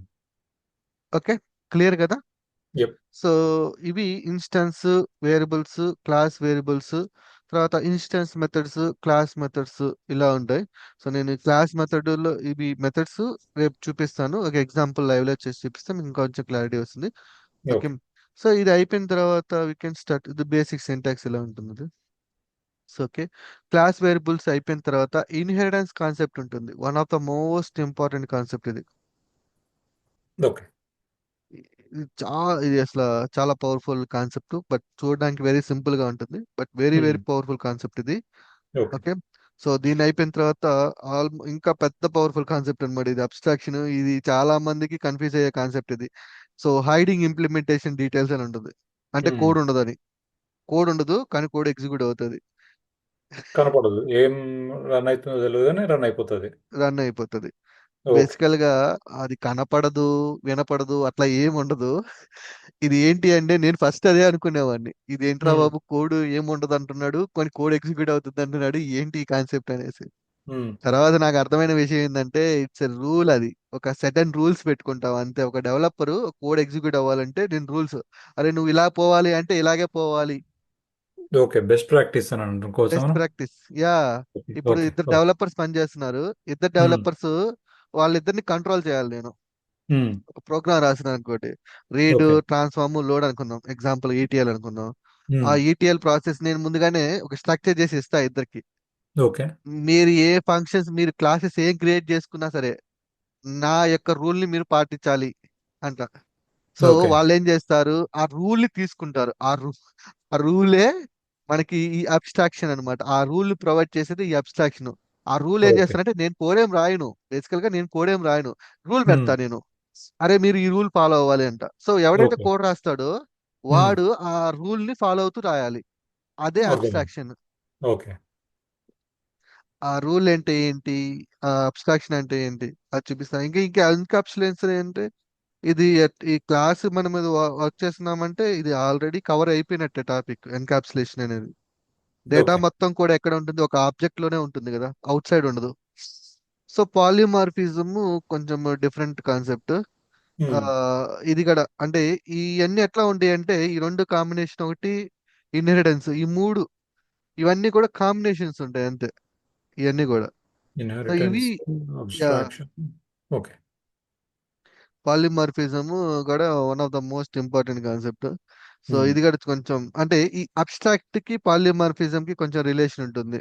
Speaker 1: ఓకే, క్లియర్ కదా.
Speaker 2: యప్.
Speaker 1: సో ఇవి ఇన్స్టెన్స్ వేరియబుల్స్, క్లాస్ వేరియబుల్స్, తర్వాత ఇన్స్టెన్స్ మెథడ్స్, క్లాస్ మెథడ్స్ ఇలా ఉంటాయి. సో నేను క్లాస్ మెథడ్లో ఇవి మెథడ్స్ రేపు చూపిస్తాను, ఒక ఎగ్జాంపుల్ లైవ్ లో చేసి చూపిస్తే మీకు ఇంకొంచెం క్లారిటీ వస్తుంది. Okay,
Speaker 2: okay.
Speaker 1: సో ఇది అయిపోయిన తర్వాత వీ కెన్ స్టార్ట్ ఇది బేసిక్ సింటాక్స్ ఇలా ఉంటుంది. సో ఓకే, క్లాస్ వేరియబుల్స్ అయిపోయిన తర్వాత ఇన్హెరిటెన్స్ కాన్సెప్ట్ ఉంటుంది, one of the most important concept ఇది.
Speaker 2: ఓకే.
Speaker 1: ఇది అసలు చాలా పవర్ఫుల్ కాన్సెప్ట్, బట్ చూడడానికి వెరీ సింపుల్ గా ఉంటుంది, but very
Speaker 2: um.
Speaker 1: Very powerful concept ఇది.
Speaker 2: ఓకే.
Speaker 1: ఓకే, సో దీని అయిపోయిన తర్వాత ఇంకా పెద్ద పవర్ఫుల్ కాన్సెప్ట్ అన్నమాట ఇది, అబ్స్ట్రాక్షన్. ఇది చాలా మందికి కన్ఫ్యూజ్ అయ్యే కాన్సెప్ట్ ఇది. సో హైడింగ్ ఇంప్లిమెంటేషన్ డీటెయిల్స్ అని ఉంటుంది, అంటే
Speaker 2: ఉమ్.
Speaker 1: కోడ్ ఉండదు అని. కోడ్ ఉండదు కానీ కోడ్ ఎగ్జిక్యూట్ అవుతుంది,
Speaker 2: కనపడదు, ఏం రన్ అవుతుందో తెలియదు కానీ రన్ అయిపోతుంది.
Speaker 1: రన్ అయిపోతుంది.
Speaker 2: ఓకే.
Speaker 1: బేసికల్ గా అది కనపడదు, వినపడదు, అట్లా ఏం ఉండదు. ఇది ఏంటి అంటే నేను ఫస్ట్ అదే అనుకునేవాడిని, ఇది ఏంట్రా
Speaker 2: ఉమ్.
Speaker 1: బాబు కోడ్ ఏం ఉండదు అంటున్నాడు, కొన్ని కోడ్ ఎగ్జిక్యూట్ అవుతుంది అంటున్నాడు, ఏంటి ఈ కాన్సెప్ట్ అనేసి.
Speaker 2: ఉమ్.
Speaker 1: తర్వాత నాకు అర్థమైన విషయం ఏంటంటే ఇట్స్ ఎ రూల్, అది ఒక సెట్ అండ్ రూల్స్ పెట్టుకుంటాం అంతే. ఒక డెవలపర్ కోడ్ ఎగ్జిక్యూట్ అవ్వాలంటే నేను రూల్స్, అరే నువ్వు ఇలా పోవాలి అంటే ఇలాగే పోవాలి.
Speaker 2: ఓకే, బెస్ట్ ప్రాక్టీస్ అని అనడం కోసం.
Speaker 1: Best practice, yeah.
Speaker 2: ఓకే.
Speaker 1: ఇప్పుడు
Speaker 2: ఓకే.
Speaker 1: ఇద్దరు
Speaker 2: ఓకే.
Speaker 1: డెవలపర్స్ పనిచేస్తున్నారు, ఇద్దరు
Speaker 2: ఉమ్.
Speaker 1: డెవలపర్స్ వాళ్ళిద్దరిని కంట్రోల్ చేయాలి నేను.
Speaker 2: ఉమ్.
Speaker 1: ఒక ప్రోగ్రామ్ రాసిన అనుకోండి, రీడ్,
Speaker 2: ఓకే.
Speaker 1: ట్రాన్స్ఫార్మ్, లోడ్ అనుకుందాం, ఎగ్జాంపుల్ ఈటీఎల్ అనుకుందాం. ఆ
Speaker 2: ఉమ్.
Speaker 1: ఈటీఎల్ ప్రాసెస్ నేను ముందుగానే ఒక స్ట్రక్చర్ చేసి ఇస్తా ఇద్దరికి.
Speaker 2: ఓకే.
Speaker 1: మీరు ఏ ఫంక్షన్స్, మీరు క్లాసెస్ ఏం క్రియేట్ చేసుకున్నా సరే నా యొక్క రూల్ ని మీరు పాటించాలి అంట. So
Speaker 2: okay.
Speaker 1: వాళ్ళు ఏం చేస్తారు, ఆ రూల్ ని తీసుకుంటారు, ఆ రూలే మనకి ఈ అబ్స్ట్రాక్షన్ అన్నమాట. ఆ రూల్ ప్రొవైడ్ చేసేది ఈ అబ్స్ట్రాక్షన్. ఆ రూల్ ఏం
Speaker 2: ఓకే.
Speaker 1: చేస్తానంటే నేను కోడ్ ఏం రాయను. బేసికల్ గా నేను కోడ్ ఏం రాయను. రూల్
Speaker 2: హ్మ్.
Speaker 1: పెడతా నేను. అరే మీరు ఈ రూల్ ఫాలో అవ్వాలి అంట. సో ఎవడైతే
Speaker 2: ఓకే.
Speaker 1: కోడ్ రాస్తాడో
Speaker 2: హ్మ్.
Speaker 1: వాడు ఆ రూల్ ని ఫాలో అవుతూ రాయాలి. అదే
Speaker 2: అర్థమైంది.
Speaker 1: అబ్స్ట్రాక్షన్.
Speaker 2: ఓకే.
Speaker 1: ఆ రూల్ అంటే ఏంటి, ఆ అబ్స్ట్రాక్షన్ అంటే ఏంటి, అది చూపిస్తాను. ఇంకా ఎన్కాప్సులేషన్ అంటే ఇది ఈ క్లాస్ మనం మీద వర్క్ చేస్తున్నామంటే ఇది ఆల్రెడీ కవర్ అయిపోయినట్టే టాపిక్ ఎన్కాప్సులేషన్ అనేది. Data
Speaker 2: okay.
Speaker 1: మొత్తం కూడా ఎక్కడ ఉంటుంది, ఒక ఆబ్జెక్ట్ లోనే ఉంటుంది కదా, అవుట్ సైడ్ ఉండదు. సో పాలిమార్ఫిజం కొంచెం డిఫరెంట్ కాన్సెప్ట్.
Speaker 2: హ్మ్.
Speaker 1: ఇది కూడా అంటే ఇవన్నీ ఎట్లా ఉంటాయి అంటే ఈ రెండు కాంబినేషన్ ఒకటి, ఇన్హెరిటెన్స్, ఈ మూడు ఇవన్నీ కూడా కాంబినేషన్స్ ఉంటాయి అంతే, ఇవన్నీ కూడా. సో ఇవి
Speaker 2: ఇన్హెరిటెన్స్, అబ్స్ట్రాక్షన్. ఓకే.
Speaker 1: పాలిమార్ఫిజం కూడా one of the most important concept. So
Speaker 2: హ్మ్.
Speaker 1: ఇది కూడా కొంచెం అంటే ఈ అబ్స్ట్రాక్ట్ కి పాలిమార్ఫిజం కి కొంచెం రిలేషన్ ఉంటుంది.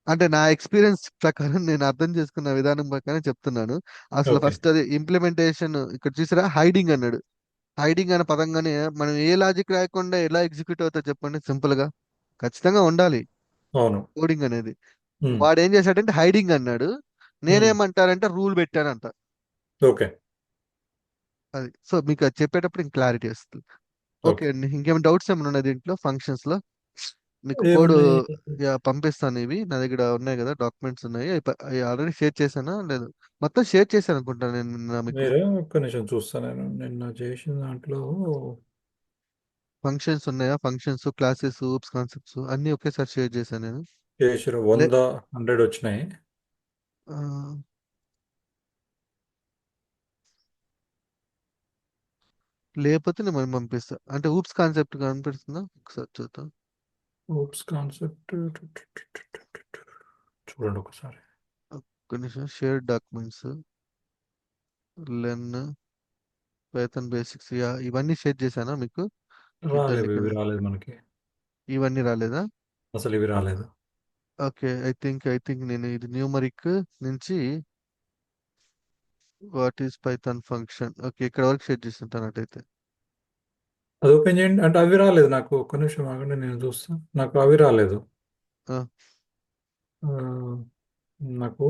Speaker 1: అంటే నా ఎక్స్పీరియన్స్ ప్రకారం నేను అర్థం చేసుకున్న విధానం ప్రకారం చెప్తున్నాను. అసలు
Speaker 2: ఓకే.
Speaker 1: ఫస్ట్ అది ఇంప్లిమెంటేషన్ ఇక్కడ చూసారా, హైడింగ్ అన్నాడు. హైడింగ్ అనే పదంగానే మనం ఏ లాజిక్ రాయకుండా ఎలా ఎగ్జిక్యూట్ అవుతా చెప్పండి, సింపుల్ గా ఖచ్చితంగా ఉండాలి
Speaker 2: అవును.
Speaker 1: కోడింగ్ అనేది.
Speaker 2: హ్మ్.
Speaker 1: వాడు ఏం చేశాడంటే హైడింగ్ అన్నాడు.
Speaker 2: హ్మ్.
Speaker 1: నేనేమంటానంటే రూల్ పెట్టానంట.
Speaker 2: ఓకే.
Speaker 1: అది సో మీకు అది చెప్పేటప్పుడు ఇంక క్లారిటీ వస్తుంది. Okay
Speaker 2: okay.
Speaker 1: అండి, ఇంకేమైనా డౌట్స్ ఏమైనా ఉన్నాయి దీంట్లో ఫంక్షన్స్ లో? మీకు కోడ్
Speaker 2: ఏమున్నాయి?
Speaker 1: పంపిస్తాను. ఇవి నా దగ్గర ఉన్నాయి కదా, డాక్యుమెంట్స్ ఉన్నాయి. అవి ఆల్రెడీ షేర్ చేశానా లేదు, మొత్తం షేర్ చేశాను అనుకుంటాను నేను నిన్న మీకు.
Speaker 2: మీరు ఒక్క నిమిషం చూస్తా, నేను నిన్న చేసిన దాంట్లో
Speaker 1: ఫంక్షన్స్ ఉన్నాయా, ఫంక్షన్స్, క్లాసెస్, ఊప్స్, కాన్సెప్ట్స్ అన్ని ఒకేసారి షేర్ చేశాను నేను.
Speaker 2: చేసిన
Speaker 1: లే
Speaker 2: 100 వచ్చినాయి.
Speaker 1: ఆ, లేకపోతే నేను మనం పంపిస్తా. అంటే ఊప్స్ కాన్సెప్ట్ కనిపిస్తుందా ఒకసారి చూద్దాం.
Speaker 2: ఓప్స్ కాన్సెప్ట్ చూడండి ఒకసారి.
Speaker 1: ఒక్క నిమిషం, షేర్ డాక్యుమెంట్స్, లెన్, పైథాన్ బేసిక్స్, ఇవన్నీ షేర్ చేశానా మీకు? చూడండి
Speaker 2: రాలేదు,
Speaker 1: ఇక్కడ.
Speaker 2: ఇవి రాలేదు మనకి.
Speaker 1: ఇవన్నీ రాలేదా?
Speaker 2: అసలు ఇవి రాలేదు.
Speaker 1: ఓకే, ఐ థింక్ నేను ఇది న్యూమరిక్ నుంచి what is Python function, okay ఇక్కడ వరకు షేర్ చేస్తుంటాను అటైతే.
Speaker 2: అది ఓపెన్ చేయండి, అంటే అవి రాలేదు నాకు. ఒక్క నిమిషం ఆగండి, నేను చూస్తాను. నాకు అవి రాలేదు.
Speaker 1: ఆ,
Speaker 2: ఆ, నాకు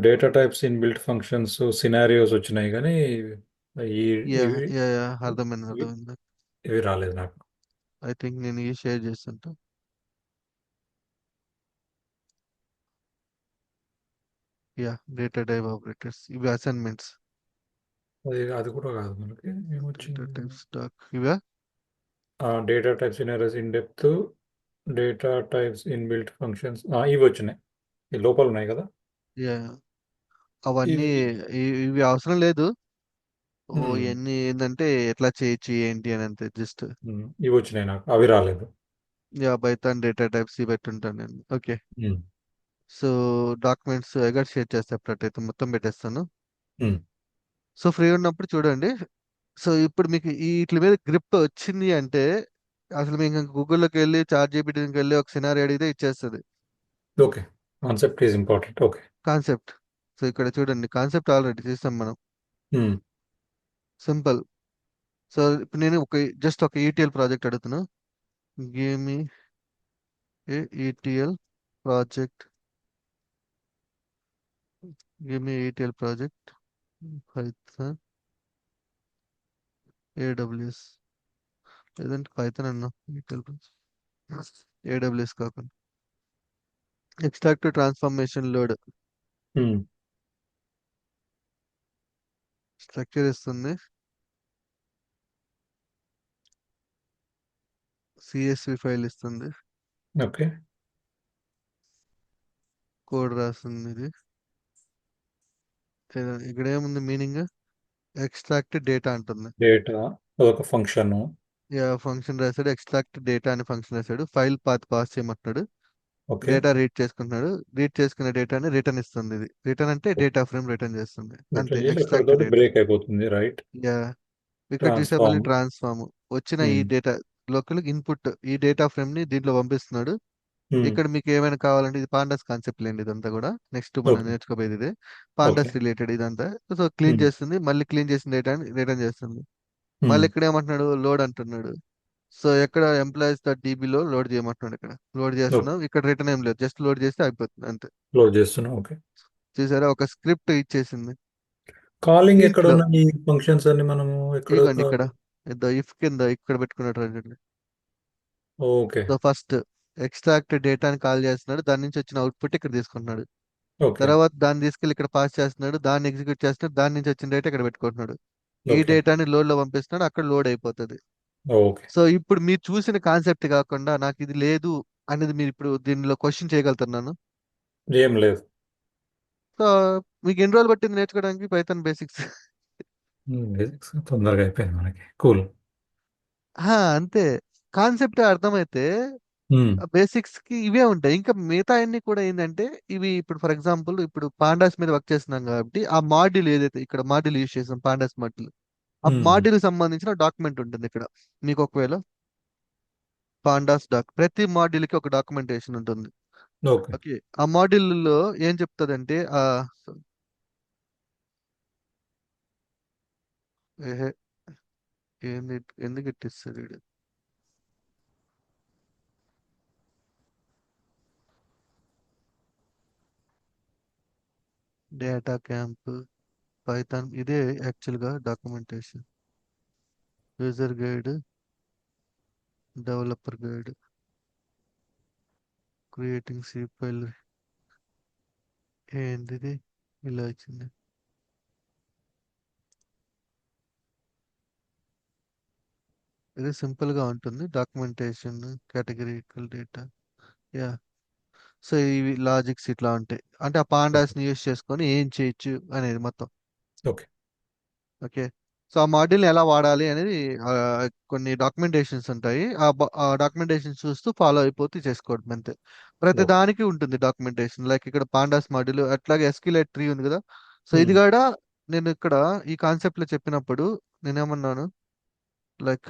Speaker 2: data types in built functions scenarios వచ్చినాయి, కానీ ఈ
Speaker 1: యా
Speaker 2: ఇవి
Speaker 1: యా యా అర్థమైంది
Speaker 2: ఇవి
Speaker 1: అర్థమైంది.
Speaker 2: ఇవి రాలేదు నాకు.
Speaker 1: ఐ థింక్ నేను ఇవి షేర్ చేస్తుంటా. యా, డేటా టైప్ ఆపరేటర్స్, ఇవి అసైన్మెంట్స్.
Speaker 2: అది కూడా కాదు మనకి.
Speaker 1: డేటా
Speaker 2: ఏమొచ్చింది?
Speaker 1: టైప్ స్టాక్ ఇవా.
Speaker 2: Data types in in depth, data types in built functions, ఇవి వచ్చినాయి. ఈ లోపల ఉన్నాయి కదా.
Speaker 1: యా, అవన్నీ
Speaker 2: ఇవి
Speaker 1: ఇవి అవసరం లేదు. ఓ
Speaker 2: ఉమ్,
Speaker 1: ఇవన్నీ ఏంటంటే ఎట్లా చేయొచ్చు ఏంటి అని అంతే జస్ట్.
Speaker 2: ఇవి వచ్చినాయి, నాకు అవి రాలేదు.
Speaker 1: యా, పైథాన్ డేటా టైప్స్ ఇవి పెట్టుంటాను నేను. ఓకే.
Speaker 2: ఉమ్,
Speaker 1: సో డాక్యుమెంట్స్ ఎక్కడ షేర్ చేస్తే అప్పుడైతే మొత్తం పెట్టేస్తాను.
Speaker 2: ఉమ్,
Speaker 1: సో ఫ్రీ ఉన్నప్పుడు చూడండి. సో ఇప్పుడు మీకు ఈ వీటి మీద గ్రిప్ వచ్చింది అంటే అసలు మీకు గూగుల్లోకి వెళ్ళి చాట్ జీపీటీకి వెళ్ళి ఒక సినారీ అడిగితే ఇచ్చేస్తుంది
Speaker 2: okay. Concept is important. Okay.
Speaker 1: Concept. So ఇక్కడ చూడండి, కాన్సెప్ట్ ఆల్రెడీ చేసాం మనం.
Speaker 2: ఉమ్,
Speaker 1: సింపుల్. సో ఇప్పుడు నేను జస్ట్ ఒక ఈటీఎల్ ప్రాజెక్ట్ అడుగుతున్నా. Give me a ETL project, give me ETL project, Python, AWS, లేదంటే పైథాన్ అన్నా, ఈటీఎల్ ప్రాజెక్ట్ ఏడబ్ల్యూఎస్ కాకుండా. Extract transformation load
Speaker 2: um,
Speaker 1: structure ఇస్తుంది, సిఎస్వి ఫైల్ ఇస్తుంది,
Speaker 2: ఓకే.
Speaker 1: కోడ్ రాస్తుంది ఇది. ఇక్కడ ఏముంది మీనింగ్, ఎక్స్ట్రాక్ట్ డేటా అంటుంది.
Speaker 2: డేటా అదొక ఫంక్షన్.
Speaker 1: ఫంక్షన్ రాశాడు, ఎక్స్ట్రాక్ట్ డేటా అని ఫంక్షన్ రాశాడు, ఫైల్ పాత్ పాస్ చేయమంటున్నాడు.
Speaker 2: ఓకే.
Speaker 1: డేటా రీడ్ చేసుకుంటున్నాడు, రీడ్ చేసుకున్న డేటాని రిటర్న్ ఇస్తుంది. ఇది రిటర్న్ అంటే డేటా ఫ్రేమ్ రిటర్న్ చేస్తుంది అంతే,
Speaker 2: రిటర్న్ చేసి
Speaker 1: ఎక్స్ట్రాక్ట్
Speaker 2: అక్కడతోటి
Speaker 1: డేటా.
Speaker 2: బ్రేక్ అయిపోతుంది, రైట్.
Speaker 1: యా, ఇక్కడ చూసే మళ్ళీ
Speaker 2: ట్రాన్స్ఫార్మ్.
Speaker 1: ట్రాన్స్ఫార్మ్ వచ్చిన ఈ
Speaker 2: ఉమ్,
Speaker 1: డేటా లోకల్ ఇన్పుట్, ఈ డేటా ఫ్రేమ్ ని దీంట్లో పంపిస్తున్నాడు.
Speaker 2: ఉమ్,
Speaker 1: ఇక్కడ మీకు ఏమైనా కావాలంటే ఇది పాండాస్ కాన్సెప్ట్ లేండి, ఇదంతా కూడా నెక్స్ట్ మనం
Speaker 2: ఓకే.
Speaker 1: నేర్చుకోబోయేది ఇదే.
Speaker 2: ఓకే.
Speaker 1: పాండాస్ రిలేటెడ్ ఇదంతా. సో క్లీన్
Speaker 2: ఉమ్,
Speaker 1: చేస్తుంది, మళ్ళీ క్లీన్ చేసిన డేటాని రిటర్న్ చేస్తుంది. మళ్ళీ
Speaker 2: ఉమ్,
Speaker 1: ఇక్కడ ఏమంటున్నాడు, లోడ్ అంటున్నాడు. సో ఎక్కడ ఎంప్లాయీస్ డాట్ డీబీలో లోడ్ చేయమంటున్నాడు. ఇక్కడ లోడ్
Speaker 2: ఓకే.
Speaker 1: చేస్తున్నాం, ఇక్కడ రిటర్న్ ఏం లేదు, జస్ట్ లోడ్ చేస్తే అయిపోతుంది అంతే.
Speaker 2: క్లోజ్ చేస్తున్నాం. ఓకే.
Speaker 1: చూసారా, ఒక స్క్రిప్ట్ ఇచ్చేసింది.
Speaker 2: కాలింగ్ ఎక్కడ
Speaker 1: దీంట్లో
Speaker 2: ఉన్నాయి ఈ ఫంక్షన్స్ అన్ని మనము ఎక్కడ
Speaker 1: ఇగోండి ఇక్కడ ఇఫ్ కింద ఇక్కడ పెట్టుకున్నట్టు.
Speaker 2: ఓకే.
Speaker 1: సో ఫస్ట్ ఎక్స్ట్రాక్ట్ డేటాని కాల్ చేస్తున్నాడు, దాని నుంచి వచ్చిన అవుట్పుట్ ఇక్కడ తీసుకుంటున్నాడు.
Speaker 2: ఓకే.
Speaker 1: తర్వాత దాన్ని తీసుకెళ్ళి ఇక్కడ పాస్ చేస్తున్నాడు, దాన్ని ఎగ్జిక్యూట్ చేస్తున్నాడు, దాని నుంచి వచ్చిన డేటా ఇక్కడ పెట్టుకుంటున్నాడు. ఈ
Speaker 2: ఓకే.
Speaker 1: డేటాని లోడ్ లో పంపిస్తున్నాడు, అక్కడ లోడ్ అయిపోతుంది.
Speaker 2: ఓకే.
Speaker 1: సో ఇప్పుడు మీరు చూసిన కాన్సెప్ట్ కాకుండా నాకు ఇది లేదు అనేది మీరు ఇప్పుడు దీనిలో క్వశ్చన్ చేయగలుగుతున్నాను.
Speaker 2: ఏం లేదు.
Speaker 1: సో మీకు ఎన్ని రోజులు పట్టింది నేర్చుకోవడానికి పైథాన్ బేసిక్స్?
Speaker 2: బేసిక్స్ తొందరగా అయిపోయింది మనకి. కూల్.
Speaker 1: అంతే. కాన్సెప్ట్ అర్థమైతే బేసిక్స్ కి ఇవే ఉంటాయి. ఇంకా మిగతా అన్ని కూడా ఏంటంటే, ఇవి ఇప్పుడు ఫర్ ఎగ్జాంపుల్ ఇప్పుడు పాండాస్ మీద వర్క్ చేస్తున్నాం కాబట్టి ఆ మాడ్యూల్ ఏదైతే ఇక్కడ మాడ్యూల్ యూజ్ చేసాం పాండాస్ మాడ్యూల్, ఆ మాడ్యూల్ సంబంధించిన డాక్యుమెంట్ ఉంటుంది ఇక్కడ. మీకు ఒకవేళ పాండాస్ ప్రతి మాడ్యూల్ కి ఒక డాక్యుమెంటేషన్ ఉంటుంది.
Speaker 2: ఓకే.
Speaker 1: ఓకే. ఆ మాడ్యూల్ లో ఏం చెప్తుందంటే ఏహే, ఏంది ఎందుకు ఇట్టిస్తారు వీడు? డేటా క్యాంప్ పైథాన్ ఇదే యాక్చువల్ గా documentation. User guide, developer guide, creating C file. ఏంటిది ఇలా వచ్చింది? ఇది సింపుల్ గా ఉంటుంది, documentation categorical data. Yeah. So ఇవి లాజిక్స్ ఇట్లా ఉంటాయి, అంటే ఆ పాండాస్ ని యూస్ చేసుకొని ఏం చేయొచ్చు అనేది మొత్తం.
Speaker 2: ఓకే.
Speaker 1: ఓకే. సో ఆ మాడ్యూల్ ఎలా వాడాలి అనేది ఆ, కొన్ని డాక్యుమెంటేషన్స్ ఉంటాయి. ఆ డాక్యుమెంటేషన్ చూస్తూ ఫాలో అయిపోతూ చేసుకోవడం అంతే. ప్రతి
Speaker 2: ఓకే.
Speaker 1: దానికి ఉంటుంది డాక్యుమెంటేషన్. లైక్ ఇక్కడ పాండాస్ మాడ్యూల్, అట్లాగే ఎస్క్యూఎల్ ట్రీ ఉంది కదా. సో ఇది
Speaker 2: ఉమ్,
Speaker 1: కూడా నేను ఇక్కడ ఈ కాన్సెప్ట్ లో చెప్పినప్పుడు నేనేమన్నాను, లైక్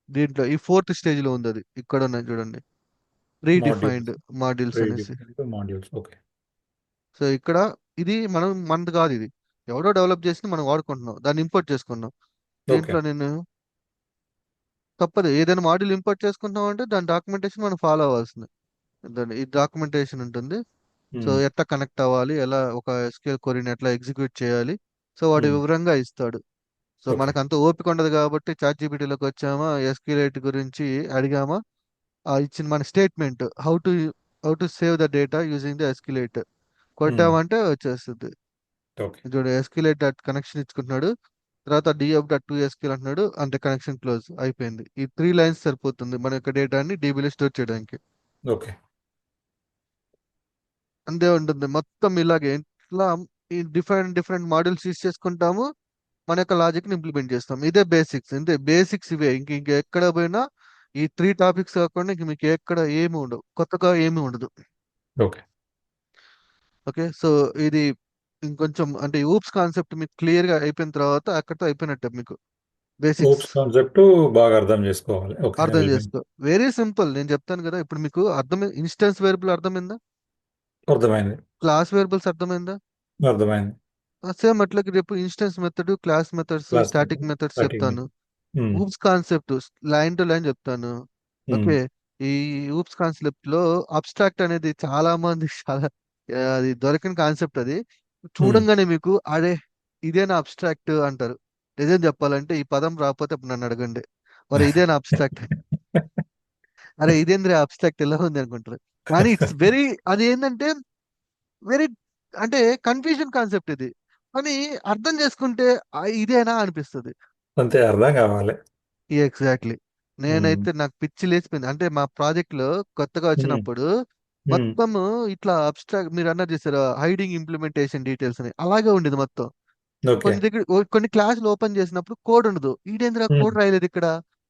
Speaker 1: దీంట్లో ఈ ఫోర్త్ స్టేజ్ లో ఉంది, అది ఇక్కడ ఉన్నాయి చూడండి, pre defined
Speaker 2: modules.
Speaker 1: Modules
Speaker 2: pre
Speaker 1: అనేసి.
Speaker 2: Defined modules. ఓకే.
Speaker 1: సో ఇక్కడ ఇది మనది కాదు, ఇది ఎవడో డెవలప్ చేసి మనం వాడుకుంటున్నాం, దాన్ని ఇంపోర్ట్ చేసుకున్నాం.
Speaker 2: ఓకే.
Speaker 1: దీంట్లో నేను తప్పదు, ఏదైనా మాడ్యూల్ ఇంపోర్ట్ చేసుకుంటాం అంటే దాని డాక్యుమెంటేషన్ మనం ఫాలో అవ్వాల్సింది. దాని ఈ డాక్యుమెంటేషన్ ఉంటుంది. సో
Speaker 2: ఉమ్,
Speaker 1: ఎట్లా కనెక్ట్ అవ్వాలి, ఎలా ఒక ఎస్క్యూఎల్ క్వరీని ఎట్లా ఎగ్జిక్యూట్ చేయాలి, సో వాడు
Speaker 2: ఉమ్,
Speaker 1: వివరంగా ఇస్తాడు. So
Speaker 2: okay.
Speaker 1: మనకు అంత ఓపిక ఉండదు కాబట్టి చాట్ జీపీటీలోకి వచ్చామా, ఎస్క్యూఎల్ గురించి అడిగామా, ఆ ఇచ్చిన మన statement how to save the data using the SQL
Speaker 2: um,
Speaker 1: కొట్టామంటే వచ్చేస్తుంది.
Speaker 2: ఓకే.
Speaker 1: చూడు ఎస్క్యూఎల్ డాట్ కనెక్షన్ ఇచ్చుకుంటున్నాడు, తర్వాత డిఎఫ్ డాట్ టు ఎస్క్యూఎల్ అంటున్నాడు, అంటే కనెక్షన్ క్లోజ్ అయిపోయింది. ఈ 3 లైన్స్ సరిపోతుంది మన యొక్క డేటాని డీబీలో స్టోర్ చేయడానికి.
Speaker 2: ఓకే.
Speaker 1: అంతే ఉంటుంది మొత్తం. ఇలాగే ఇట్లా ఈ డిఫరెంట్ డిఫరెంట్ మాడ్యూల్స్ యూస్ చేసుకుంటాము, మన యొక్క లాజిక్ ని ఇంప్లిమెంట్ చేస్తాం. ఇదే బేసిక్స్, ఇంతే బేసిక్స్ ఇవే. ఇంక ఎక్కడ పోయినా ఈ 3 టాపిక్స్ కాకుండా ఇంక మీకు ఎక్కడ ఏమి ఉండవు, కొత్తగా ఏమి ఉండదు.
Speaker 2: ఓకే.
Speaker 1: ఓకే. సో ఇది ఇంకొంచెం అంటే ఊప్స్ కాన్సెప్ట్ మీకు క్లియర్ గా అయిపోయిన తర్వాత అక్కడితో అయిపోయినట్టే మీకు బేసిక్స్
Speaker 2: ఓప్స్ కాన్సెప్ట్ బాగా అర్థం చేసుకోవాలి. ఓకే.
Speaker 1: అర్థం చేసుకో. వెరీ సింపుల్, నేను చెప్తాను కదా. ఇప్పుడు మీకు అర్థమైంది, ఇన్స్టెన్స్ వేరియబుల్ అర్థమైందా,
Speaker 2: అర్థమైంది.
Speaker 1: క్లాస్ వేరియబుల్స్ అర్థమైందా?
Speaker 2: అర్థమైంది.
Speaker 1: సేమ్ అట్లాగే రేపు instance method, class methods,
Speaker 2: class
Speaker 1: static methods
Speaker 2: starting.
Speaker 1: చెప్తాను. OOPS concept line to line చెప్తాను. ఓకే. ఈ ఊప్స్ కాన్సెప్ట్ లో అబ్స్ట్రాక్ట్ అనేది చాలా మంది చాలా అది దొరకని కాన్సెప్ట్. అది చూడంగానే మీకు అరే ఇదేనా అబ్స్ట్రాక్ట్ అంటారు. నిజం చెప్పాలంటే ఈ పదం రాకపోతే అప్పుడు నన్ను అడగండి, మరి ఇదేనా అబ్స్ట్రాక్ట్, అరే ఇదేంద్ర అబ్స్ట్రాక్ట్ ఎలా ఉంది అనుకుంటారు. కానీ ఇట్స్ వెరీ, అది ఏంటంటే వెరీ, అంటే కన్ఫ్యూజన్ కాన్సెప్ట్ ఇది. కానీ అర్థం చేసుకుంటే ఇదేనా అనిపిస్తుంది.
Speaker 2: అంతే అర్థం కావాలి.
Speaker 1: ఎగ్జాక్ట్లీ.
Speaker 2: ఉమ్,
Speaker 1: నేనైతే నాకు పిచ్చి లేచిపోయింది. అంటే మా ప్రాజెక్ట్ లో కొత్తగా
Speaker 2: ఉమ్,
Speaker 1: వచ్చినప్పుడు
Speaker 2: ఉమ్,
Speaker 1: మొత్తము ఇట్లా అబ్స్ట్రాక్ట్, మీరు అన్నారు చేశారు హైడింగ్ ఇంప్లిమెంటేషన్ డీటెయిల్స్ అని, అలాగే ఉండేది మొత్తం.
Speaker 2: ఓకే.
Speaker 1: కొన్ని దగ్గర కొన్ని క్లాసులు ఓపెన్ చేసినప్పుడు కోడ్ ఉండదు, ఈడేంద్ర
Speaker 2: ఉమ్.
Speaker 1: కోడ్ రాయలేదు ఇక్కడ,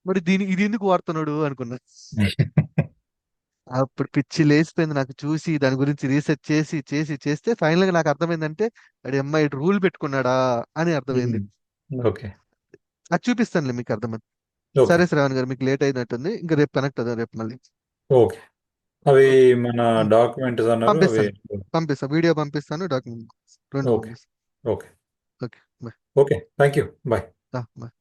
Speaker 1: మరి ఇది ఎందుకు వాడుతున్నాడు అనుకున్నా. అప్పుడు పిచ్చి లేచిపోయింది నాకు చూసి, దాని గురించి రీసెర్చ్ చేసి చేసి చేస్తే ఫైనల్ గా నాకు అర్థమైందంటే అడి అమ్మాయి రూల్ పెట్టుకున్నాడా అని అర్థమైంది.
Speaker 2: ఉమ్, ఓకే.
Speaker 1: అది చూపిస్తానులే మీకు అర్థమైంది.
Speaker 2: ఓకే.
Speaker 1: సరే శ్రావణ్ గారు, మీకు లేట్ అయినట్టుంది, ఇంకా రేపు కనెక్ట్ అవుదాం రేపు మళ్ళీ.
Speaker 2: ఓకే. అవి
Speaker 1: ఓకే.
Speaker 2: మన
Speaker 1: ఉమ్,
Speaker 2: డాక్యుమెంట్స్ అన్నారు అవి.
Speaker 1: పంపిస్తాను. పంపిస్తాను, వీడియో పంపిస్తాను, డాక్యుమెంట్ రెండు
Speaker 2: ఓకే.
Speaker 1: పంపిస్తాను.
Speaker 2: Okay.
Speaker 1: Okay. Bye.
Speaker 2: Okay. Thank you. Bye.
Speaker 1: Bye.